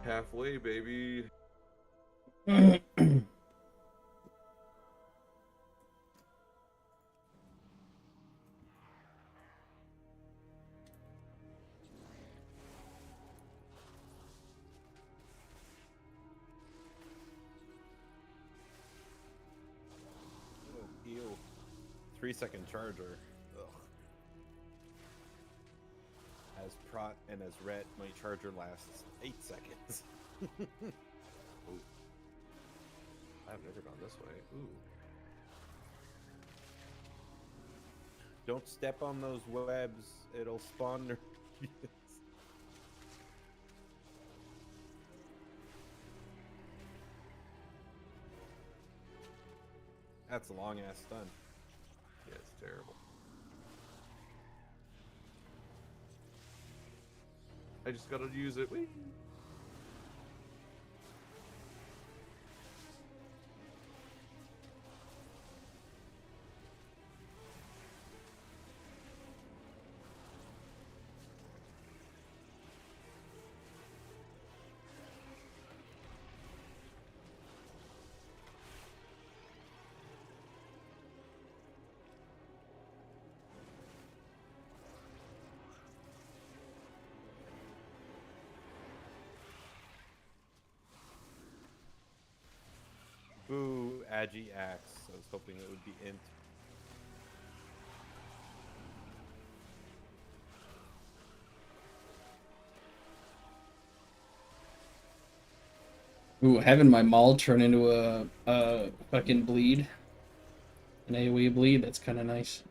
Halfway, baby. Ew. 3-second charger. Ugh. As Prot and as Ret, my charger lasts 8 seconds. Ooh. I've never gone this way. Ooh. Don't step on those webs. It'll spawn their... That's a long ass stun. Yeah, it's terrible. I just gotta use it. Whee! Boo, Agi Axe. I was hoping it would be int. Ooh, having my Maul turn into a fucking bleed. An AoE bleed, that's kind of nice.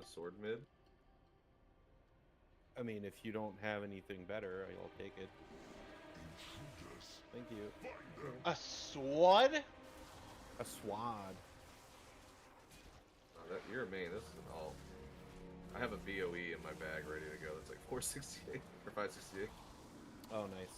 a sword mid? I mean, if you don't have anything better, I'll take it. Thank you. A sword? A swad. That you're a main. This is an alt. I have a BOE in my bag ready to go. That's like 468 or 568. Oh, nice.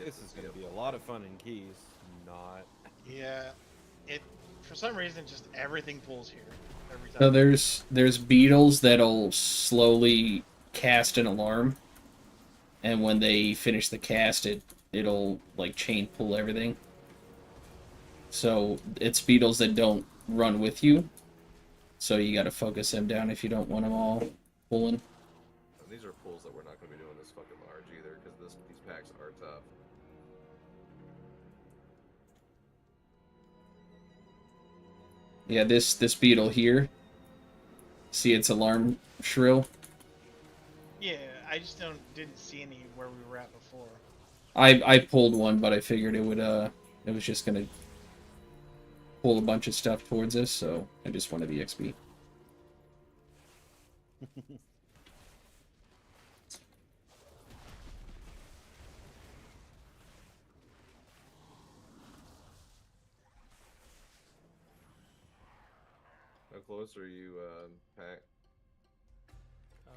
This is going to be a lot of fun in keys. Not. Yeah. It for some reason just everything pulls here every time. So there's beetles that'll slowly cast an alarm, and when they finish the cast, it'll like chain pull everything. So it's beetles that don't run with you, so you got to focus them down if you don't want them all pulling. And these are pulls that we're not going to be doing this fucking large either, because these packs are tough. Yeah, this beetle here. See its alarm shrill? Yeah, I just didn't see any where we were at before. I pulled one, but I figured it was just gonna pull a bunch of stuff towards us, so I just wanted the XP. How close are you, Pack? I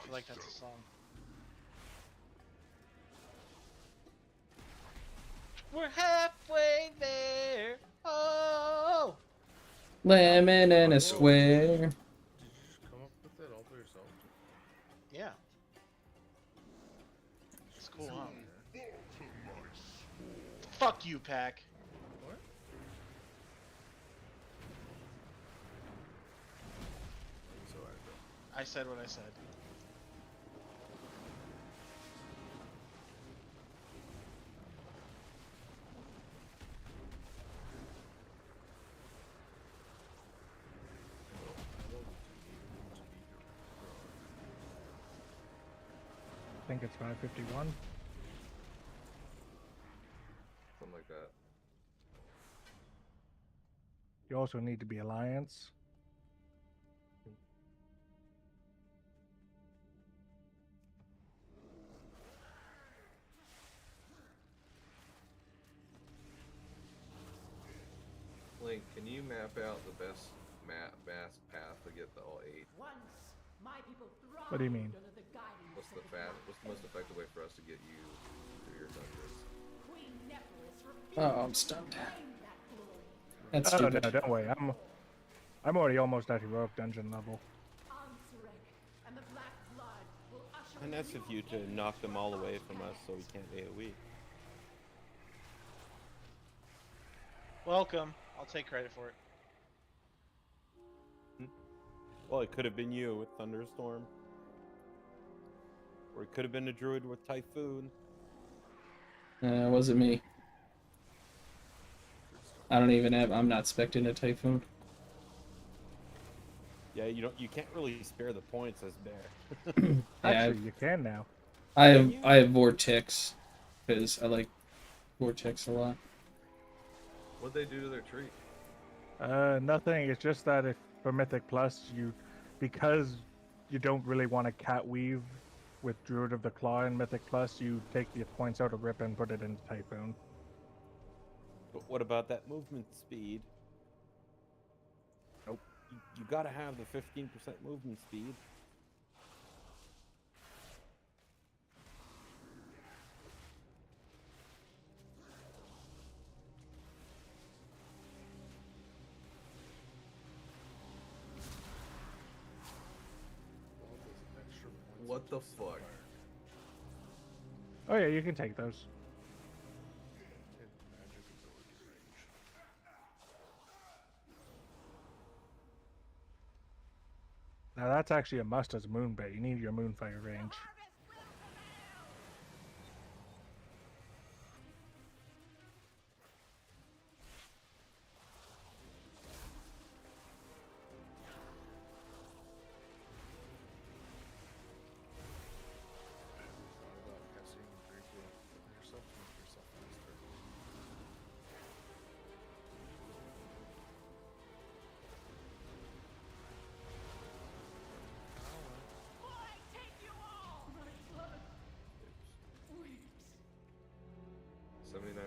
feel like that's a song. We're halfway there. Oh. Lemon and a square. Did you just come up with that all by yourself? Yeah. It's cool, huh? Fuck you, Pack. What? So I said what I said. I think it's 551. Something like that. You also need to be Alliance. Link, can you map out the best mass path to get the all 8? What do you mean? What's the most effective way for us to get you through your dungeons? Oh, I'm stunned. That's Oh stupid. no, don't worry. I'm already almost at heroic dungeon level. And that's if you to knock them all away from us so we can't AoE. Welcome. I'll take credit for it. Well, it could have been you with Thunderstorm. Or it could have been a druid with Typhoon. It wasn't me. I'm not expecting a typhoon. Yeah, you can't really spare the points as bear. Actually, you can now. I have Vortex, because I like Vortex a lot. What'd they do to their tree? Nothing. It's just that if for Mythic Plus, because you don't really want to cat weave with Druid of the Claw in Mythic Plus, you take the points out of Rip and put it into Typhoon. But what about that movement speed? Nope. You gotta have the 15% movement speed. What the fuck? Oh yeah, you can take those. Now that's actually a must as a Moonbait. You need your Moonfire range.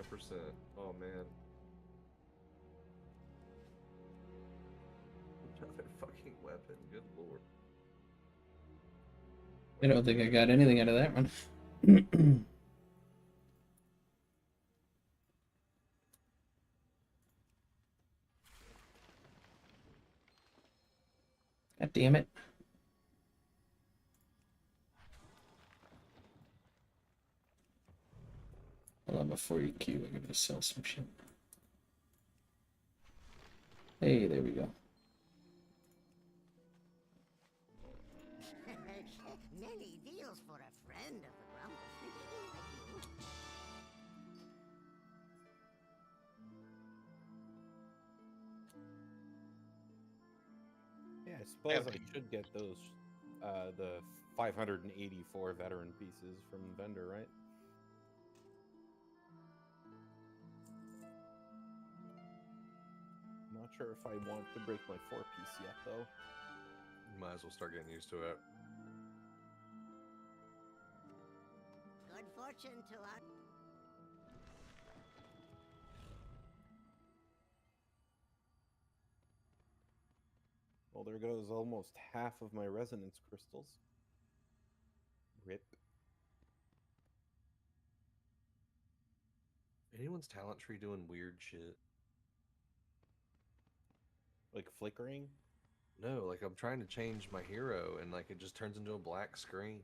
%. Oh man. Another fucking weapon. Good lord. I don't think I got anything out of that one. God damn it. Hold on, before you queue, I'm gonna sell some shit. Hey, there we go. Many deals for a friend of the Grumbles. Yeah, I suppose I should get those, the 584 veteran pieces from vendor, right? Not sure if I want to break my 4-piece yet, though. Might as well start getting used to it. Good fortune to our... Well, there goes almost half of my resonance crystals. Rip. Anyone's talent tree doing weird shit? Like flickering? No, like I'm trying to change my hero and like it just turns into a black screen.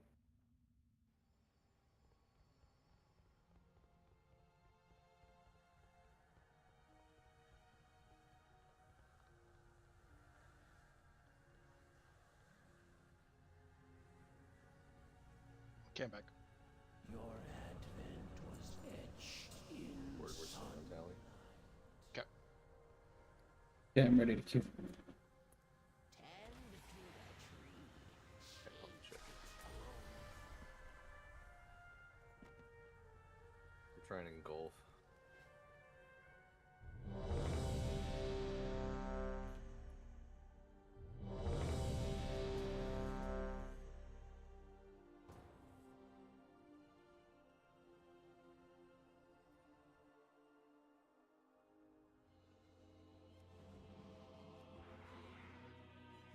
Came back. Your advent was etched in Where's Tally? Okay. Yeah, I'm ready to queue. I'm trying to engulf.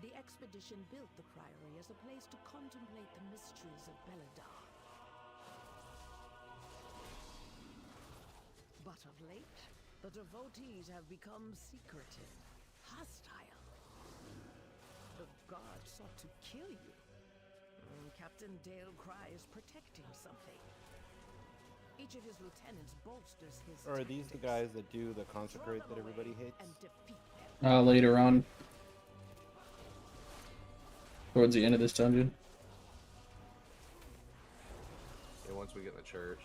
The expedition built the Priory as a place to contemplate the mysteries of Belladar. But of late, the devotees have become secretive, hostile. The guard sought to kill you. Captain Dale Cry is protecting something. Each of his lieutenants bolsters his Or are these the guys that do the consecrate that everybody hates? and defeat them. Later on. Towards the end of this dungeon. Yeah, once we get in the church.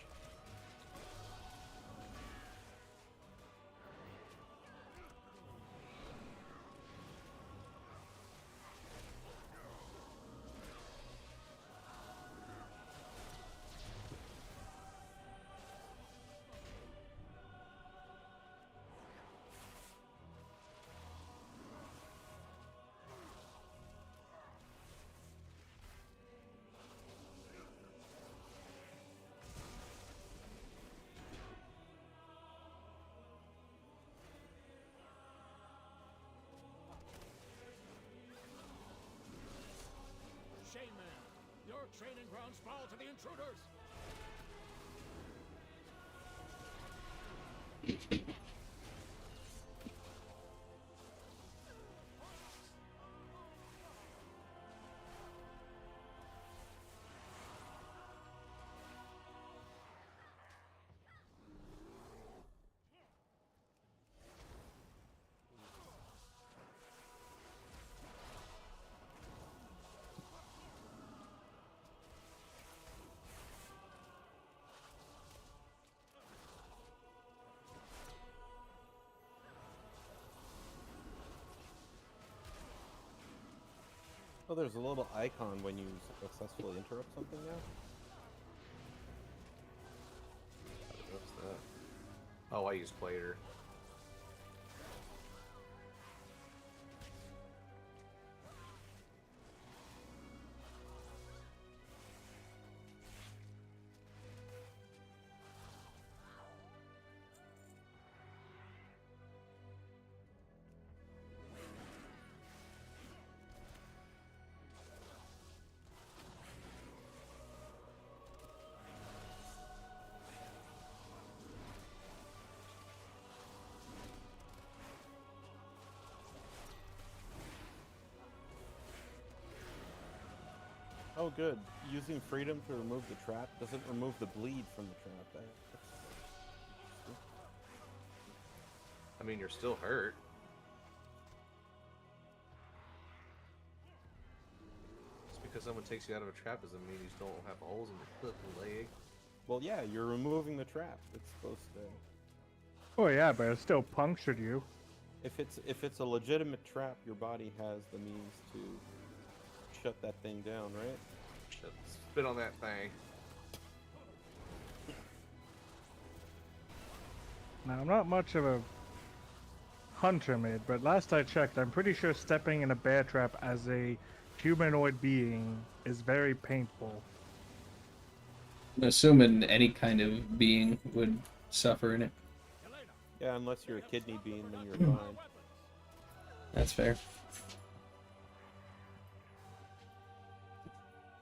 training grounds fall to the intruders. Oh, there's a little icon when you successfully interrupt something now. What's that? Oh, I use Plater. Oh, good. Using freedom to remove the trap doesn't remove the bleed from the trap. I mean, you're still hurt. Just because someone takes you out of a trap doesn't mean you don't have holes in your foot and leg. Well, yeah, you're removing the trap. It's supposed to. Oh yeah, but it still punctured you. If it's a legitimate trap, your body has the means to shut that thing down, right? Spit on that thing. Now, I'm not much of a hunter mid, but last I checked, I'm pretty sure stepping in a bear trap as a humanoid being is very painful. I'm assuming any kind of being would suffer in it. Yeah, unless you're a kidney bean, then you're fine. That's fair.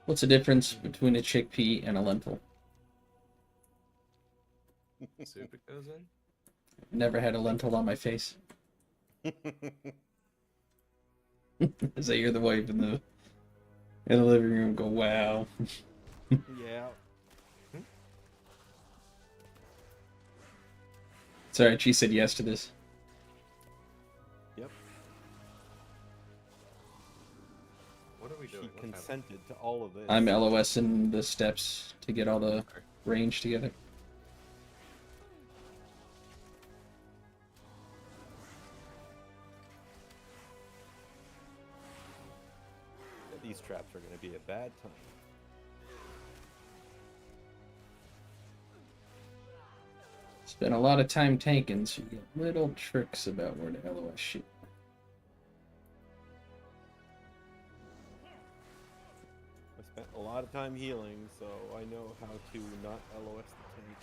What's the difference between a chickpea and a lentil? Soup it goes in? Never had a lentil on my face. As I hear the wife in the living room go, wow. Yeah. It's alright, she said yes to this. Yep. What are we doing? She consented to all of this. I'm LOSing the steps to get all the range together. These traps are going to be a bad time. Spent a lot of time tanking, so you get little tricks about where to LOS shit. I spent a lot of time healing, so I know how to not LOS the tank.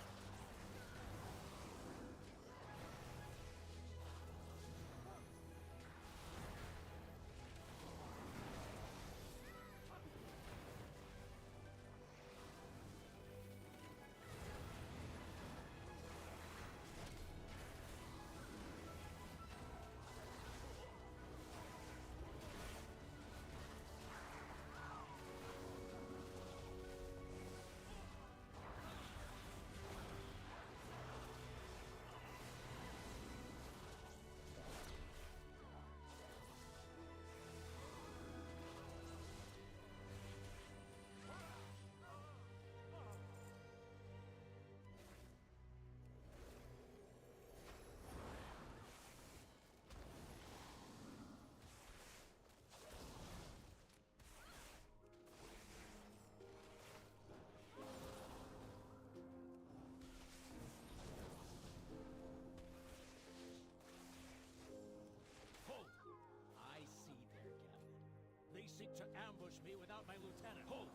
To ambush me without my lieutenant. Hold!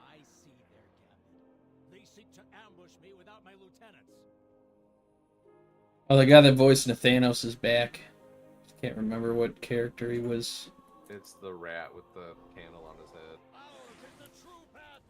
I see their gambit. They seek to ambush me without my lieutenants. Oh, the guy that voiced Nathanos is back. Can't remember what character he was. It's the rat with the candle on his head. Ours is the true path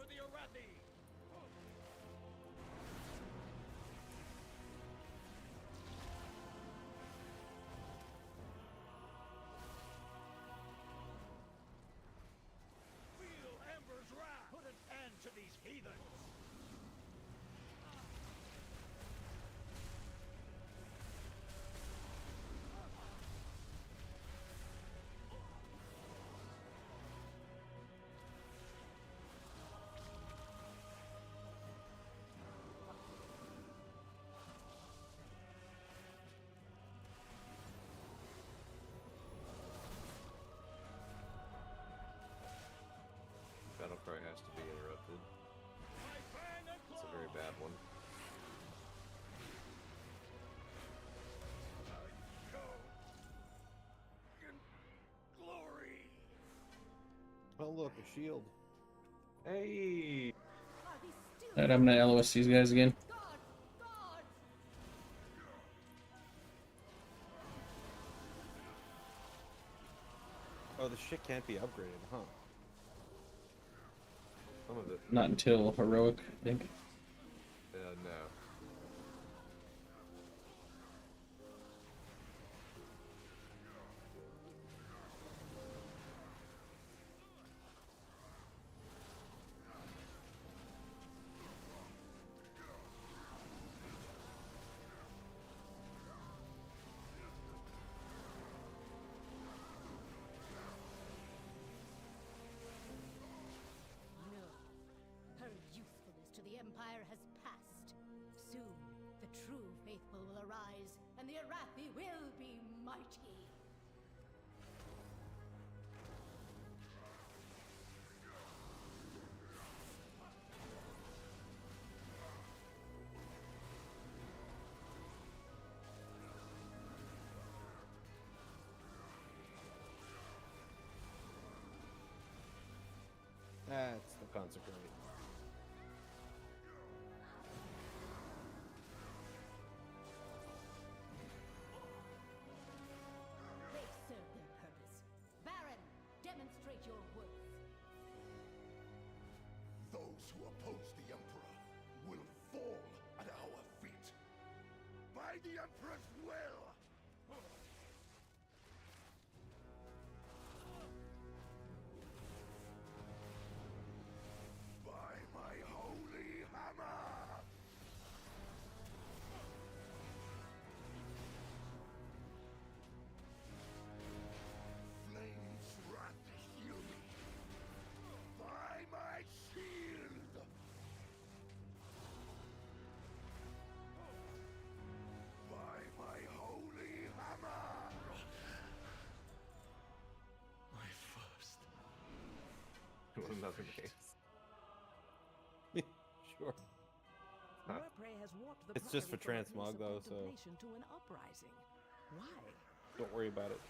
cry has to be interrupted. It's a very bad one. Glory! Oh look, a shield. Hey! Alright, I'm gonna LOS these guys again. Oh, the shit can't be upgraded, huh? Some of it. Not until heroic, I think. No. No. Her usefulness to the Empire has passed. Soon, the true faithful will arise, and the Arathi will be mighty. That's the consecrate. They serve their purpose. Baron, demonstrate your worth. Those who oppose the Emperor will fall at our feet. By the Emperor's will! By my holy hammer! Flames wrath heal me. By my shield! By my holy hammer! My first. Another name. Sure. Prey has warped the It's just for prairie from a transmog, place of though, so contemplation to an uprising. Why? don't worry about it.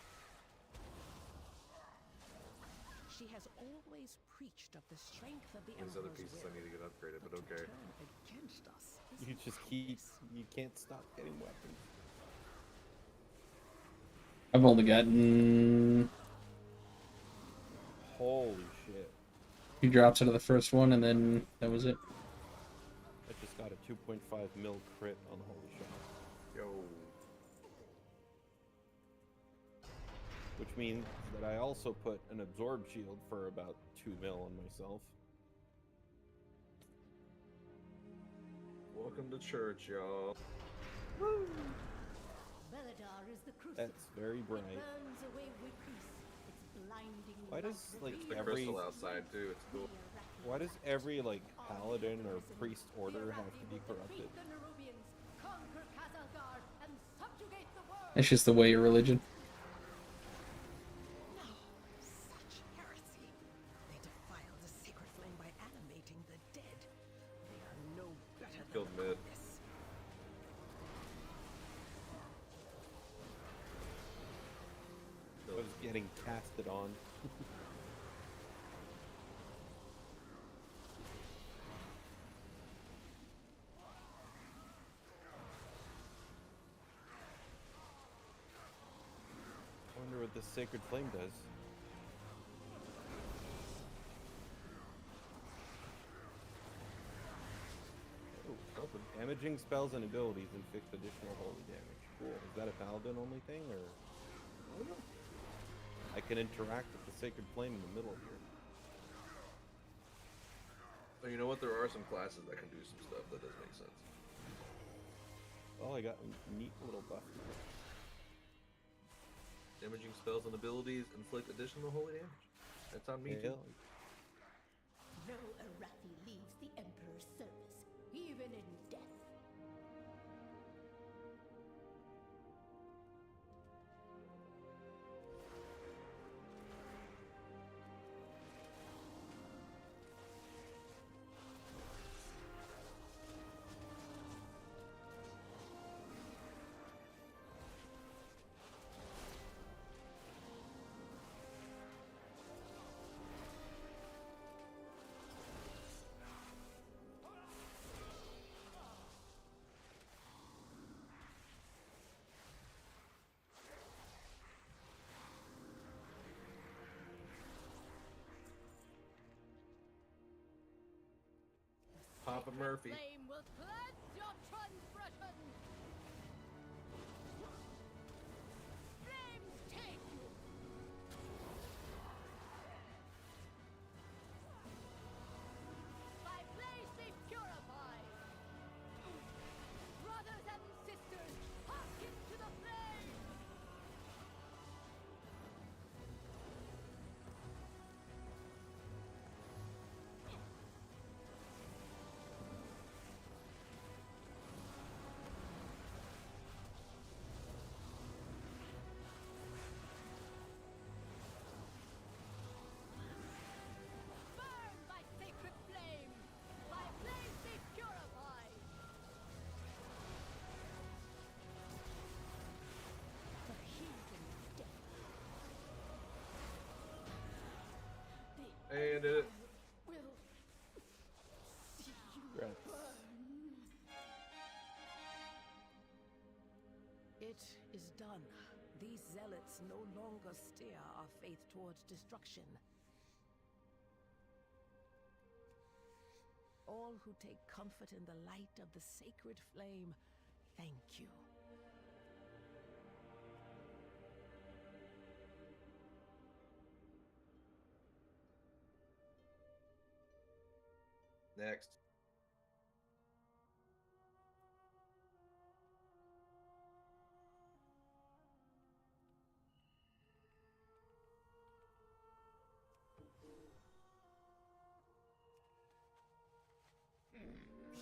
She has always preached of the strength of the These other Emperor's pieces will. I need to get upgraded, but okay. Turn against us. You just keep. You can't stop getting weapons. I've only gotten Holy shit! 2 drops out of the first one, and then that was it. I just got a 2.5 mil crit on Holy Shot. Yo. Which means that I also put an absorb shield for about 2 mil on myself. Welcome to church, y'all. Beledar is the crucible. That's very bright. It burns away weakness. Its blinding Why does light like The every crystal outside too, it's cool. why does every like paladin or priest order have to be corrupted? Defeat the Nerubians, conquer Khazalgar, and subjugate the world. It's just the way of religion. No, such heresy. They defile the sacred flame by animating the dead. They are no better than Killed the mid. chorus. I was getting casted on. I wonder what this sacred flame does. Oh, open. Damaging spells and abilities inflict additional holy damage. Cool. Is that a paladin only thing, or? I don't know. I can interact with the sacred flame in the middle here. But you know what? There are some classes that can do some stuff that does make sense. Oh, I got a neat little buff. Damaging spells and abilities inflict additional holy damage. That's on me too. Hell, No Arathi leaves the Emperor's service, even in death. Papa Murphy. Flame will cleanse your transgression. Flames take you. By blaze be purified. Brothers and sisters, hearken to the flame. Burn by sacred flame. By blaze be purified. The heathen's death. And did it. Will see you Congrats. burn. It is done. These zealots no longer steer our faith towards destruction. All who take comfort in the light of the sacred flame, thank you. Next.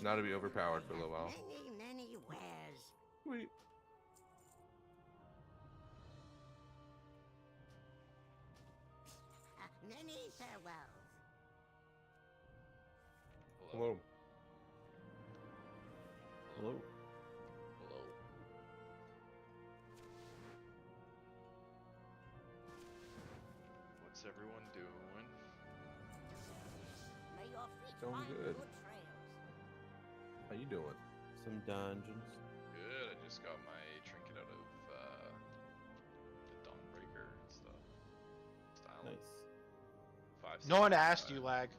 Now to be overpowered for a little while. Many wares. Sweet. Many farewells. Hello. Hello. Hello. What's everyone doing? May your feet Going find good. good trails. How you doing? Some dungeons. Good. I just got my trinket out of the Dawnbreaker and stuff. Style. Nice. 5. No one asked you, Lag.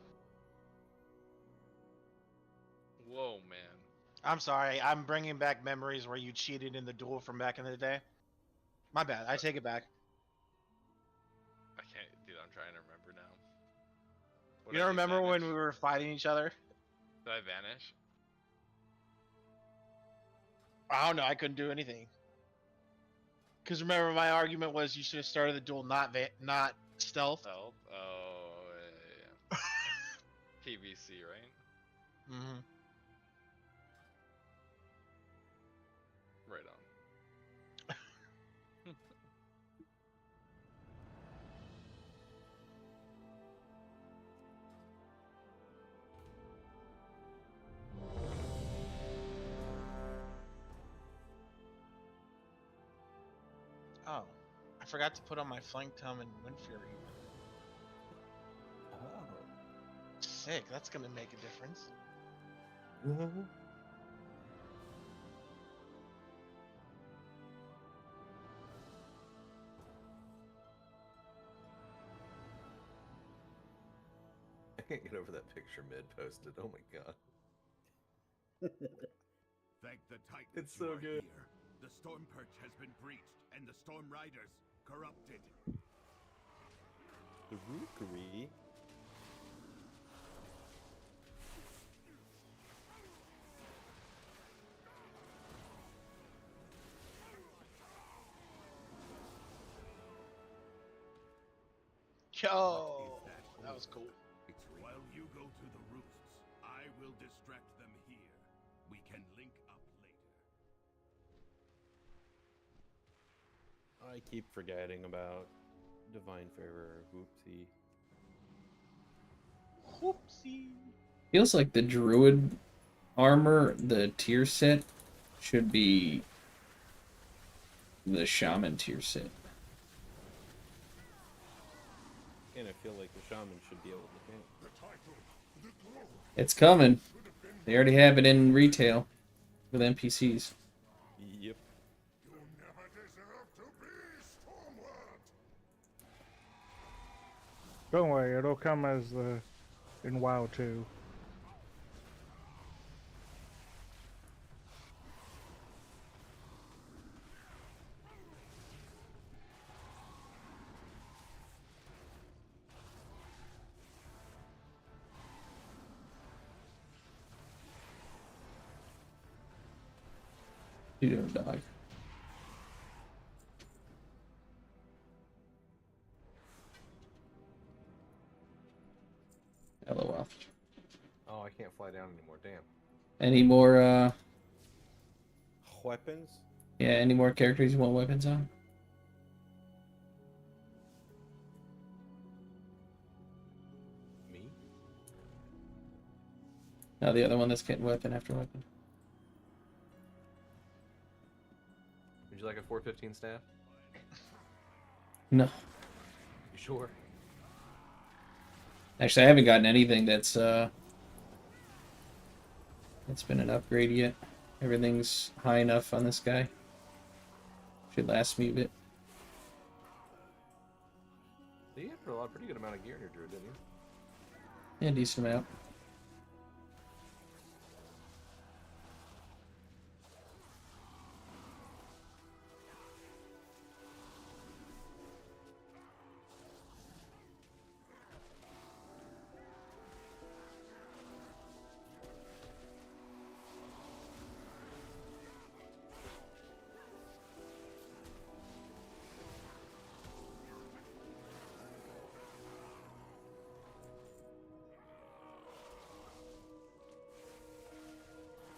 Whoa, man. I'm sorry. I'm bringing back memories where you cheated in the duel from back in the day. My bad. I take it back. I can't, dude. I'm trying to remember now. What You did I don't do, remember when vanish? we were fighting each other? Did I vanish? I don't know. I couldn't do anything. Because remember, my argument was you should have started the duel not stealth. Stealth? Oh, yeah. PVC, right? Mm-hmm. Right on. Oh, I forgot to put on my flank tum and wind fury. Oh. Sick. That's gonna make a difference. I can't get over that picture mid posted. Oh my god. Thank the Titans. It's you so are good. Here. The Storm Perch has been breached, and the Storm Riders corrupted. The Rookery. Yo, that was cool. While you go to the roosts, I will distract them here. We can link up later. I keep forgetting about Divine Favor. Whoopsie. Whoopsie. Feels like the druid armor, the tier set, should be the shaman tier set. And I feel like the shaman should be able to hit. It's coming. They already have it in retail with NPCs. Yep. Don't worry, it'll come as the in WoW too. You don't dog. LOL. Oh, I can't fly down anymore. Damn. Any more, Weapons? yeah, any more characters you want weapons on? Me? No, the other one that's getting weapon after weapon. Would you like a 415 staff? No. You sure? Actually, I haven't gotten anything that's been an upgrade yet. Everything's high enough on this guy. Should last me a bit. You had a pretty good amount of gear in your druid, didn't you? Yeah, decent amount.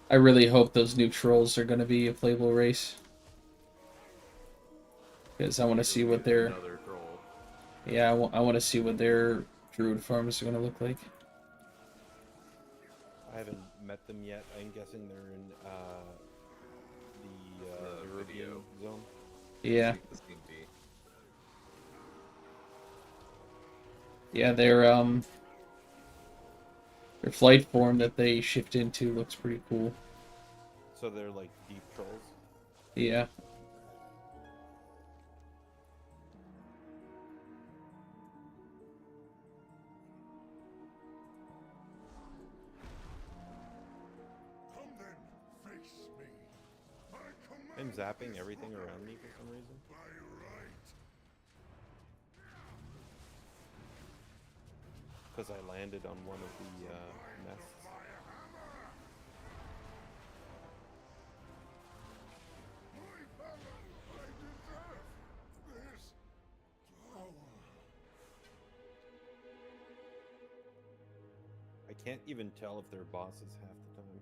I really hope those new trolls are going to be a playable race. Because I want to see what their... Another troll. Yeah, I want to see what their druid farms are going to look like. I haven't met them yet. I'm guessing they're in the European zone. Yeah. The Steam D. Yeah, their flight form that they shift into looks pretty cool. So they're like deep trolls? Yeah. I'm zapping everything around me for some reason. Because I landed on one of the nests. I can't even tell if they're bosses half the time.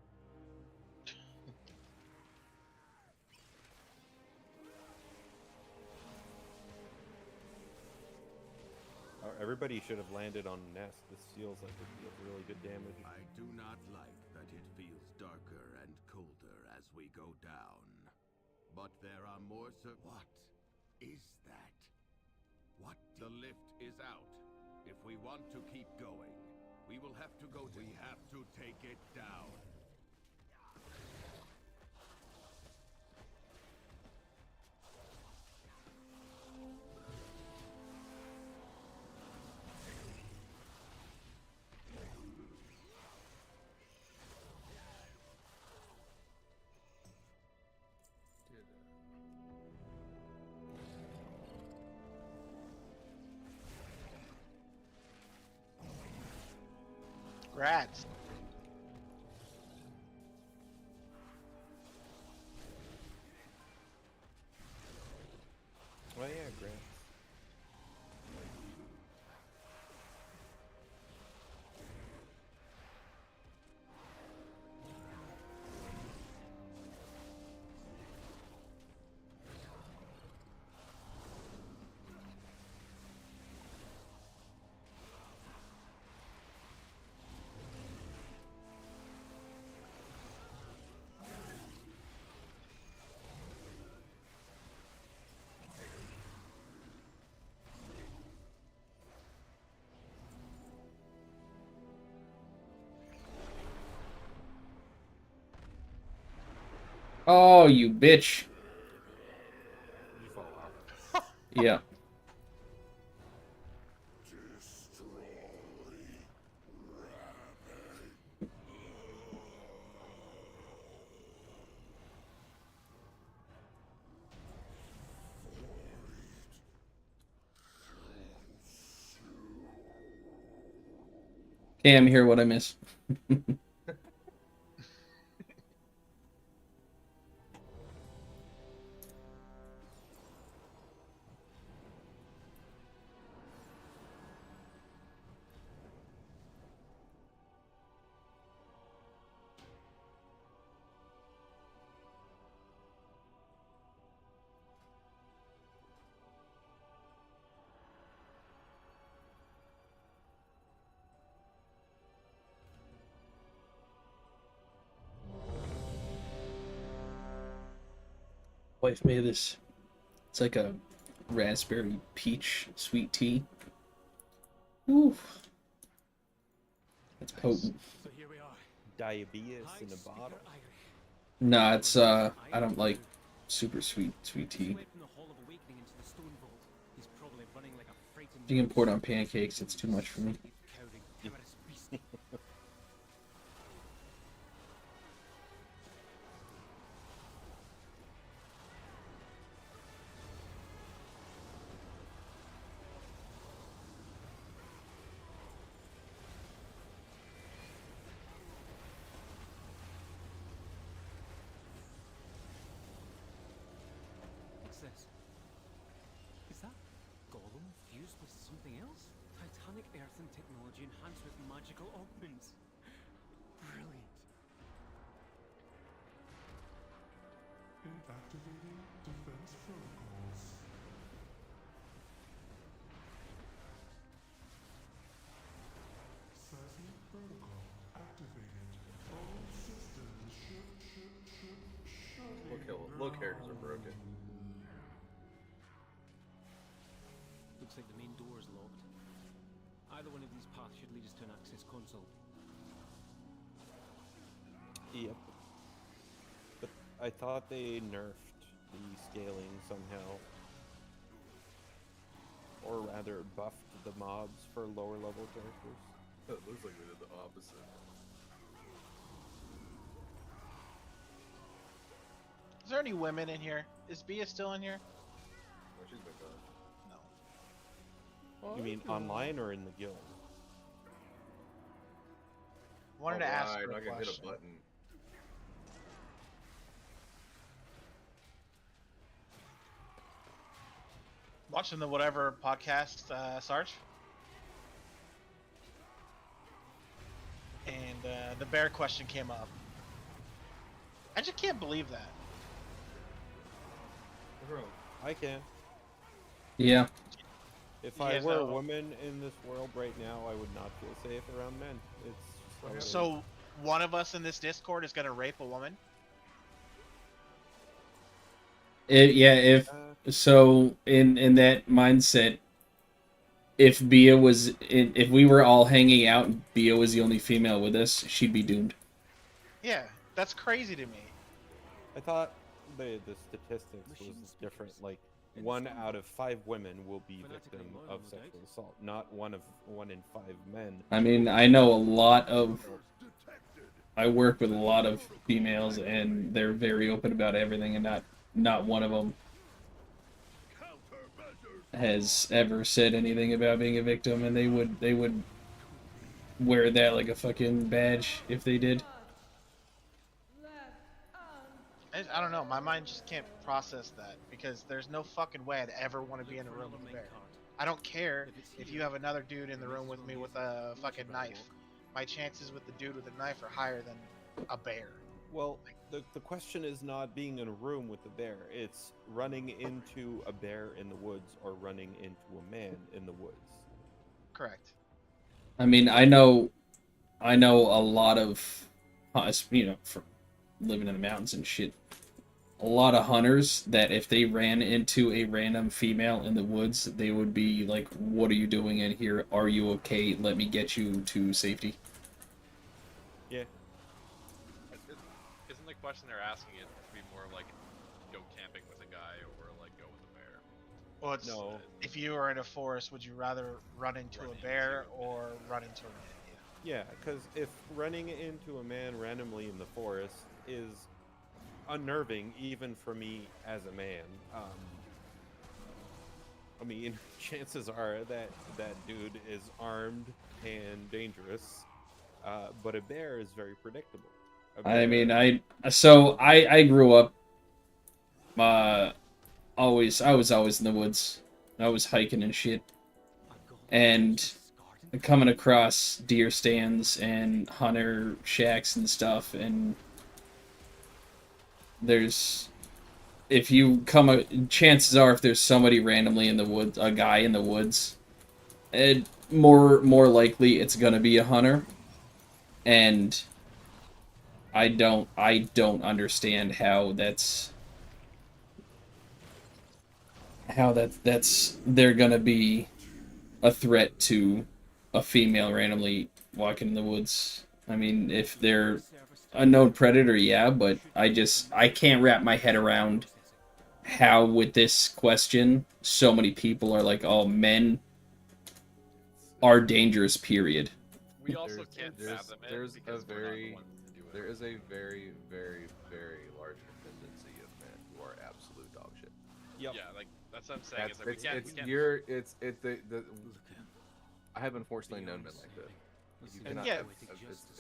Everybody should have landed on nest. This feels like it deals really good damage. I do not like that it feels darker and colder as we go down. But there are more What is that? What? The lift is out. If we want to keep going, we will have to go to... We have to take it down. Rats. Oh yeah, Grant. Oh, you bitch. You fall off. Yeah. Cam, hear what I miss. wife made this. It's like a raspberry peach sweet tea. Oof. That's potent. So here we are. Diabetes in a bottle. Nah, it's I don't like super sweet tea. Swept in the Hall of Awakening into the stone vault. He's probably running like a frightened Being poured on pancakes, it's too much for me. cowering, timorous beast. What's this? Is that Gollum fused with something else? Titanic earthen technology enhanced with magical augments. Brilliant. Activating defense protocols. Seismic protocol activated. All systems Low characters are broken. Looks like the main door is locked. Either one of these paths should lead us to an access console. Yep. But I thought they nerfed the scaling somehow. Or rather, buffed the mobs for lower level characters. It looks like they did the opposite. Is there any women in here? Is Bia still in here? Oh, she's been gone. No. You mean online or in the guild? Wanted to ask her I a can hit a question. button. Watching the whatever podcast, Sarge. And the bear question came up. I just can't believe that. I can. Yeah. If You I guys were a know- woman in this world right now, I would not feel safe around men. It's just how it is. So one of us in this Discord is gonna rape a woman. If so, in that mindset, if Bia was if we were all hanging out and Bia was the only female with us, she'd be doomed. Yeah, that's crazy to me. I thought the statistics was different. Like 1 out of 5 women will be victim of sexual assault, not one in 5 men. I mean, I know a lot of. I work with a lot of females, and they're very open about everything, and not one of them has ever said anything about being a victim, and they would wear that like a fucking badge if they did. I don't know. My mind just can't process that because there's no fucking way I'd ever want to be in a room with a bear. I don't care if you have another dude in the room with me with a fucking knife. My chances with the dude with a knife are higher than a bear. Well, the question is not being in a room with a bear. It's running into a bear in the woods or running into a man in the woods. Correct. I mean, I know a lot of, for living in the mountains and shit, a lot of hunters that if they ran into a random female in the woods, they would be like, "What are you doing in here? Are you okay? Let me get you to safety." Yeah. Isn't the question they're asking it to be more like go camping with a guy or like go with a bear? Well, it's, No. if you were in a forest, would you rather run into a bear or run into a man? Yeah, because if running into a man randomly in the forest is unnerving, even for me as a man, I mean, chances are that that dude is armed and dangerous, but a bear is very predictable. I mean, I grew up. I was always in the woods. I was hiking and shit, and coming across deer stands and hunter shacks and stuff, and chances are if there's somebody randomly in the woods, a guy in the woods, more likely it's gonna be a hunter, and I don't understand how that's how that's they're gonna be a threat to a female randomly walking in the woods. I mean, if they're a known predator, yeah, but I can't wrap my head around how with this question so many people are like, oh, men are dangerous, period. We also can't fathom it there's a because we're not the very ones to do it. there is a very very large dependency of men who are absolute dog shit. Yeah, like that's what I'm saying. That's, Is like we can't. it's you're it's it the I have unfortunately known men like this. You cannot, Yeah.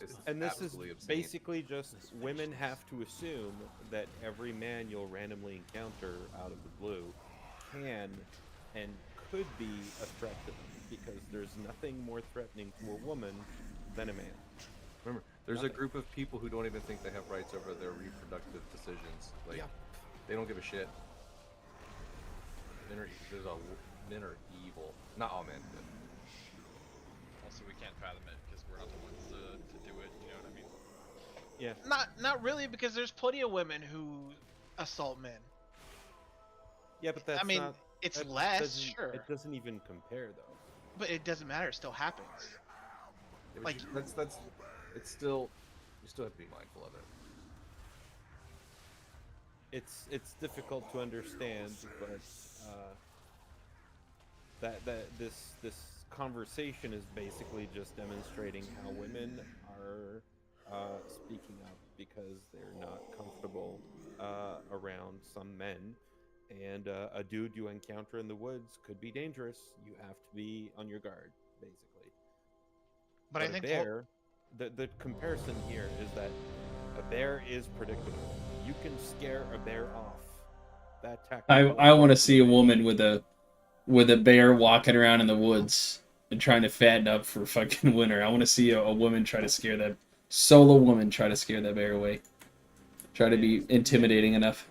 it's And this is absolutely obscene. basically just women have to assume that every man you'll randomly encounter out of the blue can and could be a threat to them, because there's nothing more threatening to a woman than a man. Remember, there's Nothing. a group of people who don't even think they have rights over their reproductive decisions. Like, they don't give a shit. Men are evil. Not all men, but Also, we can't fathom it because we're not the ones to do it. You know what I mean? Yeah. Not really, because there's plenty of women who assault men. Yeah, but that's I mean, not, it's that less, doesn't- sure, It doesn't even compare, though. but it doesn't matter. It still happens. yeah, but Like- that's it's still, you still have to be mindful of it. It's difficult to understand, but this conversation is basically just demonstrating how women are speaking up because they're not comfortable around some men, and a dude you encounter in the woods could be dangerous. You have to be on your guard, basically. But I think a bear, the comparison here is that a bear is predictable. You can scare a bear off. That tactic I want to see a woman with a bear walking around in the woods and trying to fatten up for fucking winter. I want to see a woman try to scare that solo woman try to scare that bear away. Try to be intimidating enough.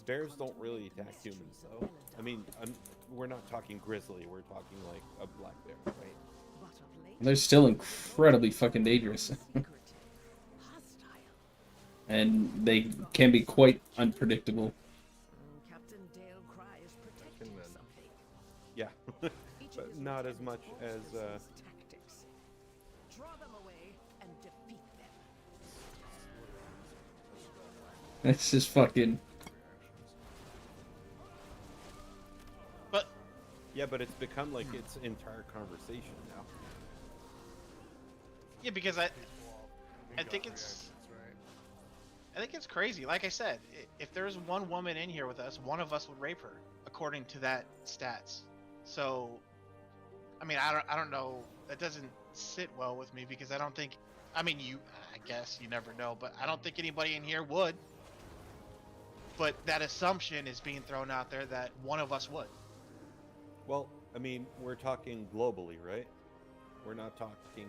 Bears don't really attack humans, though. I mean, we're not talking grizzly. We're talking like a black bear, right? They're still incredibly fucking dangerous. And they can be quite unpredictable. Captain Dale Cry is protecting something. Yeah, but not as much as. Tactics. Draw them away and defeat them. It's just fucking. But yeah, but it's become like its entire conversation now. yeah, because I think it's crazy. Like I said, if there's one woman in here with us, one of us would rape her, according to that stats. So, I mean, I don't know. That doesn't sit well with me, because I don't think. I mean, I guess you never know, but I don't think anybody in here would. But that assumption is being thrown out there that one of us would. Well, I mean, we're talking globally, right? We're not talking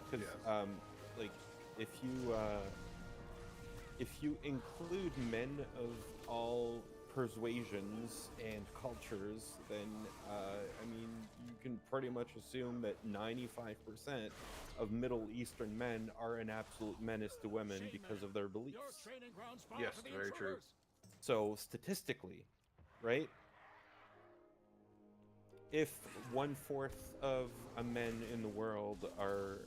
because, like, if you include men of all persuasions and cultures, then I mean, you can pretty much assume that 95% of Middle Eastern men are an absolute menace to women because of their beliefs. Yes, very true. So statistically, right? If 1/4 of men in the world are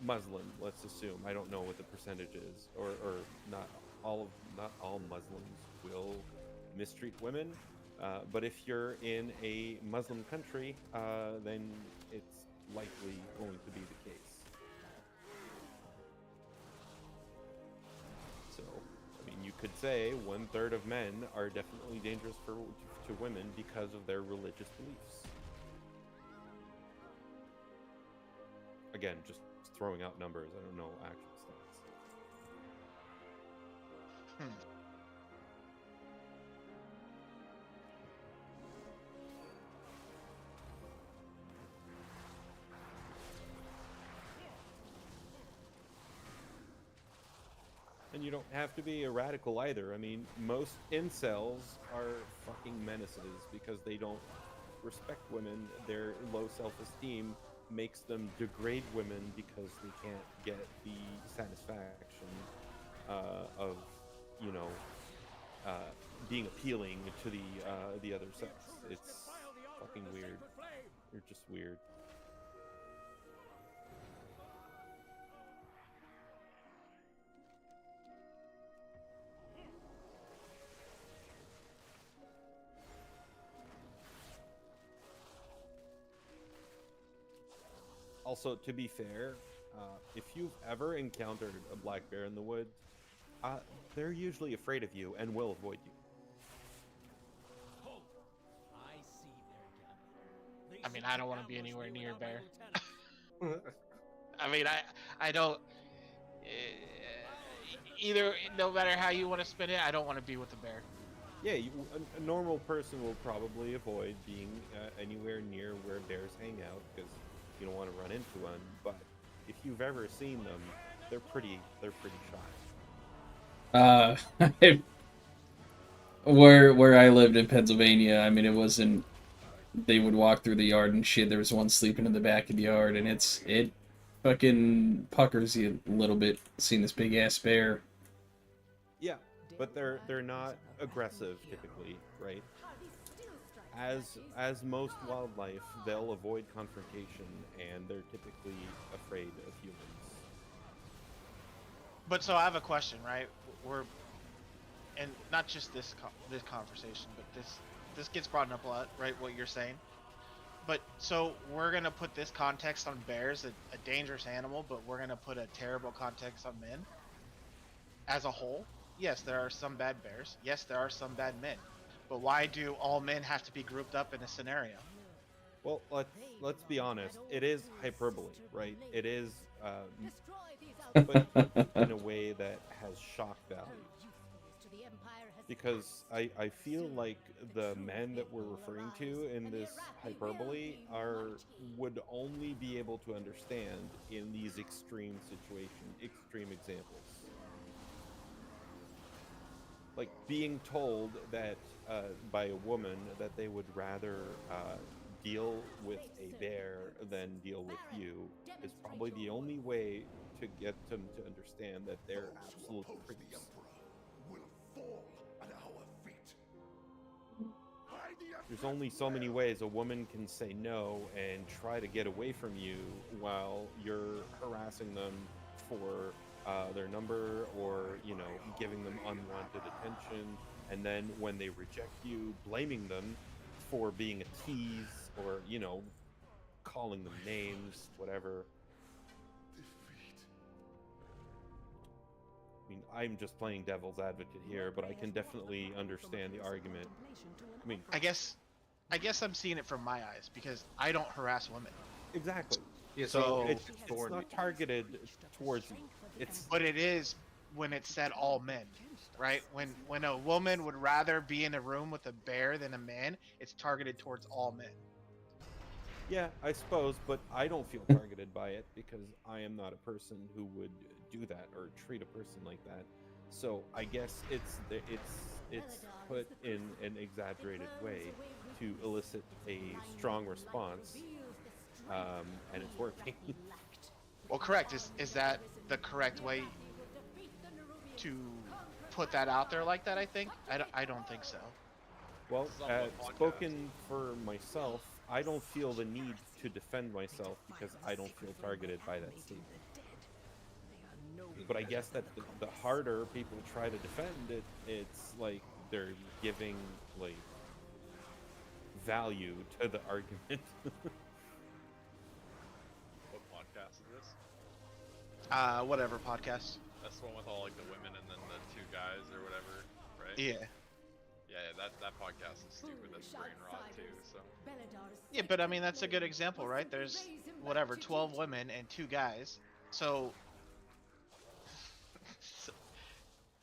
Muslim, let's assume. I don't know what the percentage is, or not all Muslims will mistreat women. But if you're in a Muslim country, then it's likely going to be the case. So, I mean, you could say 1/3 of men are definitely dangerous to women because of their religious beliefs. Again, just throwing out numbers. I don't know actual stats. And you don't have to be a radical either. I mean, most incels are fucking menaces because they don't respect women. Their low self-esteem makes them degrade women because they can't get the satisfaction of, you know, being appealing to the other sex. It's fucking weird. You're just weird. Also, to be fair, if you've ever encountered a black bear in the woods, they're usually afraid of you and will avoid you. I mean, I don't want to be anywhere near a bear. I mean, I don't. Either, no matter how you want to spin it, I don't want to be with a bear. Yeah, a normal person will probably avoid being anywhere near where bears hang out because you don't want to run into one. But if you've ever seen them, they're pretty shy. Where I lived in Pennsylvania, I mean, it wasn't. They would walk through the yard and shit. There was one sleeping in the back of the yard, and it fucking puckers you a little bit seeing this big ass bear. Yeah, but they're not aggressive typically, right? As most wildlife, they'll avoid confrontation, and they're typically afraid of humans. But so I have a question, right? And not just this conversation, but this gets brought up a lot, right? What you're saying. But so we're gonna put this context on bears, a dangerous animal, but we're gonna put a terrible context on men. As a whole, yes, there are some bad bears. Yes, there are some bad men. But why do all men have to be grouped up in a scenario? Well, let's be honest. It is hyperbole, right? It is, but in a way that has shock value. Because I feel like the men that we're referring to in this hyperbole would only be able to understand in these extreme examples. Like being told that by a woman that they would rather deal with a bear than deal with you is probably the only way to get them to understand that they're absolute creeps. There's only so many ways a woman can say no and try to get away from you while you're harassing them for their number or, giving them unwanted attention. And then when they reject you, blaming them for being a tease or, calling them names, whatever. I mean, I'm just playing devil's advocate here, but I can definitely understand the argument. I mean, I guess I'm seeing it from my eyes because I don't harass women. Exactly. Yeah, so it's not targeted towards you. But it is when it said all men, right? When a woman would rather be in a room with a bear than a man, it's targeted towards all men. Yeah, I suppose, but I don't feel targeted by it because I am not a person who would do that or treat a person like that. So I guess it's put in an exaggerated way to elicit a strong response, and it's working. Well, correct. Is that the correct way to put that out there like that? I think I don't think so. Well, spoken for myself, I don't feel the need to defend myself because I don't feel targeted by that statement. But I guess that the harder people try to defend it, it's like they're giving like value to the argument. What podcast is this? Whatever podcast. That's the one with all like the women and then the two guys or whatever, right? Yeah. Yeah, that podcast is stupid. That's brain rot too. So. Yeah, but I mean that's a good example, right? There's 12 women and 2 guys, so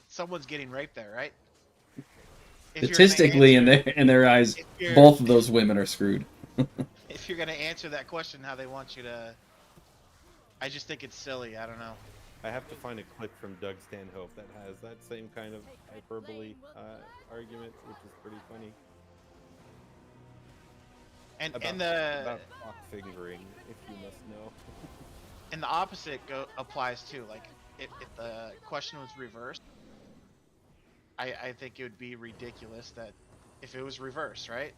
someone's getting raped there, right? Statistically, in their eyes, both of those women are screwed. If you're gonna answer that question how they want you to, I just think it's silly. I don't know. I have to find a clip from Doug Stanhope that has that same kind of hyperbole argument, which is pretty funny. And about cock fingering, if you must know. And the opposite applies too. Like if the question was reversed, I think it would be ridiculous that if it was reversed, right?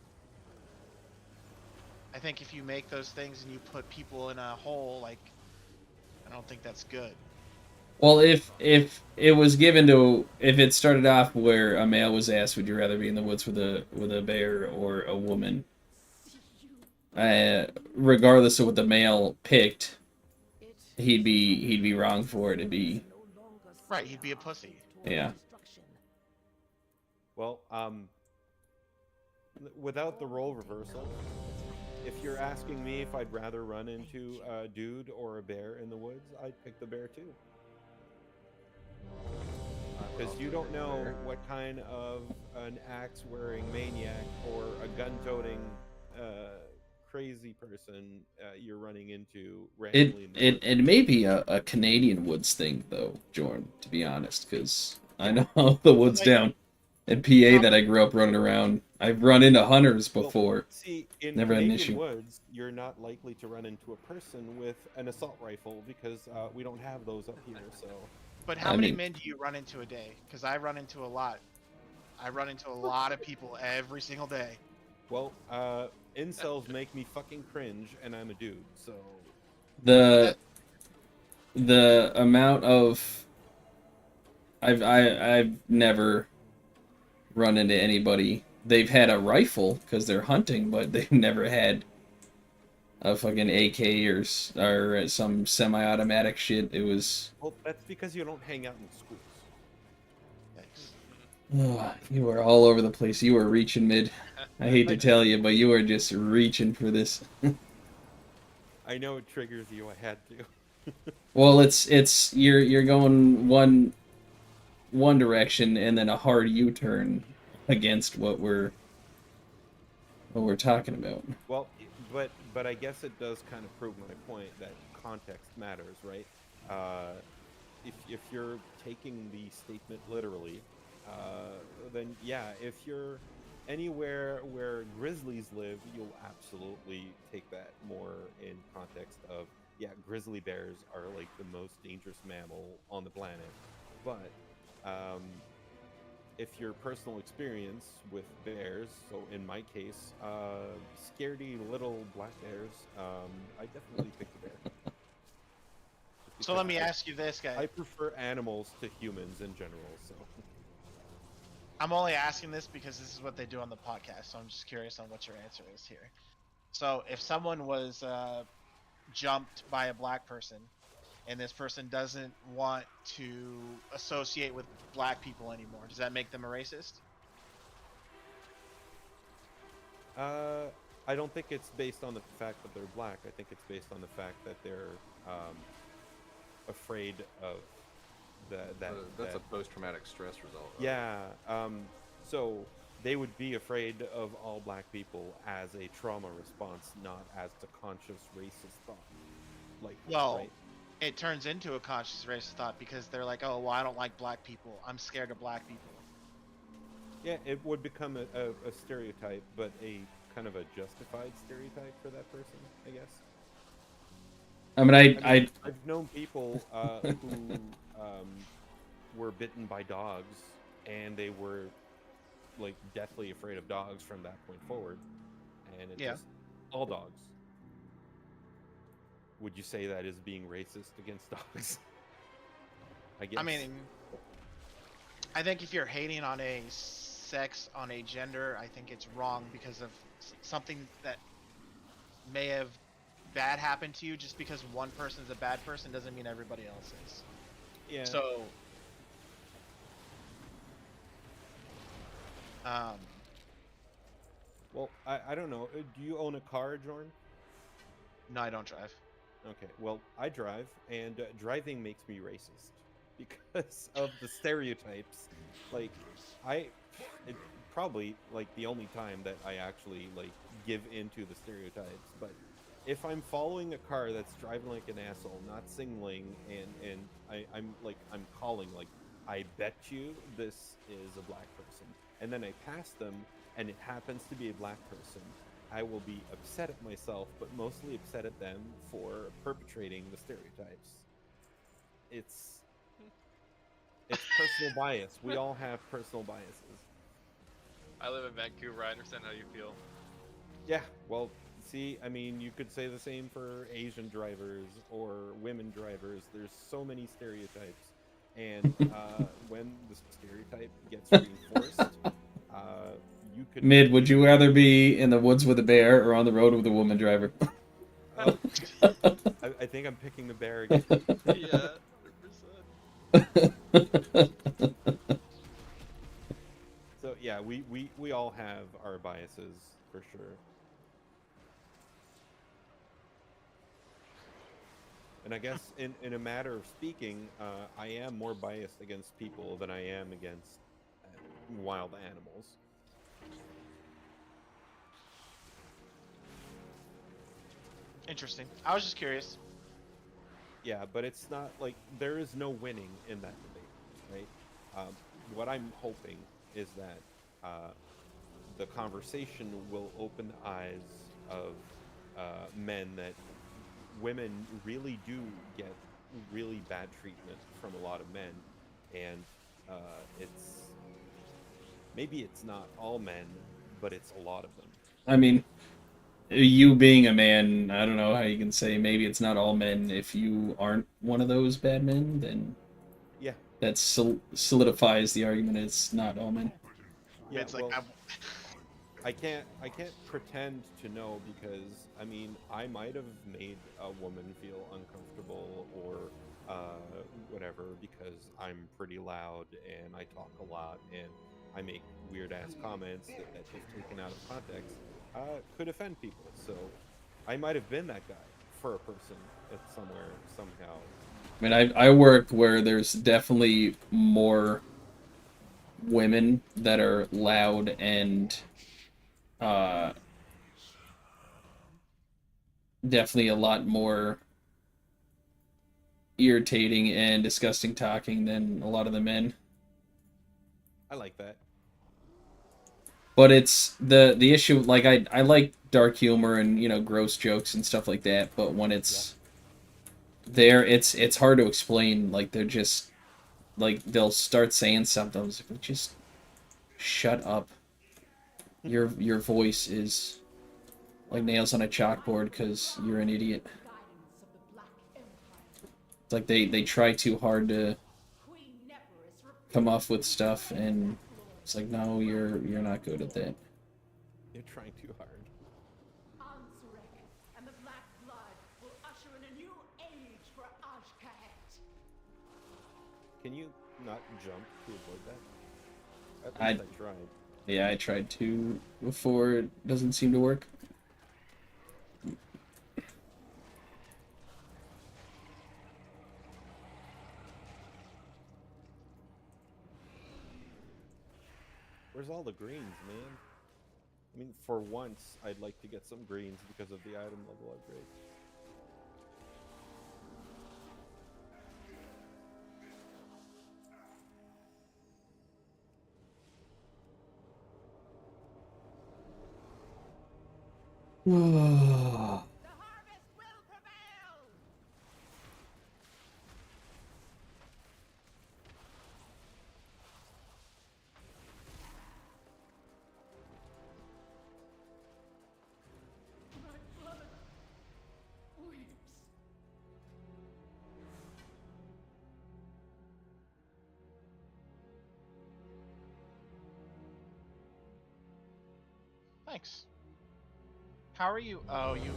I think if you make those things and you put people in a hole, like, I don't think that's good. Well, if it was given to, if it started off where a male was asked, would you rather be in the woods with a bear or a woman? Regardless of what the male picked, he'd be wrong for it. It'd be Right, he'd be a pussy. yeah. Well, without the role reversal, if you're asking me if I'd rather run into a dude or a bear in the woods, I'd pick the bear too. Because you don't know what kind of an axe-wearing maniac or a gun-toting crazy person you're running into randomly in the woods. It may be a Canadian woods thing though, Jordan. To be honest, because I know the woods down in PA that I grew up running around. I've run into hunters before. Well, see, in Never had an Canadian issue. woods, you're not likely to run into a person with an assault rifle because we don't have those up here. So. But how many men do you run into a day? Because I run into a lot. I run into a lot of people every single day. Well, incels make me fucking cringe, and I'm a dude, so. The amount of I've never run into anybody. They've had a rifle because they're hunting, but they've never had a fucking AK or some semi-automatic shit. It was. Well, that's because you don't hang out in schools. Oh, you were all over the place. You were reaching mid. I hate to tell you, but you were just reaching for this. I know it triggers you. I had to. Well, it's you're going one direction and then a hard U-turn against what we're talking about. Well, but I guess it does kind of prove my point that context matters, right? If you're taking the statement literally, then yeah, if you're anywhere where grizzlies live, you'll absolutely take that more in context of, yeah, grizzly bears are like the most dangerous mammal on the planet. But if your personal experience with bears, so in my case, scaredy little black bears, I definitely pick the bear. So let me ask you this, guy. I prefer animals to humans in general, so. I'm only asking this because this is what they do on the podcast, so I'm just curious on what your answer is here. So if someone was jumped by a black person, and this person doesn't want to associate with black people anymore, does that make them a racist? I don't think it's based on the fact that they're black. I think it's based on the fact that they're afraid of that's a post-traumatic stress result. Right? Yeah. So they would be afraid of all black people as a trauma response, not as a conscious racist thought. Like, well, right? It turns into a conscious racist thought because they're like, oh, well, I don't like black people. I'm scared of black people. Yeah, it would become a stereotype, but a kind of a justified stereotype for that person, I guess. I mean, I've known people who were bitten by dogs, and they were like deathly afraid of dogs from that point forward, and it's just all dogs. Would you say that is being racist against dogs? I guess. I mean, I think if you're hating on a sex, on a gender, I think it's wrong because of something that may have bad happened to you. Just because one person's a bad person doesn't mean everybody else is. Yeah. So, well, I don't know. Do you own a car, Jordan? No, I don't drive. Okay, well, I drive, and driving makes me racist because of the stereotypes. Like, it probably like the only time that I actually like give into the stereotypes. But if I'm following a car that's driving like an asshole, not signaling, and I'm calling like, I bet you this is a black person, and then I pass them, and it happens to be a black person, I will be upset at myself, but mostly upset at them for perpetrating the stereotypes. It's It's personal bias. We all have personal biases. I live in Vancouver. I understand how you feel. Yeah, well, see, I mean, you could say the same for Asian drivers or women drivers. There's so many stereotypes. And when the stereotype gets reinforced, you could... Mid, would you rather be in the woods with a bear or on the road with a woman driver? I think I'm picking the bear again. Yeah, 100%. So yeah, we all have our biases for sure. And I guess in a matter of speaking, I am more biased against people than I am against wild animals. Interesting. I was just curious. Yeah, but it's not like there is no winning in that debate, right? What I'm hoping is that the conversation will open the eyes of men that women really do get really bad treatment from a lot of men, and it's maybe it's not all men, but it's a lot of them. I mean, you being a man, I don't know how you can say maybe it's not all men. If you aren't one of those bad men, then yeah, that solidifies the argument it's not all men. Yeah, It's like well, I can't pretend to know because I mean I might have made a woman feel uncomfortable or whatever because I'm pretty loud and I talk a lot and I make weird ass comments that if taken out of context could offend people. So I might have been that guy for a person at somewhere somehow. I mean, I work where there's definitely more women that are loud and definitely a lot more irritating and disgusting talking than a lot of the men. I like that. But it's the issue, like I like dark humor and, you know, gross jokes and stuff like that, but when it's there, it's hard to explain. Like they're just like they'll start saying something, I was like, just shut up. Your voice is like nails on a chalkboard because you're an idiot. It's like they try too hard to come off with stuff, and it's like, no, you're not good at that. You're trying too hard. And the black blood will usher in a new age for Ashkahet. Can you not jump to avoid that? At least I tried. Yeah, I tried to before. It doesn't seem to work. Where's all the greens, man? I mean, for once, I'd like to get some greens because of the item level upgrade. Thanks. How are you? Oh, you.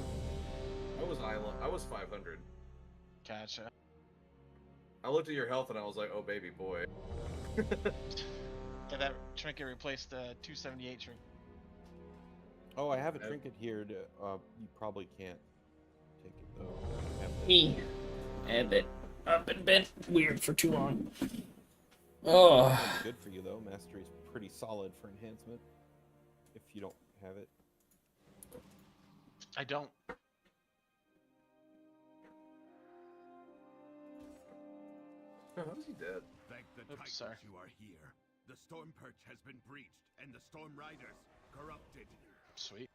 I was 500. Gotcha. I looked at your health and I was like, oh baby boy. Get that trinket replaced the 278 trinket. Oh, I have a trinket here. You probably can't take it though. Me. And it up and bent weird for too long. Oh. That's good for you though. Mastery is pretty solid for enhancement. If you don't have it. I don't. How is he dead? Thank the Oops, Titans sorry. you are here. The Storm Perch has been breached, and the Storm Riders corrupted. Sweet.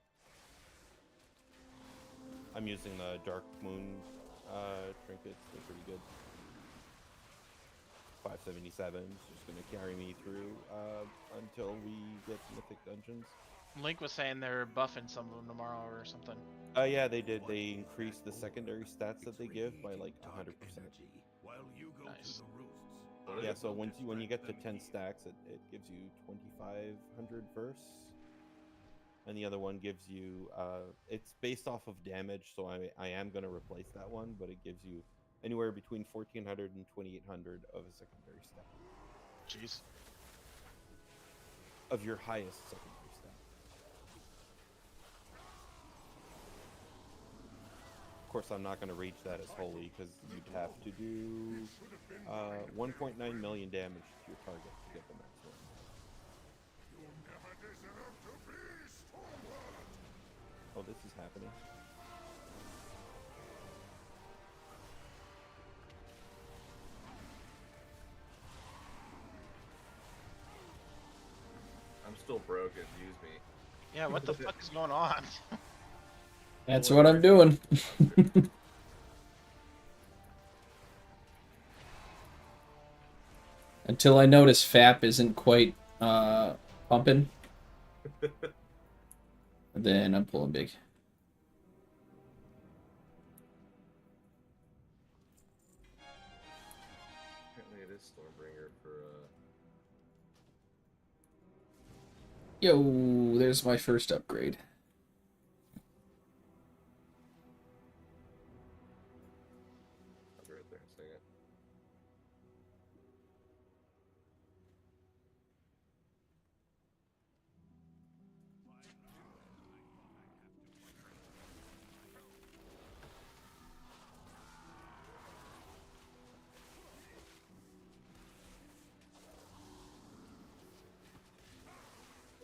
I'm using the Dark Moon trinkets. They're pretty good. 577 is just going to carry me through until we get Mythic Dungeons. Link was saying they're buffing some of them tomorrow or something. Yeah, they did. They increased the secondary stats that they give by like 100%. Nice. Yeah, so when you get to 10 stacks, it gives you 2,500 verse. And the other one gives you, it's based off of damage, so I am going to replace that one, but it gives you anywhere between 1,400 and 2,800 of a secondary stat. Jeez. Of your highest secondary stat. Of course, I'm not going to reach that as holy, because you'd have to do 1.9 million damage to your target to get the max one. Oh, this is happening. I'm still broken. Use me. Yeah, what the fuck is going on? That's what I'm doing. Until I notice FAP isn't quite pumping, then I'm pulling big. Apparently it is Stormbringer for Yo, there's my first upgrade. I'll be right there in a second.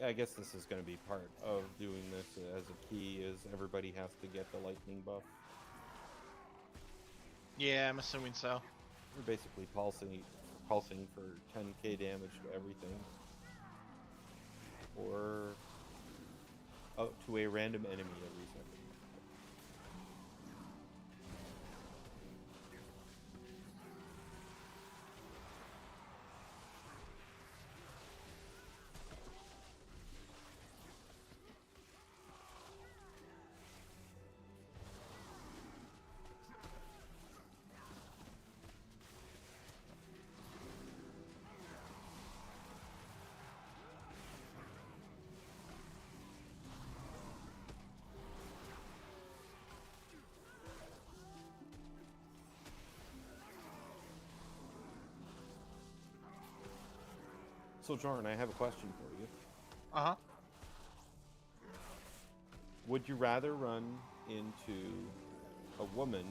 I guess this is going to be part of doing this as a key, is everybody has to get the lightning buff. Yeah, I'm assuming so. We're basically pulsing for 10k damage to everything. Or to a random enemy every second. So, Jordan, I have a question for you. Uh-huh. Would you rather run into a woman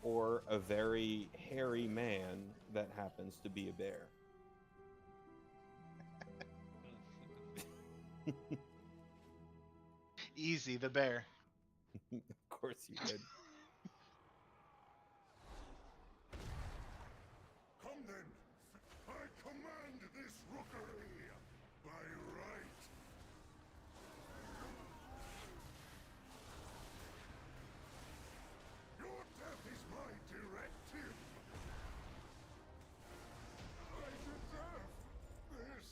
or a very hairy man that happens to be a bear? Easy, the bear. Of course you would. Come then. I command this rookery by right. Your death is my directive. I deserve this.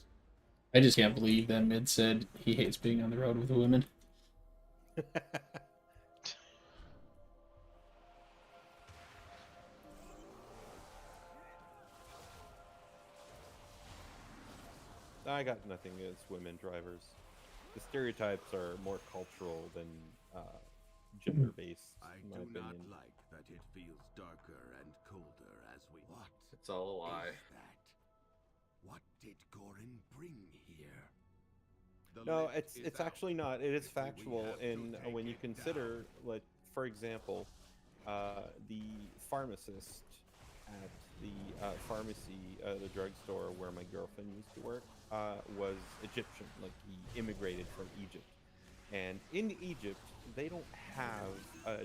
I just can't believe that Mid said he hates being on the road with women. I got nothing against women drivers. The stereotypes are more cultural than gender-based, in my opinion. I do not like that it feels darker and colder as we... What? It's all a lie. Is that? What did Gorin bring here? No, it's actually not. It is factual, and when you consider, like, for example, the pharmacist at the pharmacy, the drugstore where my girlfriend used to work, was Egyptian. Like, he immigrated from Egypt, and in Egypt they don't have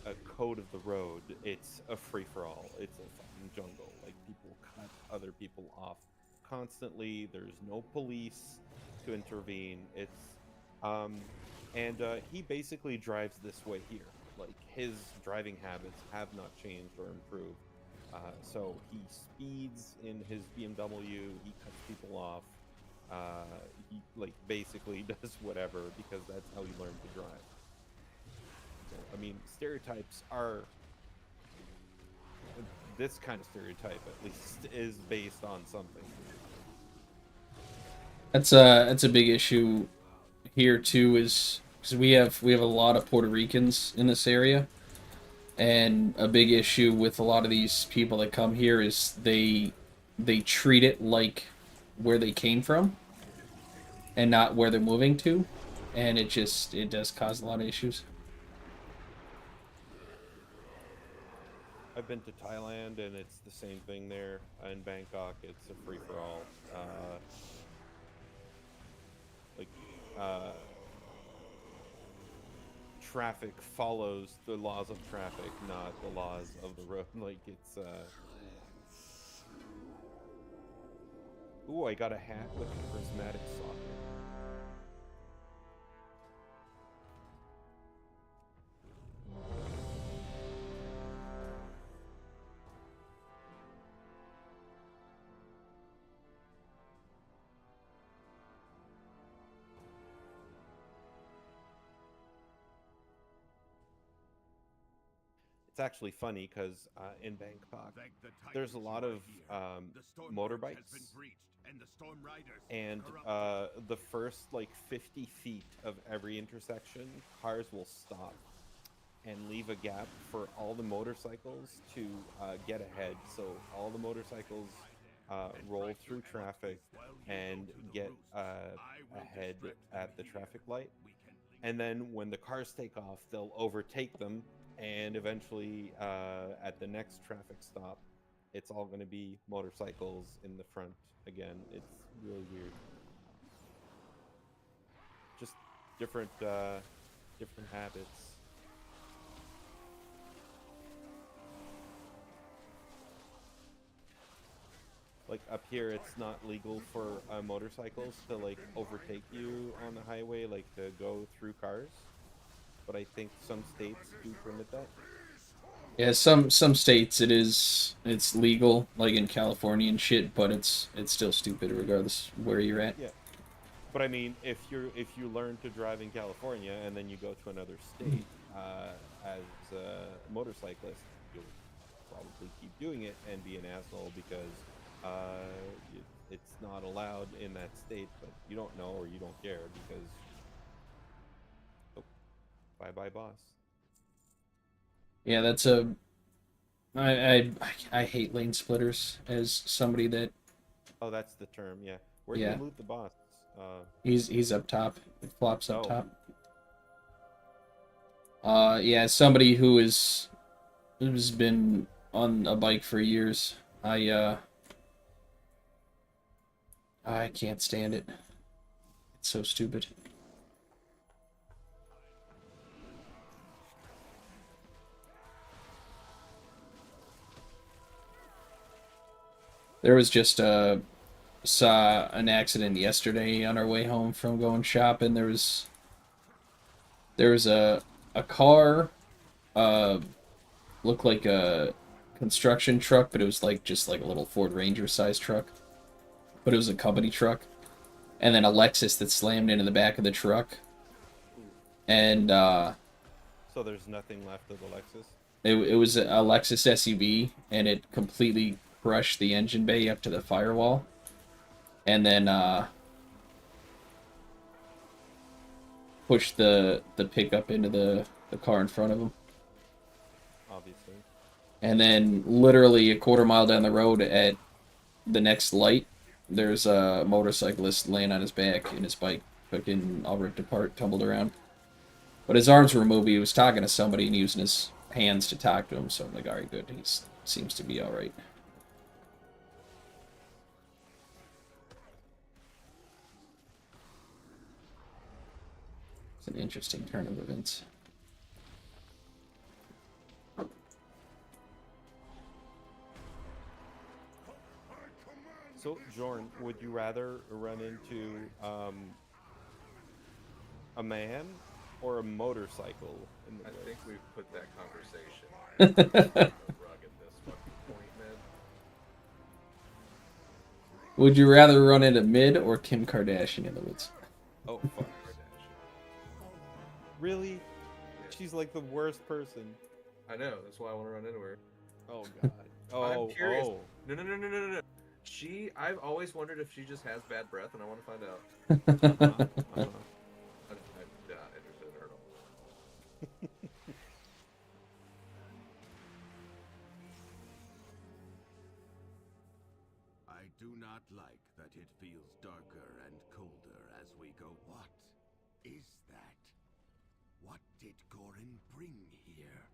a code of the road. It's a free-for-all. It's a fucking jungle. Like, people cut other people off constantly. There's no police to intervene. It's and he basically drives this way here. Like, his driving habits have not changed or improved. So he speeds in his BMW. He cuts people off. He like basically does whatever because that's how he learned to drive. So I mean, stereotypes are. This kind of stereotype, at least, is based on something. That's a big issue here too, is because we have a lot of Puerto Ricans in this area, and a big issue with a lot of these people that come here is they treat it like where they came from, and not where they're moving to, and it does cause a lot of issues. I've been to Thailand, and it's the same thing there. In Bangkok, it's a free-for-all. Traffic follows the laws of traffic, not the laws of the road. Like, it's, Ooh, I got a hat with a prismatic socket. It's actually funny because in Bangkok, there's a lot of motorbikes, and the first like 50 feet of every intersection, cars will stop and leave a gap for all the motorcycles to get ahead. So all the motorcycles roll through traffic and get ahead at the traffic light. And then when the cars take off, they'll overtake them. And eventually, at the next traffic stop, it's all going to be motorcycles in the front again. It's really weird. Just different habits. Like up here, it's not legal for motorcycles to like overtake you on the highway, like to go through cars. But I think some states do permit that. Yeah, some states it's legal, like in California and shit, but it's still stupid regardless where you're at. Yeah, but I mean, if you learn to drive in California and then you go to another state as a motorcyclist, you'll probably keep doing it and be an asshole because it's not allowed in that state, but you don't know or you don't care because. Bye, boss. Yeah, that's I hate lane splitters as somebody that. Oh, that's the term. Yeah. Where do Yeah. you loot the boss? He's up top. It flops up Oh. top. Yeah, somebody who's been on a bike for years. I can't stand it. It's so stupid. There was just saw an accident yesterday on our way home from going shopping. There was a car, looked like a construction truck, but it was like just like a little Ford Ranger sized truck. But it was a company truck. And then a Lexus that slammed into the back of the truck. And So there's nothing left of the Lexus? it was a Lexus SUV, and it completely crushed the engine bay up to the firewall. And then pushed the pickup into the car in front of him. Obviously. And then literally a quarter mile down the road at the next light, there's a motorcyclist laying on his back in his bike, fucking all ripped apart, tumbled around. But his arms were removed. He was talking to somebody and using his hands to talk to him, so I'm like, alright, good. He seems to be alright. It's an interesting turn of events. So, Jorn, would you rather run into a man or a motorcycle in the I woods? think we've put that conversation right on the rug at this fucking point, man. Would you rather run into Mid or Kim Kardashian in the woods? Oh, fuck. Really? She's like the worst person. I know. That's why I want to run into her. Oh god. Oh, I'm curious. oh. No. I've always wondered if she just has bad breath, and I want to find out. I'm not interested in her at all. I do not like that it feels darker and colder as we go. What is that? What did Gorin bring here?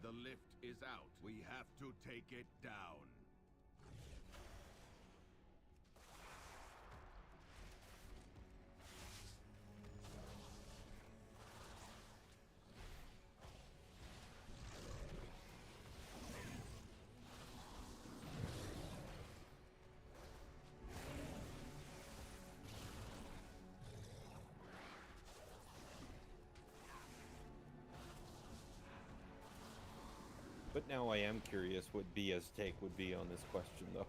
The lift is out. We have to take it down. But now I am curious what Bia's take would be on this question, though.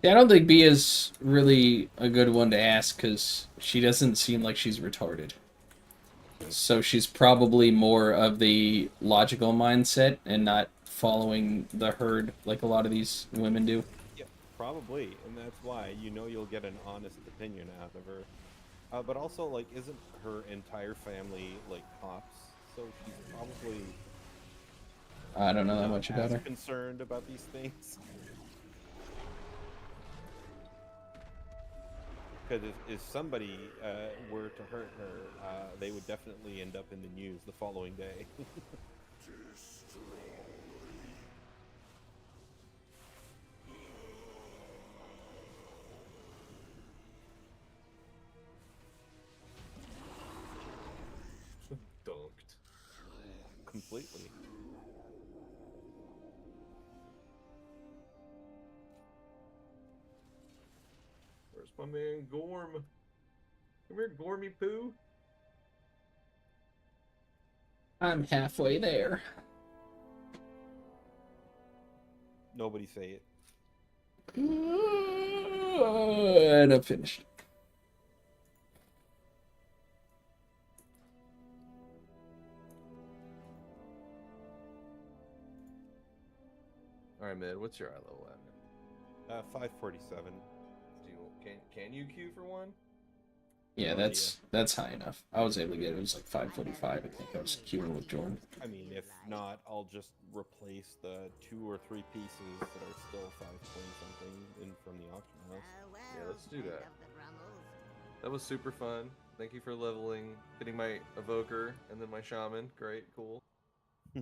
Yeah, I don't think B is really a good one to ask because she doesn't seem like she's retarded. So she's probably more of the logical mindset and not following the herd like a lot of these women do. Yeah, probably, and that's why you'll get an honest opinion out of her. But also, like, isn't her entire family like cops? So she's probably I don't know that much about her. concerned about these things. Because if somebody were to hurt her, they would definitely end up in the news the following day. Dunked. Completely. Where's my man Gorm? Come here, Gormy Poo. I'm halfway there. Nobody say it. And I'm finished. All right, Mid. What's your eye level at? 547. Can you queue for one? Yeah, that's high enough. I was able to get it. It was like 545. I think I was queuing with Jordan. I mean, if not, I'll just replace the 2 or 3 pieces that are still 520 something from the auction house. Yeah, let's do that. That was super fun. Thank you for leveling, getting my evoker and then my shaman. Great, cool. I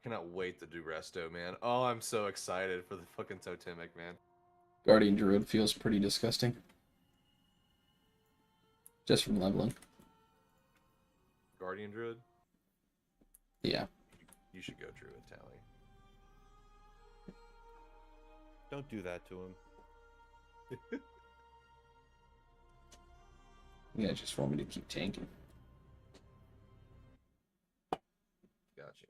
cannot wait to do resto, man. Oh, I'm so excited for the fucking totemic, man. Guardian Druid feels pretty disgusting. Just from leveling. Guardian Druid? Yeah. You should go Druid, Tally. Don't do that to him. Yeah, just want me to keep tanking. Gotcha.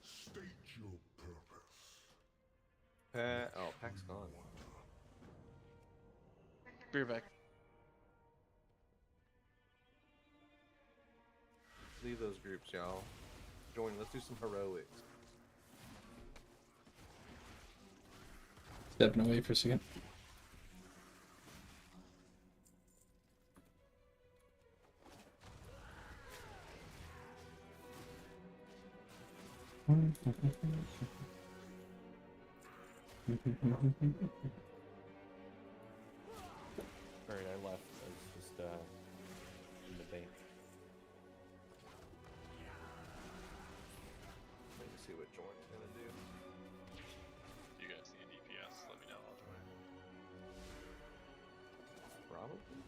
State your purpose. Pack's gone. Be right back. Leave those groups, y'all. Join. Let's do some heroics. Stepping away for a second. Alright, I left. I was just in the bank. Let me see what Jordan's gonna do. You guys need DPS, let me know, I'll join. Probably.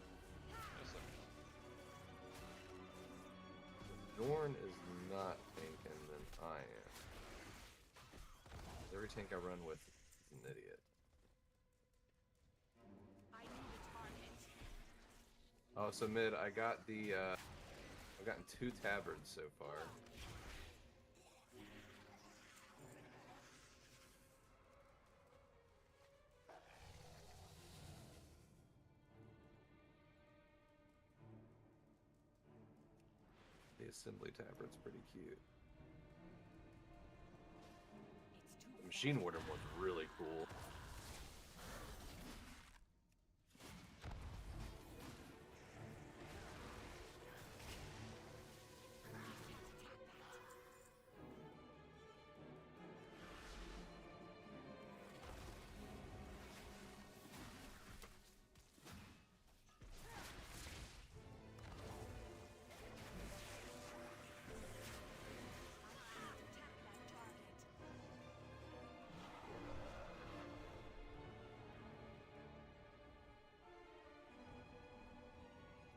Dorn is not tanking than I am. Every tank I run with is an idiot. Oh, so mid, I got the, I've gotten 2 tabards so far. The assembly tabard's pretty cute. The machine warden one's really cool.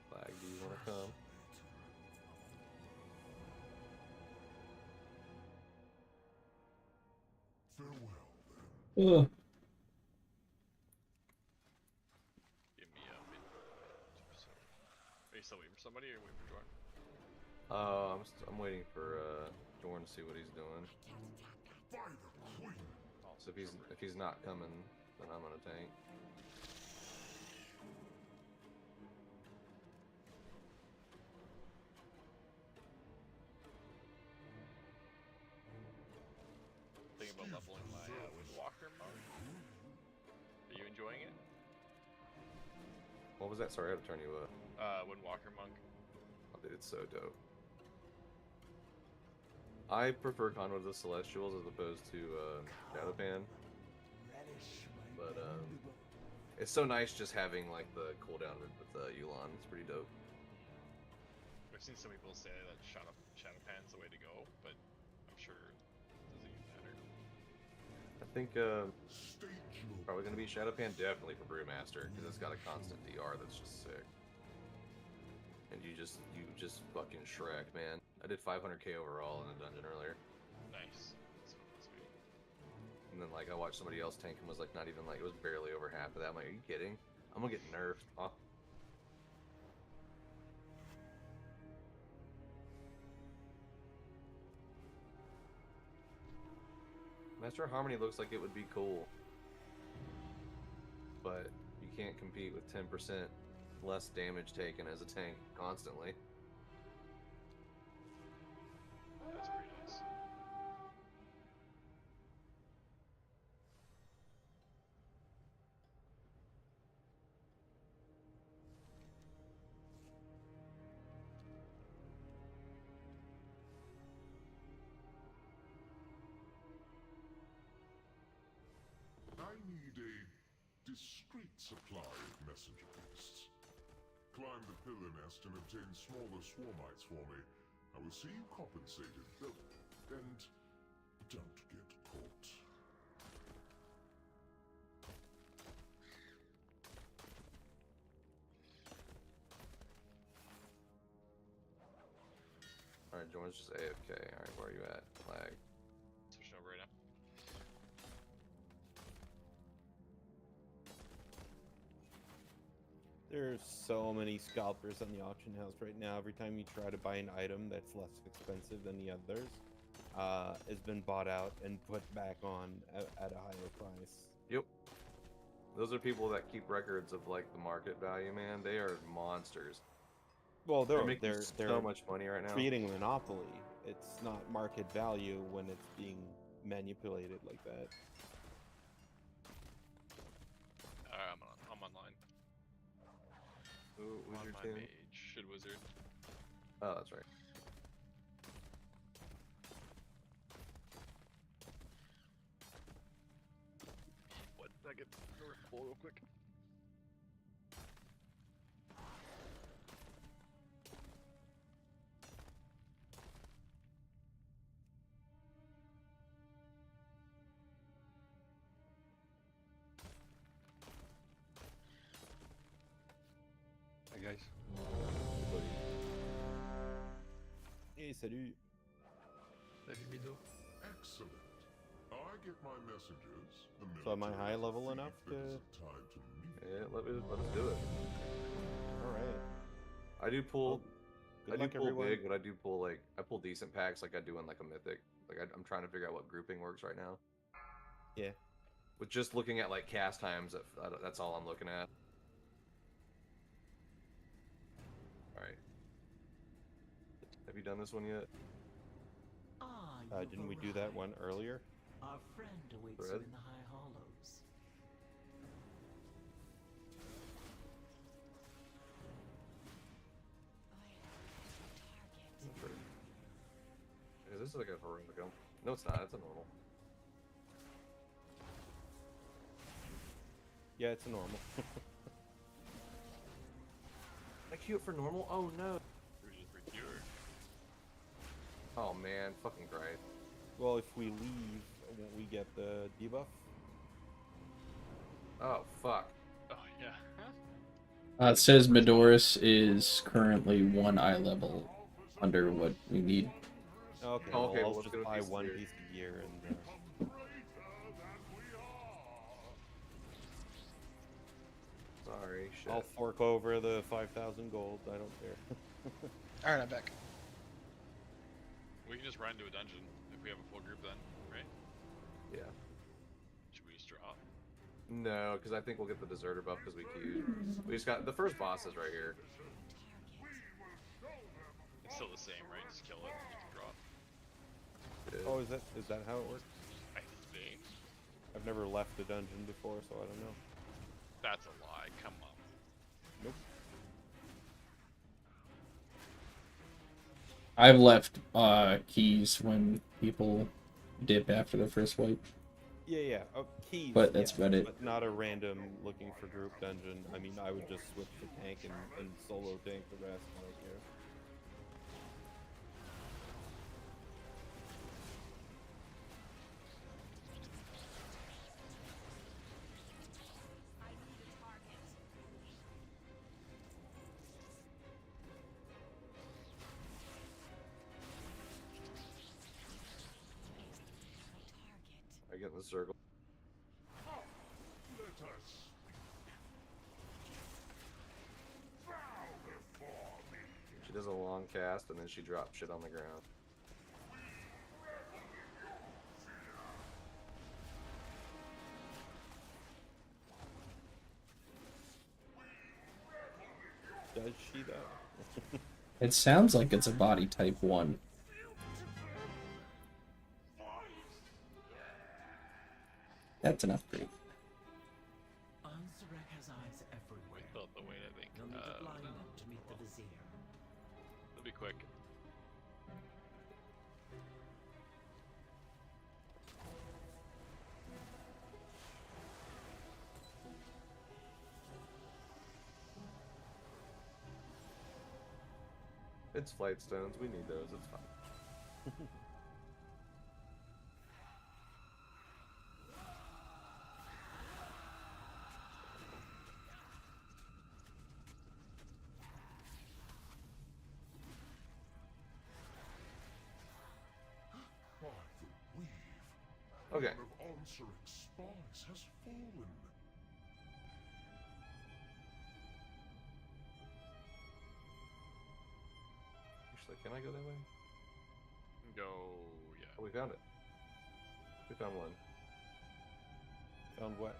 Flag, do you want to come? Ugh. Give me a minute. Are you still waiting for somebody or waiting for Jordan? I'm waiting for Dorn to see what he's doing. So if he's not coming, then I'm gonna tank. Thinking about leveling my Windwalker monk. Are you enjoying it? What was that? Sorry, I had to turn you up. Windwalker monk. Oh, dude, it's so dope. I prefer Conduit of the Celestials as opposed to Shadowpan. But it's so nice just having like the cooldown with Yu'lon. It's pretty dope. I've seen some people say that Shadowpan's the way to go, but I'm sure it doesn't even matter. I think probably gonna be Shadowpan definitely for Brewmaster because it's got a constant DR that's just sick. And you just fucking Shrek, man. I did 500k overall in a dungeon earlier. Nice. That's sweet. And then like I watched somebody else tank and was like not even like it was barely over half of that. I'm like, are you kidding? I'm gonna get nerfed. Oh. Master Harmony looks like it would be cool, but you can't compete with 10% less damage taken as a tank constantly. That's pretty nice. I need a discreet supply of messenger beasts. Climb the pillar nest and obtain smaller swarmites for me. I will see you compensated, and don't get caught. Alright, Jordan's just AFK. Alright, where are you at? Flag. Switching over right now. There's so many scalpers on the auction house right now. Every time you try to buy an item that's less expensive than the others, has been bought out and put back on at a higher price. Yep. Those are people that keep records of like the market value, man. They are monsters. Well, they're making so much money right now. Creating a monopoly. It's not market value when it's being manipulated like that. I'm online. Who was on your my team? mage. Should wizard. Oh, that's right. What? I get the pull real quick. Hi guys. Hey, salut. Excellent. I get my messages. The So am I military high has a level free enough bit to? of time to meet. Yeah, let us do it. All right. I do pull. Good I do luck, pull everyone. big, but I do pull like I pull decent packs, like I do in like a mythic. Like I'm trying to figure out what grouping works right now. Yeah. With just looking at like cast times, that's all I'm looking at. All right. Have you done this one yet? Didn't we do that one earlier? Our friend awaits Thread? you in the High Hollows. Is this like a heroic? No, it's not. It's a normal. Yeah, it's a normal. I queue it for normal? Oh no. Oh man, fucking Christ. Well, if we leave, won't we get the debuff? Oh fuck. Oh yeah. It says Midorus is currently 1 eye level under what we need. Okay, Oh, okay, well, well, I'll let's just go with buy piece of one gear. piece of gear and. Sorry, shit. I'll fork over the 5,000 gold. I don't care. Alright, I'm back. We can just run into a dungeon if we have a full group then, right? Yeah. Should we just drop? No, because I think we'll get the deserter buff because we queued. We just got the first boss is right here. It's still the same, right? Just kill it and just drop. Oh, is that how it works? I think. I've never left a dungeon before, so I don't know. That's a lie. Come on. Nope. I've left keys when people dip after the first wipe. Yeah. Oh, keys. But that's yeah, about it. But not a random looking for group dungeon. I mean, I would just switch to tank and solo tank the rest. I don't care. I get in the circle. Let us bow before me. She does a long cast and then she drops shit on the ground. Does she though? It sounds like it's a body type 1. That's an upgrade. Ansarek has eyes everywhere. Built the weight, I think. You'll need to blind them to meet the Vizier. It'll be quick. It's flight stones. We need those. It's fine. By the weave. Okay. One of Ansarek's spies has fallen. Actually, can I go that way? Go, yeah. Oh, we found it. We found one. Found what?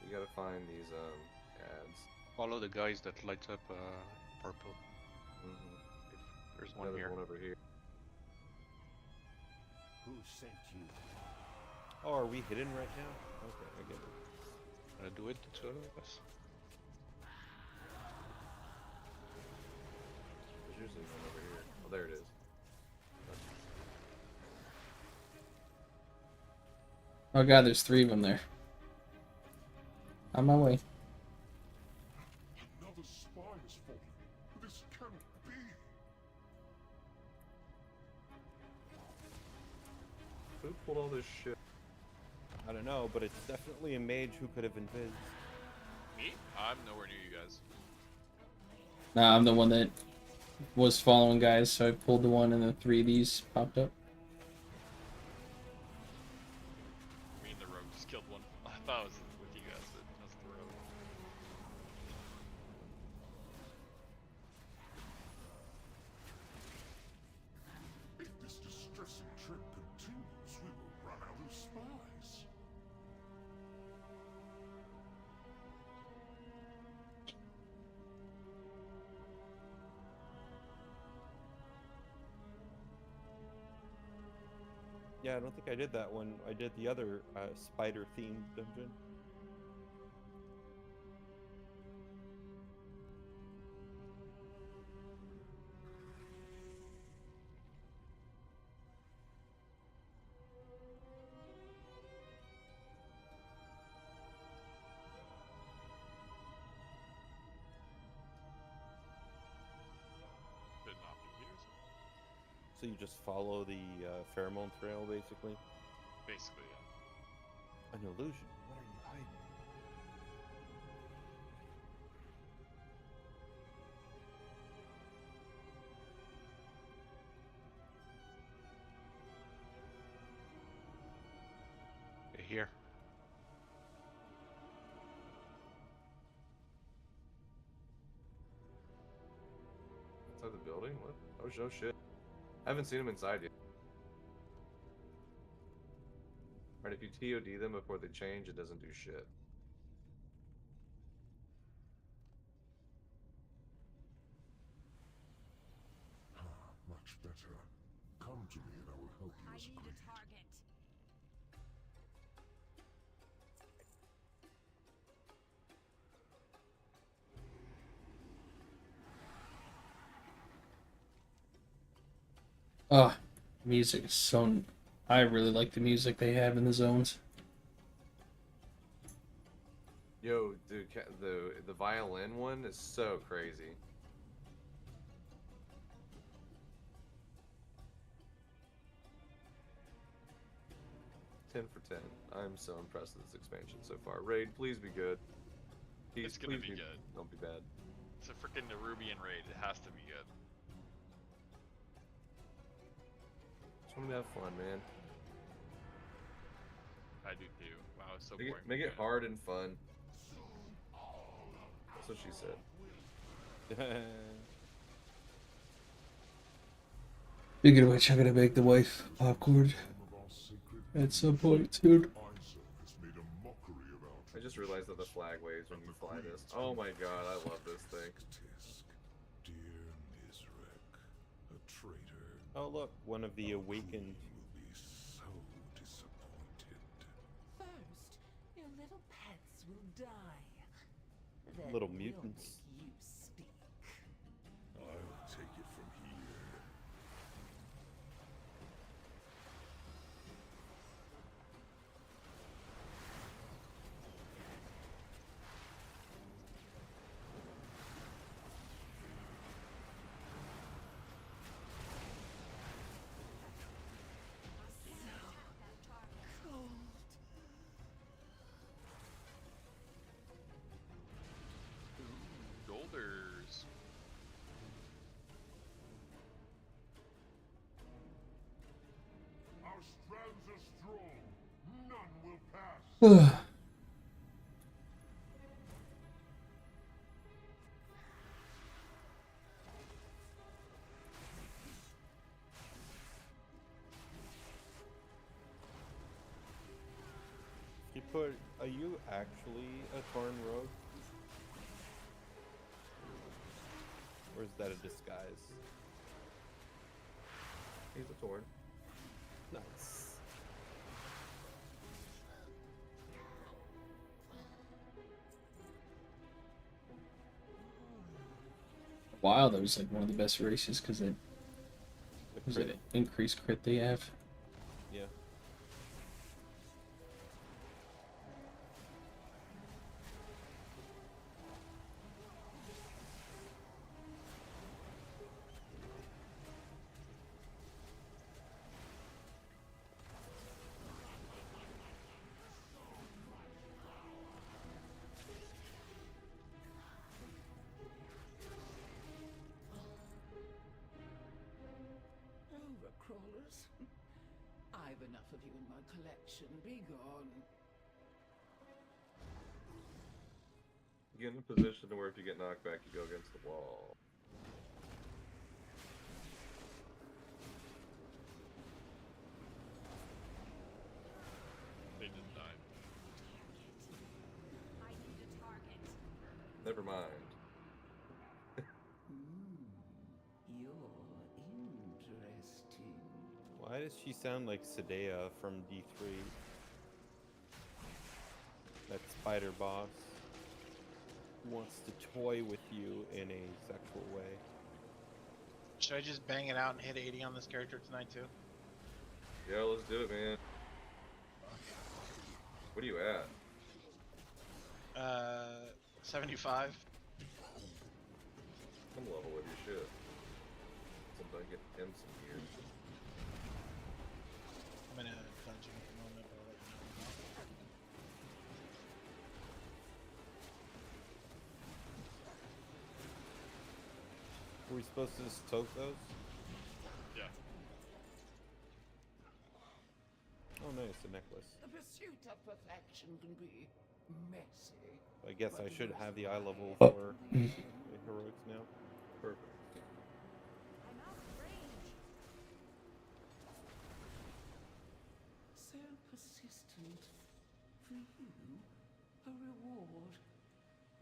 You gotta find these ads. Follow the guys that lights up purple. There's one There's here. one over here. Who sent you? Oh, are we hidden right now? Okay, I get it. Wanna do it, the two of us? There's usually one over here. Oh, there it is. Oh god, there's 3 of them there. On my way. Another spy has fallen. This cannot be. Who pulled all this shit? I don't know, but it's definitely a mage who could have invis. Me? I'm nowhere near you guys. Nah, I'm the one that was following guys, so I pulled the one and the 3 of these popped up. Me and the rogue just killed one. I thought it was with you guys, but that's the rogue. If this distressing trend continues, we will run out of spies. Yeah, I don't think I did that one. I did the other spider-themed dungeon. Did not be here, so So you just follow the pheromone trail, basically. basically, yeah. An illusion. What are you hiding? Here. Inside the building? What? Oh shit. I haven't seen them inside yet. Right, if you TOD them before they change, it doesn't do shit. Much better. Come to me and I will help you as agreed. Ah, music is so... I really like the music they have in the zones. Yo, dude, the violin one is so crazy. $10 for 10. I'm so impressed with this expansion so far. Raid, please be good. It's gonna please be good. Don't be bad. It's a freaking Nerubian raid. It has to be good. Just want to have fun, man. I do too. Wow, it's so Make boring. it, make it hard and fun. That's what she said. Speaking of which, I gotta make the wife popcorn at some point, dude. I just realized that the flag waves when you fly this. Oh my god, I love this thing. Dear Nizrek, a traitor. Oh look, one of the awakened. Will be so disappointed. First, your little pets will die. Then Little we'll mutants. make you speak. I'll take it from here. Golders. Our strands are strong. None will pass. You put, are you actually a Torn Rogue? Or is that a disguise? He's a Torn. Nice. Wow, that was like one of the best races because it was an increased crit they have. Yeah. crawlers. I've enough of you in my collection. Be gone. Get in a position to where if you get knocked back, you go against the wall. They didn't die. I need a target. Never mind. You're interesting. Why does she sound like Sadea from D3? That spider boss who wants to toy with you in a sexual way. Should I just bang it out and hit 80 on this character tonight too? Yeah, let's do it, man. What are you at? 75. I'm level with your shit. Somebody get him some gear. I'm in a dungeon at the moment. I'll let you know. Were we supposed to just soak those? Yeah. Oh, nice, a necklace. The pursuit of perfection can be messy. I guess I should have the eye level Oh. for the heroics now. Perfect. I'm out of range. So persistent. For you, a reward.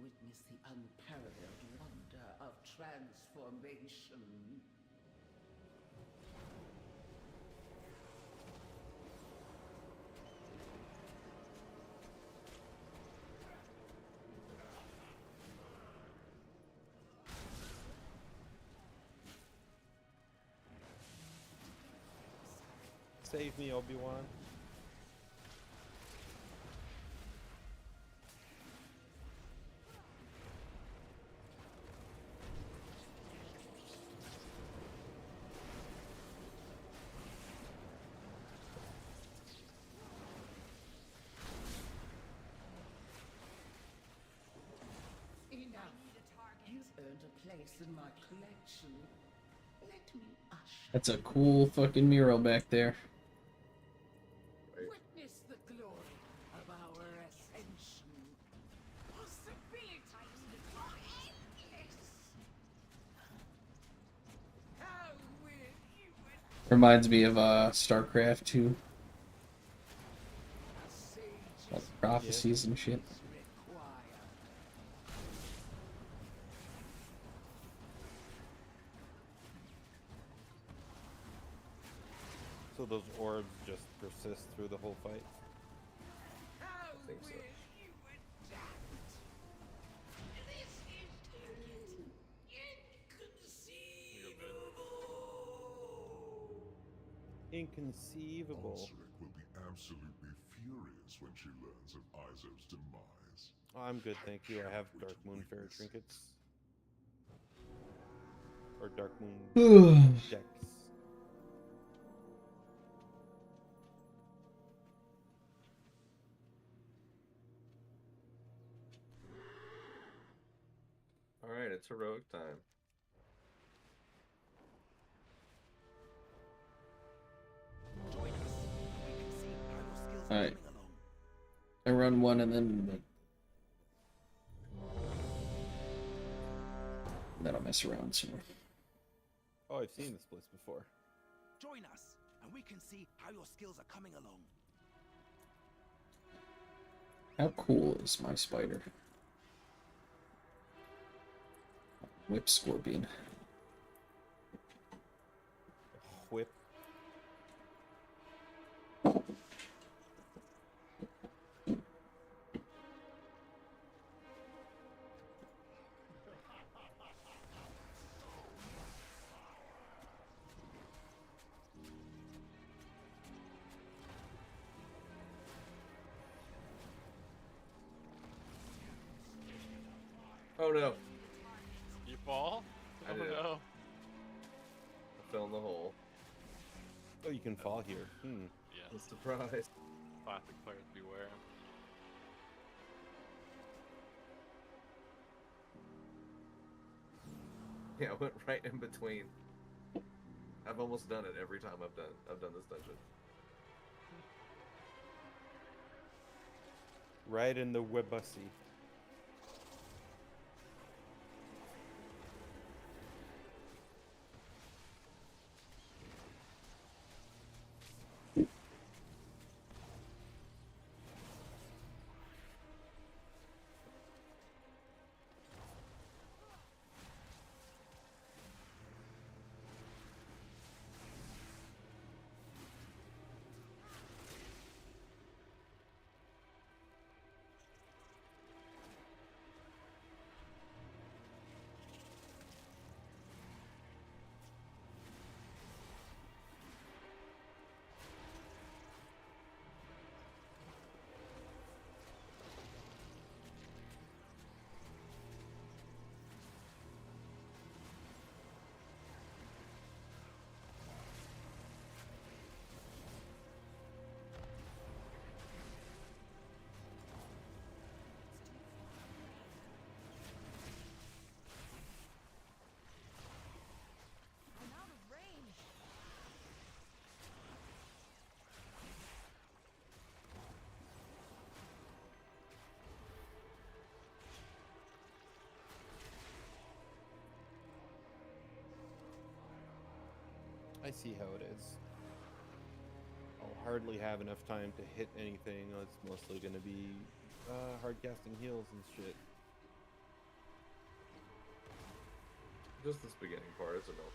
Witness the unparalleled wonder of transformation. Save me, Obi-Wan. Enough. You've earned a place in my collection. Let me usher. That's a cool fucking mural back there. Witness the glory of our ascension. Possibilities are endless. How will you Reminds me of StarCraft 2. All the prophecies and shit. So those orbs just persist through the whole fight? How I think so. will you adapt? This is Inconceivable. Onsric will be absolutely furious when she learns of Izo's demise. Oh, I'm good, thank you. I have Dark Moon Fair trinkets. Or Dark Moon decks. Alright, it's heroic time. Alright. I run one and then I'll mess around some more. Oh, I've seen this place before. Join us, and we can see how your skills are coming along. How cool is my spider? Whip Scorpion. Whip. Oh no. You fall? I Oh did. no. I fell in the hole. Oh, you can fall here. Hmm. Yes. Surprise. Classic players beware. Yeah, I went right in between I've almost done it every time I've done this dungeon. Right in the Webussy. I'm out of range. I see how it is. I'll hardly have enough time to hit anything. It's mostly going to be hard casting heals and shit. Just this beginning part, isn't it?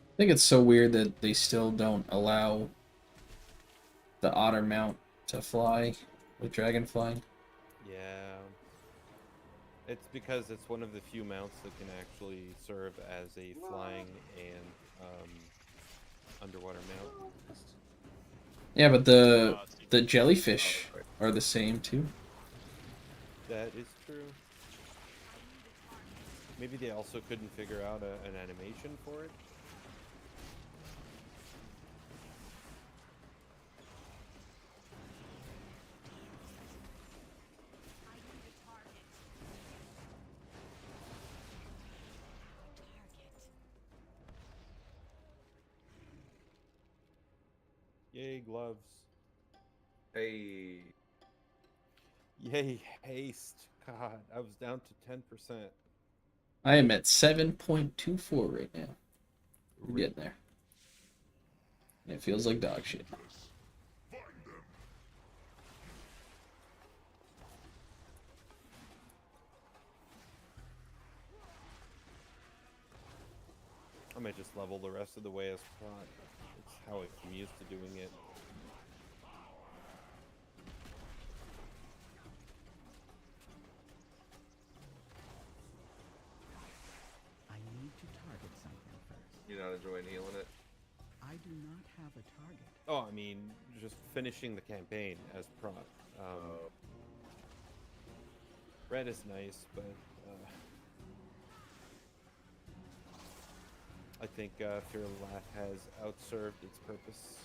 I think it's so weird that they still don't allow the otter mount to fly with dragonfly. Yeah. It's because it's one of the few mounts that can actually serve as a flying and underwater mount. Yeah, but the jellyfish are the same too. That is true. Maybe they also couldn't figure out an animation for it. Yay, gloves. Hey. Yay, haste. God, I was down to 10%. I am at 7.24 right now. I'm getting there. It feels like dog shit. I might just level the rest of the way as prot. It's how I'm used to doing it. I need to target something first. You're not enjoying healing it? I do not have a target. Oh, I mean, just finishing the campaign as prot. Red is nice, but I think Fearlath has outserved its purpose.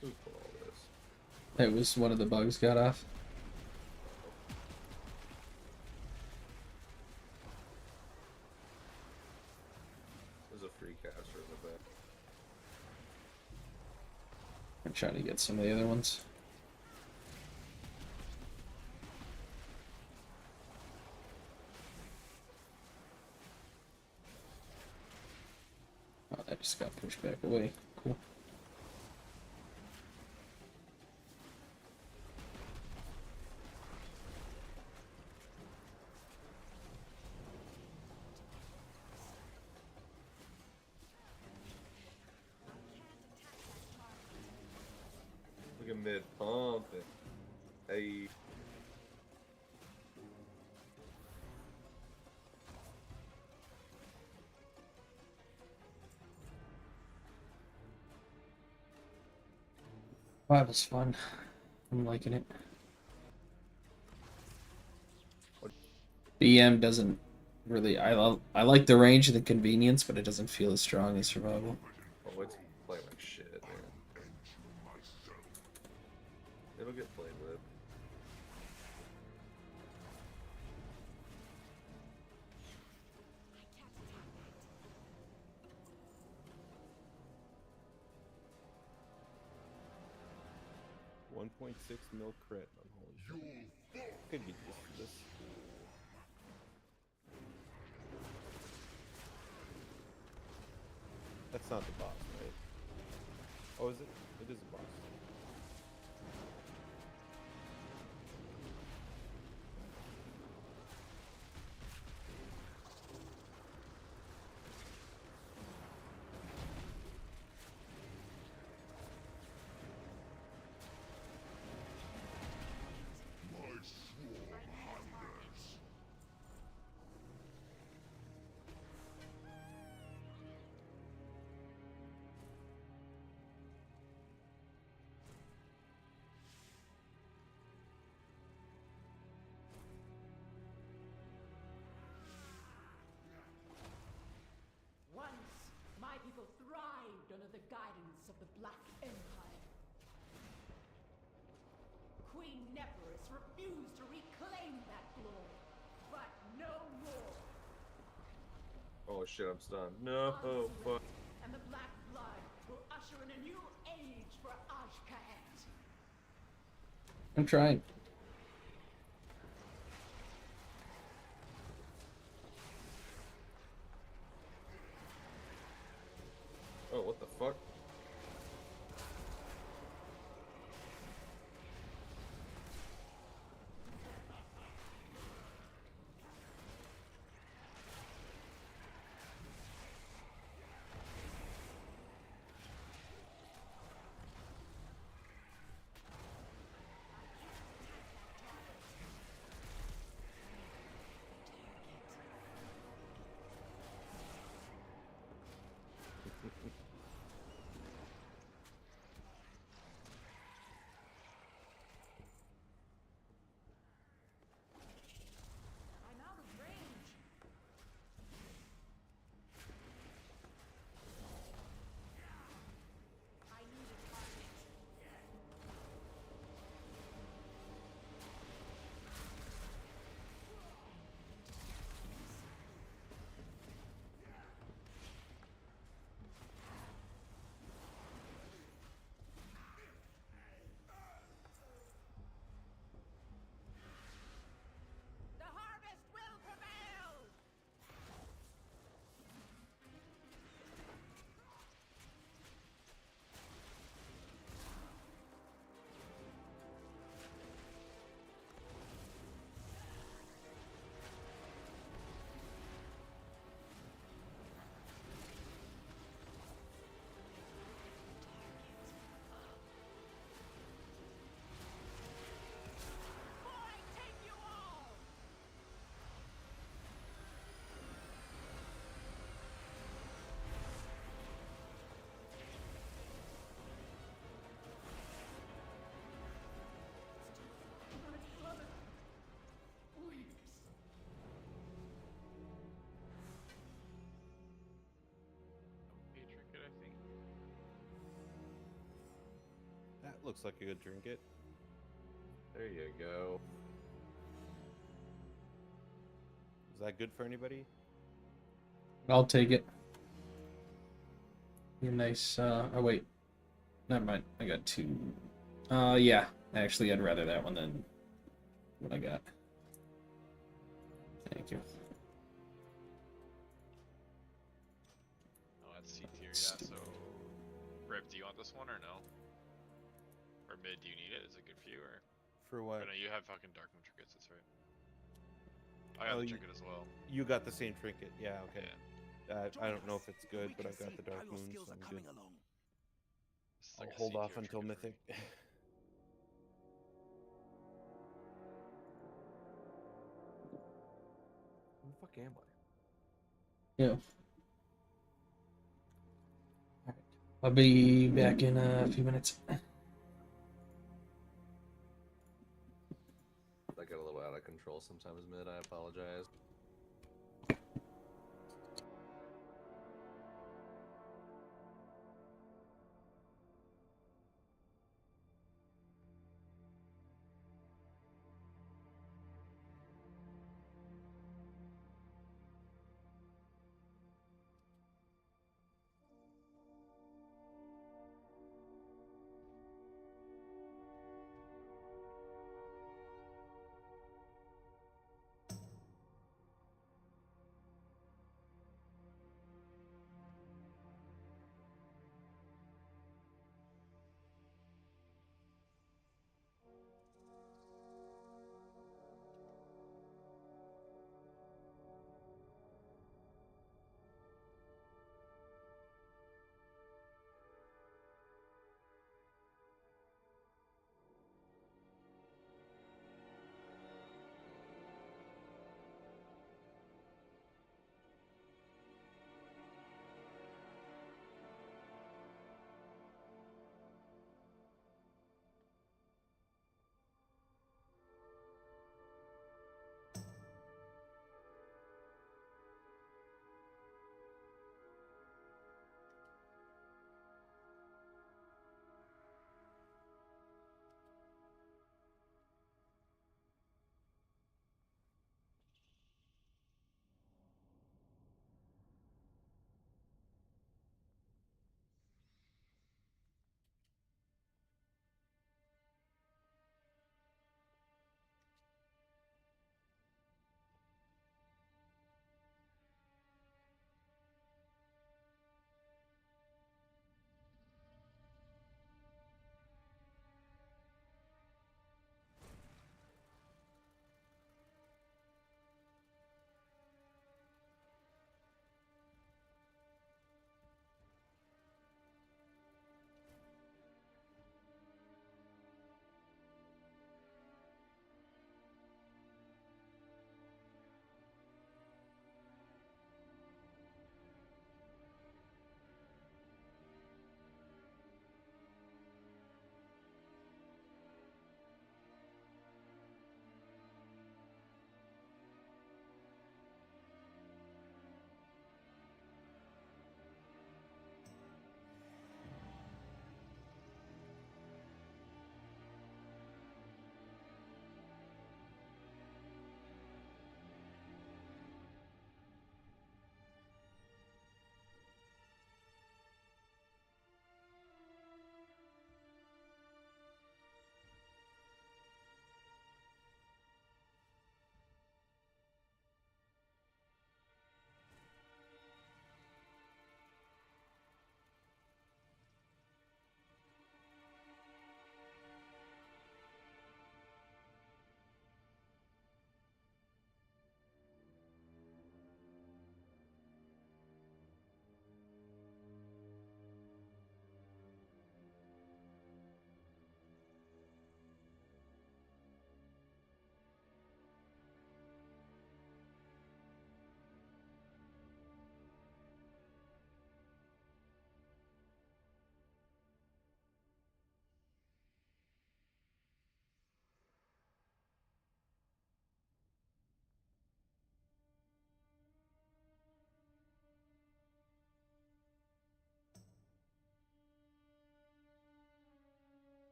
Who put all this? It was one of the bugs got off. There's a free caster in the back. I'm trying to get some of the other ones. Oh, that just got pushed back away. Cool. Look at mid pumping. Hey. That was fun. I'm liking it. BM doesn't really. I like the range and the convenience, but it doesn't feel as strong as survival. Oh, it's playing like shit, man. It'll get played with. .6 mil crit on holy shit. Could get used to this. That's not the boss, right? Oh, is it? It is a boss. Once, my people thrived under the guidance of the Black Empire. Queen Neferis refused to reclaim that glory, but no more. Oh shit, I'm stunned. No, fuck. And the Black Blood will usher in a new age for Ashkahet. I'm trying. Oh, what the fuck? I'm out of range. I need a target. The harvest will prevail! Before I take you all! My brother weeps. A trinket, I think. That looks like a good trinket. There you go. Is that good for anybody? I'll take it. Be a nice. Oh wait, never mind. I got two. Yeah. Actually, I'd rather that one than what I got. Thank you. Oh, that's C tier, yeah, so... Rip, do you want this one or no? Or mid, do you need it? Is it good for you, or...? For what? Oh, no, you have fucking Dark Moon trinkets, that's right. I got the trinket as well. You got the same trinket, yeah, okay. Yeah. I don't know if it's good, but I've got the Dark Moon, so I'm good. I'll hold off until Mythic. Where the fuck am I? Yeah. Alright. I'll be back in a few minutes. control sometimes mid. I apologize.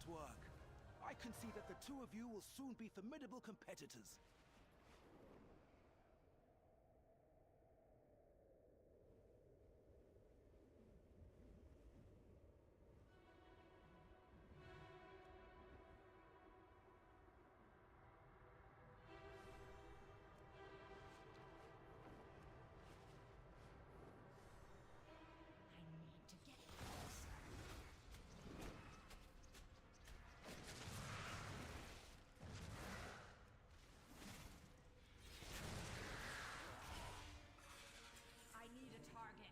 Excellent work. I can see that the two of you will soon be formidable competitors. I need a target.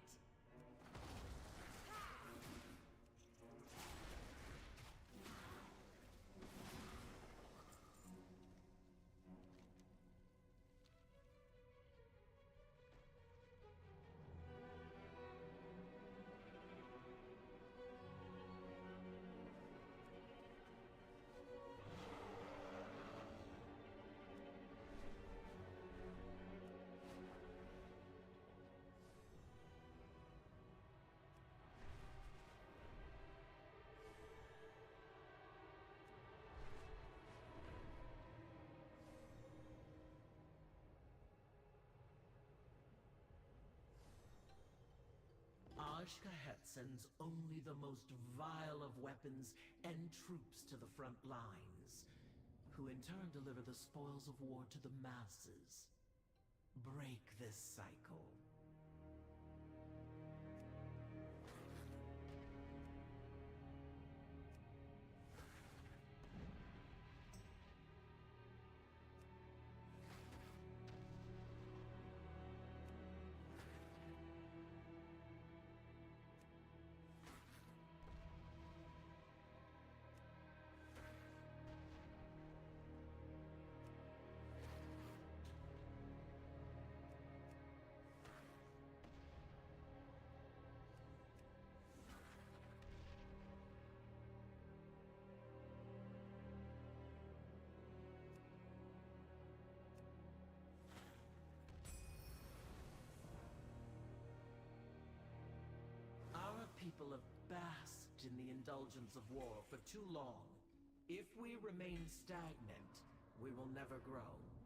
Ashkahet sends only the most vile of weapons and troops to the front lines, who in turn deliver the spoils of war to the masses. Break this cycle. Our people have basked in the indulgence of war for too long. If we remain stagnant, we will never grow.